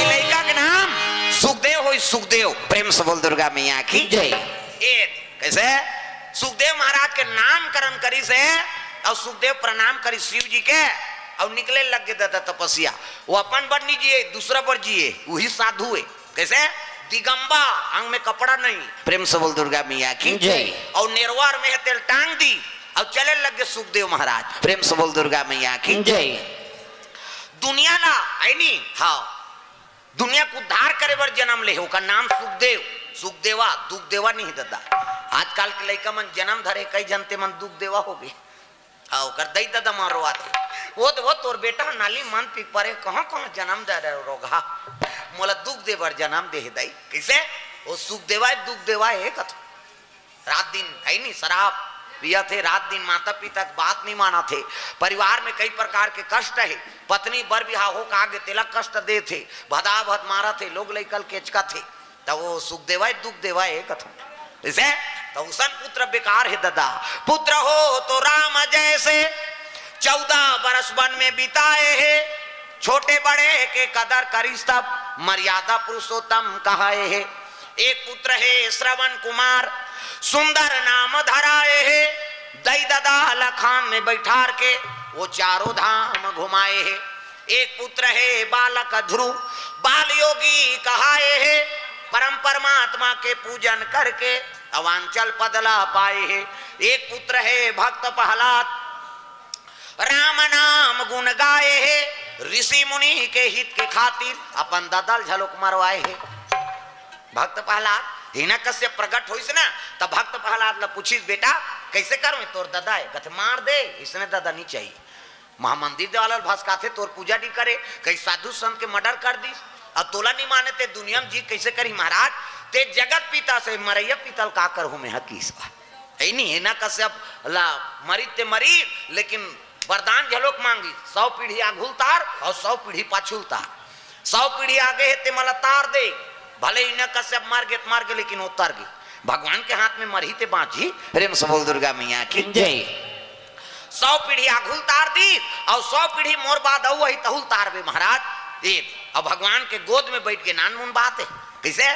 लड़का के नाम सुखदेव हो सुखदेव प्रेम से बोल दुर्गा मैया की जय कैसे सुखदेव महाराज के नामकरण करी से और सुखदेव प्रणाम करी शिव जी के और निकले लग गए दादा तपस्या वो अपन पर नहीं जिए दूसरा पर जिए वही साधु है कैसे दिगंबा अंग में कपड़ा नहीं प्रेम से बोल दुर्गा मैया की जय और नेरवार में तेल टांग दी और चले लग गए सुखदेव महाराज प्रेम से बोल दुर्गा मैया की जय दुनिया ना है नहीं हाँ दुनिया को उद्धार करे बर जन्म ले का नाम सुखदेव सुखदेवा दुख देवा नहीं दादा आजकल के लड़का मन जन्म धरे कई जनते मन दुख देवा हो गए हाँ कर दई दादा मारो आते वो तोर बेटा नाली मन पिक परे कहाँ कहाँ जन्म दे रहे रोगा मोला दुख देवर जन्म दे दई कैसे वो सुख देवाय दुख देवाय है कथ रात दिन है नहीं शराब पिया थे रात दिन माता पिता की बात नहीं माना थे परिवार में कई प्रकार के कष्ट है पत्नी बर बिहा हो का आगे तिलक कष्ट दे थे भदा भद मारा थे लोग लेकल केचका थे तो वो सुख देवाय दुख देवाय है कथ इसे तो उसन पुत्र बेकार है दादा पुत्र हो तो राम जैसे 14 बरस वन में बिताए है छोटे बड़े के कदर करिस तब मर्यादा पुरुषोत्तम कहाए है एक पुत्र है श्रवण कुमार सुंदर नाम धराए है दई ददा लखान में बैठार के वो चारों धाम घुमाए है एक पुत्र है बालक ध्रुव बाल योगी कहाए है परम परमात्मा के पूजन करके अवांचल पदला पाए है एक पुत्र है भक्त प्रहलाद राम नाम गुण गाए है ऋषि मुनि के हित के खातिर अपन ददल झलक मरवाए है भक्त प्रहलाद हिना कश्यप प्रकट होइस ना तब भक्त प्रहलाद ला पूछिस बेटा कैसे करूं तोर दादा है कथे मार दे इसने दादा नहीं चाहिए महामंदिर देवालल भस्का थे तोर पूजा नहीं करे कई साधु संत के मर्डर कर दिस अब तोला नहीं माने ते दुनिया में जी कैसे करी महाराज ते जगत पिता से मरैया पीतल का कर हूं मैं हकीस है नहीं हिना कश्यप ला मरी ते मरी लेकिन वरदान झलोक मांगी 100 पीढ़ी आगुल तार और 100 पीढ़ी पाछुल तार 100 पीढ़ी आगे है ते मला तार दे भले ही न कश्यप मार गे लेकिन उतर गए भगवान के हाथ में मरही ते बाजी रेम सबोल दुर्गा मैया की जय 100 पीढ़ी आगुल तार दी और 100 पीढ़ी मोर बाद वही तहुल तार बे महाराज एक अब भगवान के गोद में बैठ के नान मुन बात है कैसे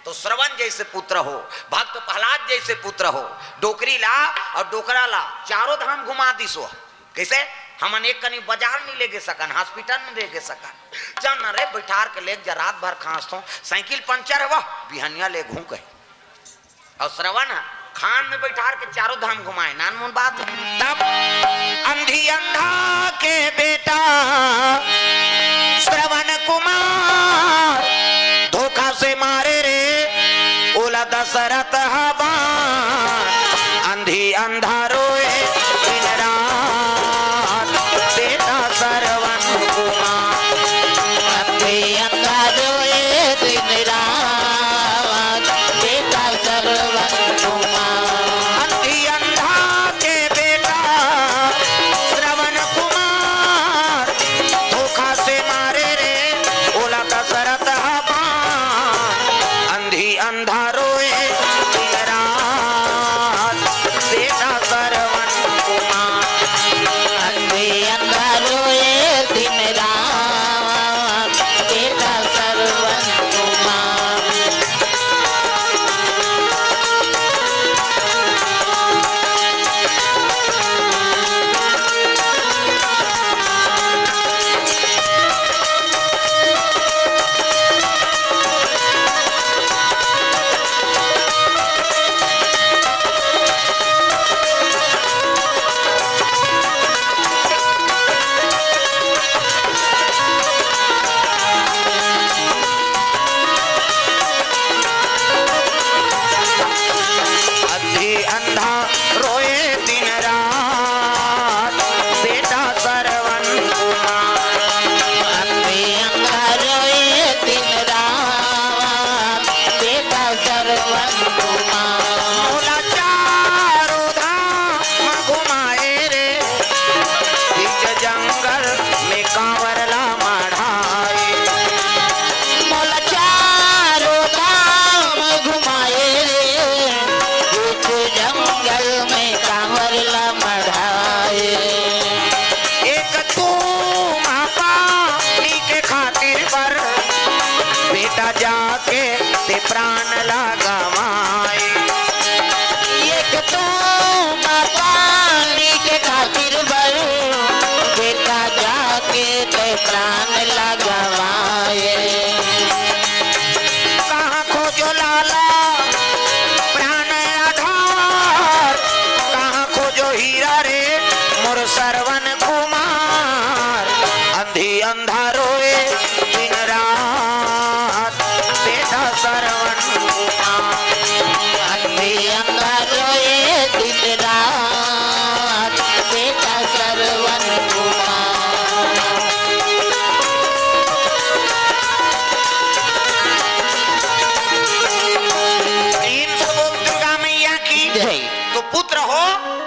तो श्रवण जैसे पुत्र हो भक्त प्रहलाद जैसे पुत्र हो डोकरी ला और डोकरा ला चारों धाम घुमा दिसो कैसे हमन एक कनी बाजार नहीं लेके सकन हॉस्पिटल में लेके सकन चल न रे बैठार के लेके जा रात भर खांस तो साइकिल पंचर है वह बिहनिया ले घूम के और श्रवण खान में बैठार के चारों धाम घुमाए नान मुन बात तब अंधी अंधा के बेटा श्रवण कुमार धोखा से मारे रे ओला दशरथ हबान अंधी अंधा रोए दिन रात बेटा श्रवण कुमार अंधी अंधा रोए दिन रात बेटा श्रवण कुमार अंधी अंधा के बेटा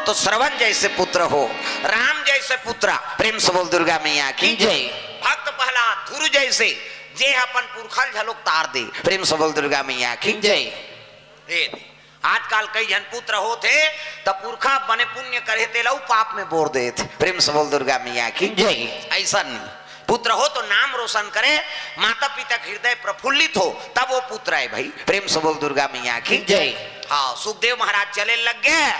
तो श्रवण जैसे पुत्र हो, राम जैसे पुत्र, प्रेम से बोल दुर्गा मैया की जय। भक्त प्रहलाद धुरु जैसे जे अपन पुरखल झलक तार दे, प्रेम से बोल दुर्गा मैया की जय। आजकल कई जन पुत्र होते तब पुरखा बने पुण्य करे ते लऊ पाप में बोर देते, प्रेम से बोल दुर्गा मैया की जय। ऐसा नहीं, पुत्र हो तो नाम रोशन करे, माता पिता का हृदय प्रफुल्लित हो, तब वो पुत्र है भाई, प्रेम से बोल दुर्गा मैया की जय। हाँ, सुखदेव महाराज चले लग गए,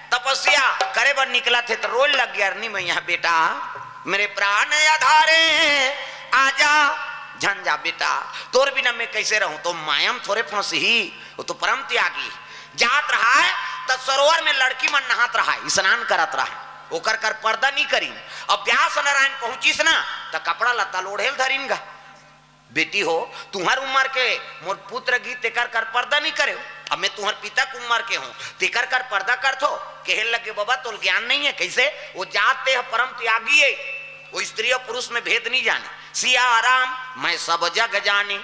तपस्या करे बर निकला थे तो रोज लग गया, नहीं मैया बेटा मेरे प्राण आधारे आजा, झंझा बेटा तोर बिना मैं कैसे रहूं, तो मायम थोड़े फंसी ही, वो तो परम त्यागी जात रहा है, तो सरोवर में लड़की मन नहात रहा है, स्नान करत रहा है, वो कर कर पर्दा नहीं करी। अब व्यास नारायण पहुंचीस ना तो कपड़ा लता लोढ़ेल धरीनगा, बेटी हो तुम्हार उम्र के मोर पुत्र गीत कर कर पर्दा नहीं करे, अब मैं तुम्हार पिता की उम्र के हूँ तेकर कर पर्दा कर थो, कहने लगे बाबा तो ज्ञान नहीं है, कैसे वो जाते हैं परम त्यागी है, वो स्त्री और पुरुष में भेद नहीं जाने, सिया राम मैं सब जग जानी,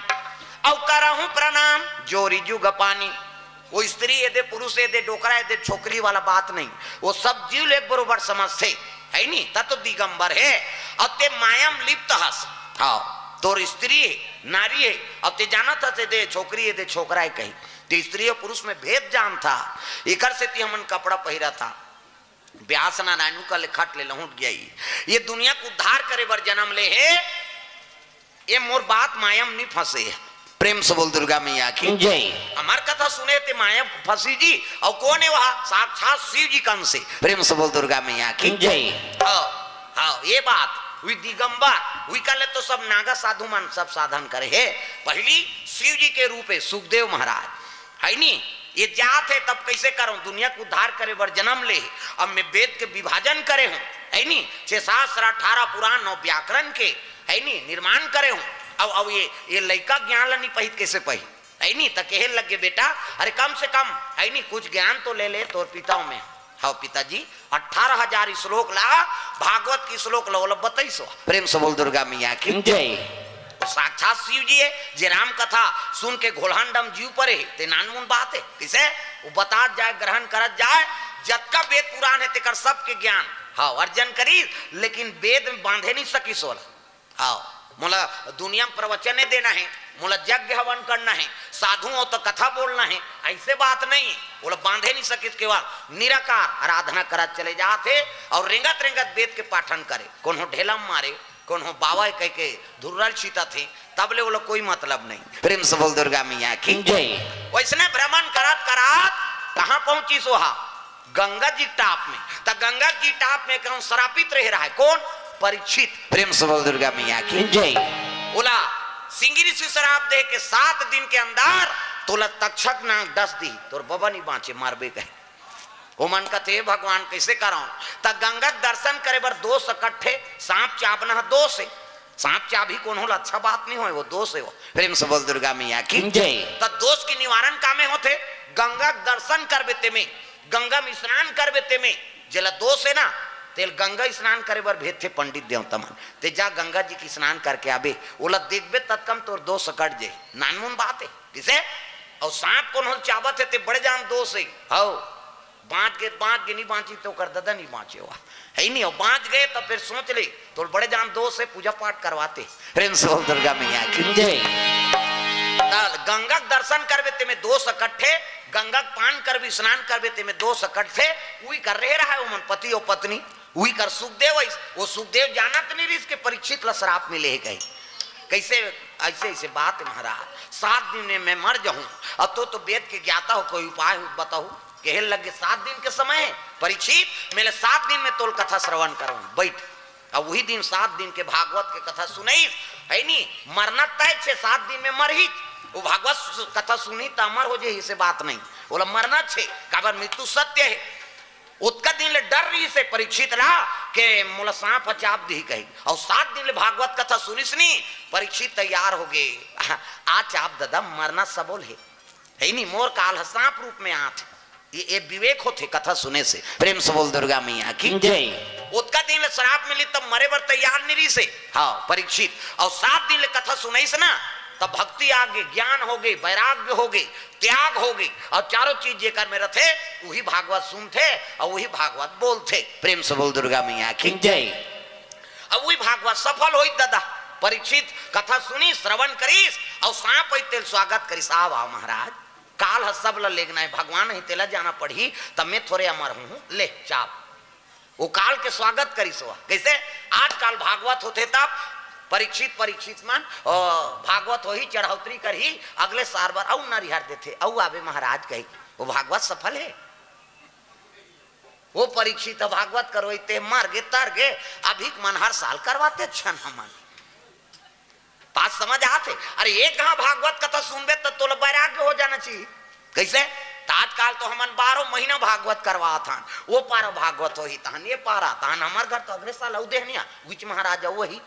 औ करहूं प्रणाम जोरी जुग पानी, वो स्त्री ये दे पुरुष ये दे डोकरा ये दे छोकरी वाला बात नहीं, वो सब जीव एक बरोबर समझते है नहीं, तब तो दिगंबर है, अब ते मायम लिप्त हस, हाँ तोर स्त्री है नारी है, अब ते जाना था ते दे छोकरी है दे छोकरा है कहीं, ते स्त्री और पुरुष में भेद जान था, इकर से ती हमन कपड़ा पहिरा था, व्यास नारायण का लिखट ले लहुट गया, ये दुनिया को उद्धार करे बर जन्म ले है, ये मोर बात मायम नहीं फंसे है, प्रेम से बोल दुर्गा मैया की जय। हमार कथा सुने थे माया फंसी जी, और कौन है वहां, साक्षात शिव जी कंस से, प्रेम से बोल दुर्गा मैया की जय। हाँ ये बात हुई, दिगंबर हुई कल तो सब नागा साधु मन सब साधन करे है, पहली शिव जी के रूप है सुखदेव महाराज है नी, ये जात है तब कैसे करूं, दुनिया को उद्धार करे बर जन्म ले, अब मैं वेद के विभाजन करे हूं है नी, 6 शास्त्र 18 पुराण 9 व्याकरण के है नी निर्माण करे हूं, अब ये लड़का ज्ञान ला नहीं पहित कैसे पही है नी, तो कहे लगे बेटा अरे कम से कम है नी कुछ ज्ञान तो ले ले तोर पिताओं में, हाँ पिताजी 18,000 श्लोक ला, भागवत की श्लोक लो बताइसो, प्रेम से बोल दुर्गा मैया की जय। साक्षात शिव जी है, जे राम कथा सुन के घोड़ांडम जीव परे ते नानमुन बात है, किसे वो बता जाए ग्रहण करत जाए, जतका वेद पुराण है तेकर सबके ज्ञान हाँ अर्जन करी, लेकिन वेद में बांधे नहीं सकी सोला, हाँ मोला दुनिया में प्रवचन देना है, मोला यज्ञ हवन करना है, साधु हो तो कथा बोलना है, ऐसे बात नहीं है, बोला बांधे नहीं सके, इसके बाद निराकार आराधना करा चले जाते और रेंगत रेंगत वेद के पाठन करे, कौन हो ढेला मारे, कौन हो बाबा कह के धुर्रल सीता थे, तब ले वो लोग कोई मतलब नहीं, प्रेम से बोल दुर्गा मैया की जय। वैसने भ्रमण करत करत कहाँ पहुंची सोहा, गंगा जी टाप में, तो गंगा जी टाप में कौन श्रापित रह रहा है, कौन परीक्षित, प्रेम से बोल दुर्गा मैया की जय। बोला सिंगिरी से शराब दे के 7 दिन के अंदर तोला तक्षक ना 10 दी, तोर बाबा नहीं बाँचे मारबे कहे, वो मन कहते भगवान कैसे कराऊं, तब गंगा दर्शन करे बर 2 इकट्ठे सांप चाबना 2 से, सांप चाबी कौन होला अच्छा बात नहीं हो, वो 2 से हो, प्रेम से बोल दुर्गा मैया की जय। तब दोष की निवारण कामे होते, गंगा दर्शन कर बेते में, गंगा में स्नान कर बेते में, जला 2 से ना तेल गंगा स्नान करे बर भेद थे पंडित देवता मन, ते जा गंगा जी की स्नान करके आबे, ओला देखबे तत्कम तोर 2 सकट जे, नानमुन बात है किसे, और सांप कौन हो चाबत है ते बड़े जान 2 से, हो बाँच गए नहीं बाँची तो कर दादा नहीं बाँचे हुआ है नहीं, और बाँच गए तो फिर सोच ले तो बड़े जान 2 से पूजा पाठ करवाते, प्रेम से बोल दुर्गा मैया की जय। गंगा दर्शन कर बेते में 2 इकट्ठे, गंगा पान कर भी स्नान कर बेते में 2 इकट्ठे, वही कर रहे रहा है वो मन पति और पत्नी, वही कर सुखदेव, वो सुखदेव जानत नहीं इसके परीक्षित ला श्राप मिले गए, कैसे ऐसे ऐसे बात है महाराज, 7 दिन में मैं मर जाऊं, अब तो वेद के ज्ञाता हो, कोई उपाय बताओ, कहे लगे 7 दिन के समय है परीक्षित, मैंने 7 दिन में तोल कथा श्रवण करूं, बैठ, अब वही दिन 7 दिन के भागवत के कथा सुनई है नी, मरना तय छे 7 दिन में मर ही, वो भागवत कथा सुनी तो अमर हो जाए, इसे बात नहीं, बोला मरना छे काबर मृत्यु सत्य है, उत्का दिन ले डर रही से परीक्षित रहा के मोला सांप चाप दी कही, और 7 दिन ले भागवत कथा सुनिस नी, परीक्षित तैयार हो गए, आ चाप दादा मरना सबोल है नी, मोर काल सांप रूप में आठ, ये विवेक होते कथा सुने से, प्रेम से बोल दुर्गा मैया की जय। उत्का दिन ले श्राप मिली तब मरे बर तैयार नहीं रही से, हाँ परीक्षित, और 7 दिन ले कथा सुनाई से ना तब भक्ति आ गई, ज्ञान हो गई, वैराग्य हो गई, त्याग हो गई, और चारों चीज जेकर में रथे वही भागवत सुनते और वही भागवत बोलते। प्रेम से बोल दुर्गा मैया की जय। अब वही भागवत सफल हो दादा। परीक्षित कथा सुनी, श्रवण करीस और सांप तेल स्वागत करीस। आवा महाराज, काल है सब लेगना है, भगवान ही तेला जाना पड़ी, तब मैं थोड़े अमर हूं, ले चाप। वो काल के स्वागत करीस हुआ कैसे? आज काल भागवत होते तब परीक्षित मान भागवत हो ही चढ़ौतरी कर ही अगले साल बार औ नरिहार देते औ आवे महाराज कही वो भागवत सफल है। वो परीक्षित भागवत करवाते मर गे तर गे, अभी मन हर साल करवाते क्षण हमन बात समझ आते। अरे एक कहा भागवत कथा सुनबे तो तोला वैराग्य हो जाना चाहिए। कैसे? ताजकाल तो हमन 12 महीना भागवत करवा था, वो पारा भागवत हो ही तहन ये पारा तहन हमार घर तो अगले साल देहनिया उच्च महाराज वही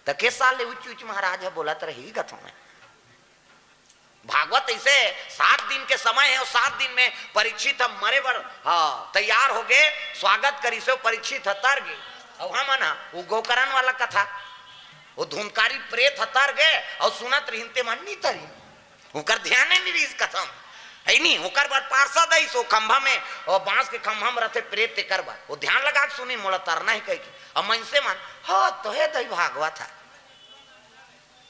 तो के साल उच्च महाराज है बोला तो रही कथों में भागवत ऐसे 7 दिन के समय है और 7 दिन में परीक्षित हम मरे बर तैयार हो गए, स्वागत करी से परीक्षित हतर गए। और हम ना वो गोकरण वाला कथा वो धूमकारी प्रेत हतर गए और सुनत रहीते मन नहीं तरी उनकर ध्यान नहीं रही कथम है नहीं होकर बार पार्षद है सो खंभा में और बांस के खंभा में रहते प्रेत ते कर बार वो ध्यान लगा के सुनी मोला तरना ही कह और मन से मन हाँ तो है दही भागवत है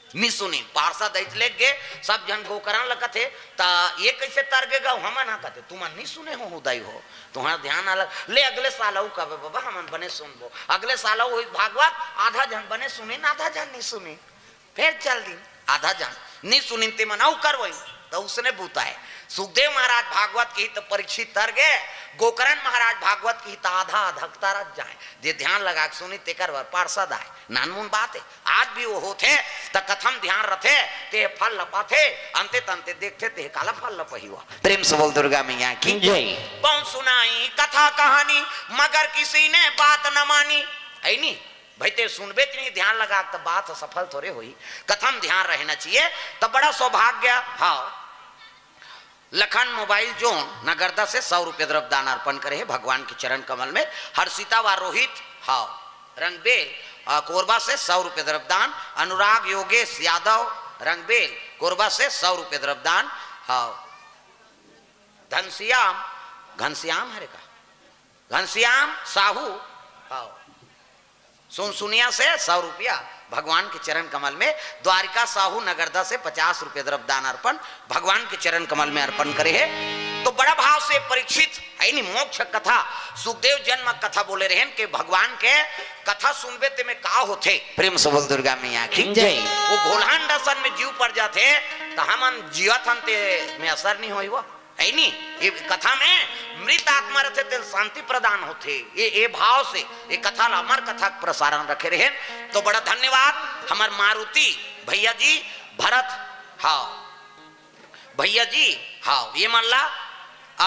नहीं सुनी पार्षद दैत ले गए सब जन गोकरण लगा थे ता ये कैसे तर गएगा हम ना कहते तुम नहीं सुने हो उदय हो तुम्हारा ध्यान अलग ले अगले साल आओ कहे बाबा हम बने सुनबो अगले साल आओ भागवत आधा जन बने सुने आधा जन नहीं सुने फिर चल दिन आधा जन नहीं सुनी ते मनाऊ कर वही तो उसने बूता है। सुखदेव महाराज भागवत की तो परीक्षित तर गए, गोकर्ण महाराज भागवत की तो आधा अधकता रह जाए जे ध्यान लगा के सुनी तेकर वर पार्षद आए नानमुन बात है। आज भी वो होते तो कथम ध्यान रखे ते फल लपाथे अंते तंते देखते ते काला फल लपही हुआ। प्रेम से बोल दुर्गा मैया की जय। बहुत सुनाई कथा कहानी मगर किसी ने बात न मानी है नहीं भाई ते सुनबे नहीं ध्यान लगा तो बात सफल थोड़े हुई। कथम ध्यान रहना चाहिए तो बड़ा सौभाग्य। हाँ लखन मोबाइल जोन नगरदा से 100 रुपये द्रव्य दान अर्पण करे है भगवान के चरण कमल में। हर्षिता व रोहित हाँ रंगबेल कोरबा से 100 रुपये द्रव्य दान। अनुराग योगेश यादव रंगबेल कोरबा से 100 रुपये द्रव्य दान। हाँ घनश्याम हरे का घनश्याम साहू हाँ सुनिया से 100 रुपया भगवान के चरण कमल में। द्वारिका साहू नगरदा से 50 रुपये द्रव्य दान अर्पण भगवान के चरण कमल में अर्पण करे है। तो बड़ा भाव से परीक्षित है नहीं मोक्ष कथा सुखदेव जन्म कथा बोले रहे कि भगवान के कथा सुनबे ते में का होते। प्रेम से बोल दुर्गा मैया की जय। वो घोलहान दसन में जीव पड़ जाते तो हम जीवत हंते में असर नहीं हुआ है नहीं। ये कथा में मृत आत्मा रहते थे शांति प्रदान होते ये भाव से ये कथा अमर कथा प्रसारण रखे रहे। तो बड़ा धन्यवाद हमार मारुति भैया जी भरत हाँ भैया जी हाँ ये मल्ला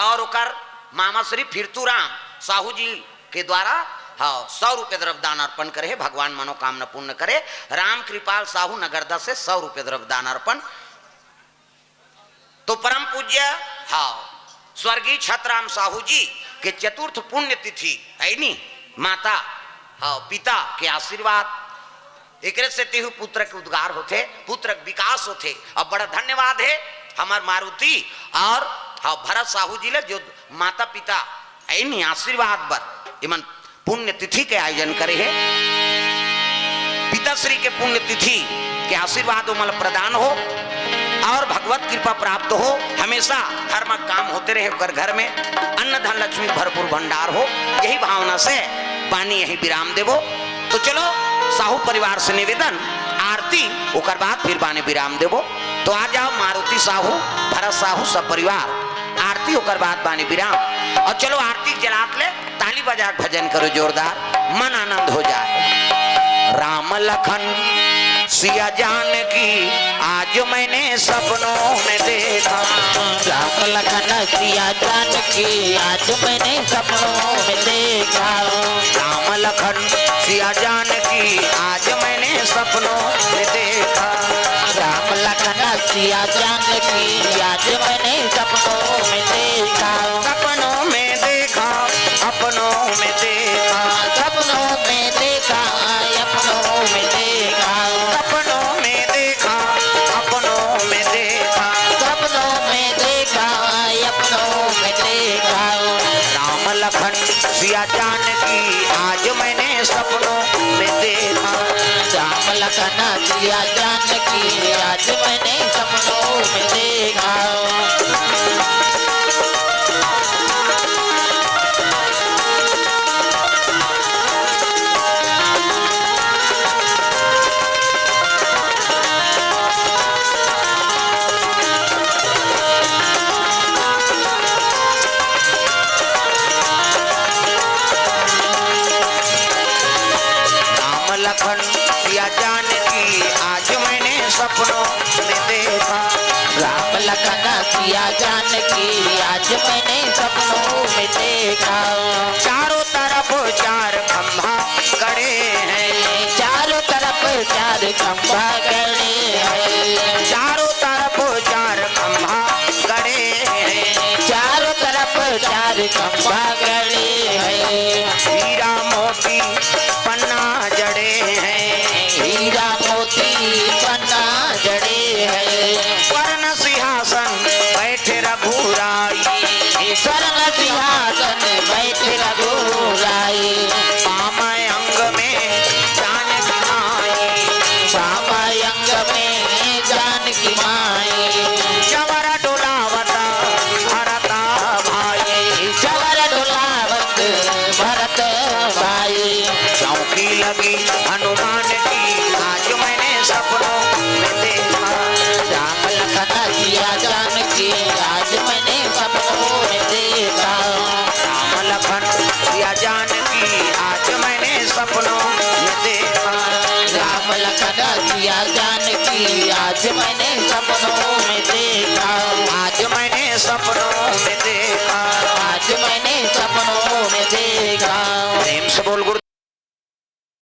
और ओकर मामा श्री फिरतुराम साहू जी के द्वारा हाँ 100 रुपये द्रव्य दान अर्पण करे भगवान मनोकामना पूर्ण करे। राम कृपाल साहू नगरदा से 100 रुपये द्रव्य दान अर्पण। तो परम पूज्य हाँ स्वर्गीय छतराम साहू जी के चतुर्थ पुण्य तिथि है नी माता हाँ पिता के आशीर्वाद एक से तेहु पुत्र के उद्गार होते पुत्र विकास होते। अब बड़ा धन्यवाद है हमार मारुति और हाँ भरत साहू जी ले जो माता पिता है नी आशीर्वाद बर इमन पुण्य तिथि के आयोजन करे है। पिताश्री के पुण्य तिथि के आशीर्वाद उमल प्रदान हो और भगवत कृपा प्राप्त हो। हमेशा धर्म काम होते रहे कर घर में अन्न धन लक्ष्मी भरपूर भंडार हो। यही भावना से पानी यही विराम देवो। तो चलो साहू परिवार से निवेदन आरती ओकर बाद फिर बाने विराम देवो। तो आ जाओ मारुति साहू भरत साहू सब परिवार आरती ओकर बाद बाने विराम और चलो आरती जलात ले ताली बजा भजन करो जोरदार मन आनंद हो जाए। राम लखन सिया जानकी आज मैंने सपनों में देखा। राम लखन सिया जानकी आज मैंने सपनों में देखा। राम लखन सिया जानकी आज मैंने सपनों में देखा। राम लखन सिया जानकी आज मैंने सपनों में देखा। सपनों में देखा अपनों में देखा। सपनों में देखा अपनों में देखा। सपनों में देखा अपनों सिया जानकी आज मैंने सपनों में देखा। राम लखन सिया जानकी आज मैंने सपनों में देखा। लखन सिया जानकी आज मैंने सपनों में देखा। राम लखन सिया जानकी आज मैंने सपनों में देखा। चारों तरफ चार खंभा गड़े हैं, चारों तरफ चार खंभा गड़े हैं। चारों तरफ चार खंभा गड़े हैं, चारों तरफ चार खंभा गड़े हैं। हीरा मोती पन्ना जड़े हैं, हीरा मोती पन्ना जड़े हैं। स्वर्ण सिंहासन बैठे रघुराई, स्वर्ण सिंहासन बैठे रघुराई। पामय अंग में जानकी माई, पामय अंग में जानकी माई। चवर डोलावता भरता भाई, चवर डोलावत भरत भाई। चौकी लगी हनुमान की आज मैंने सपनों में देखा। राम लखन सिया जानकी आज मैंने सपनों में देखा। राम लखन सिया जानकी आज मैंने सपनों में देखा। राम लखन सिया जानकी आज मैंने सपनों में देखा। आज मैंने सपनों में देखा। आज मैंने सपनों में देखा। प्रेम से बोल गुरु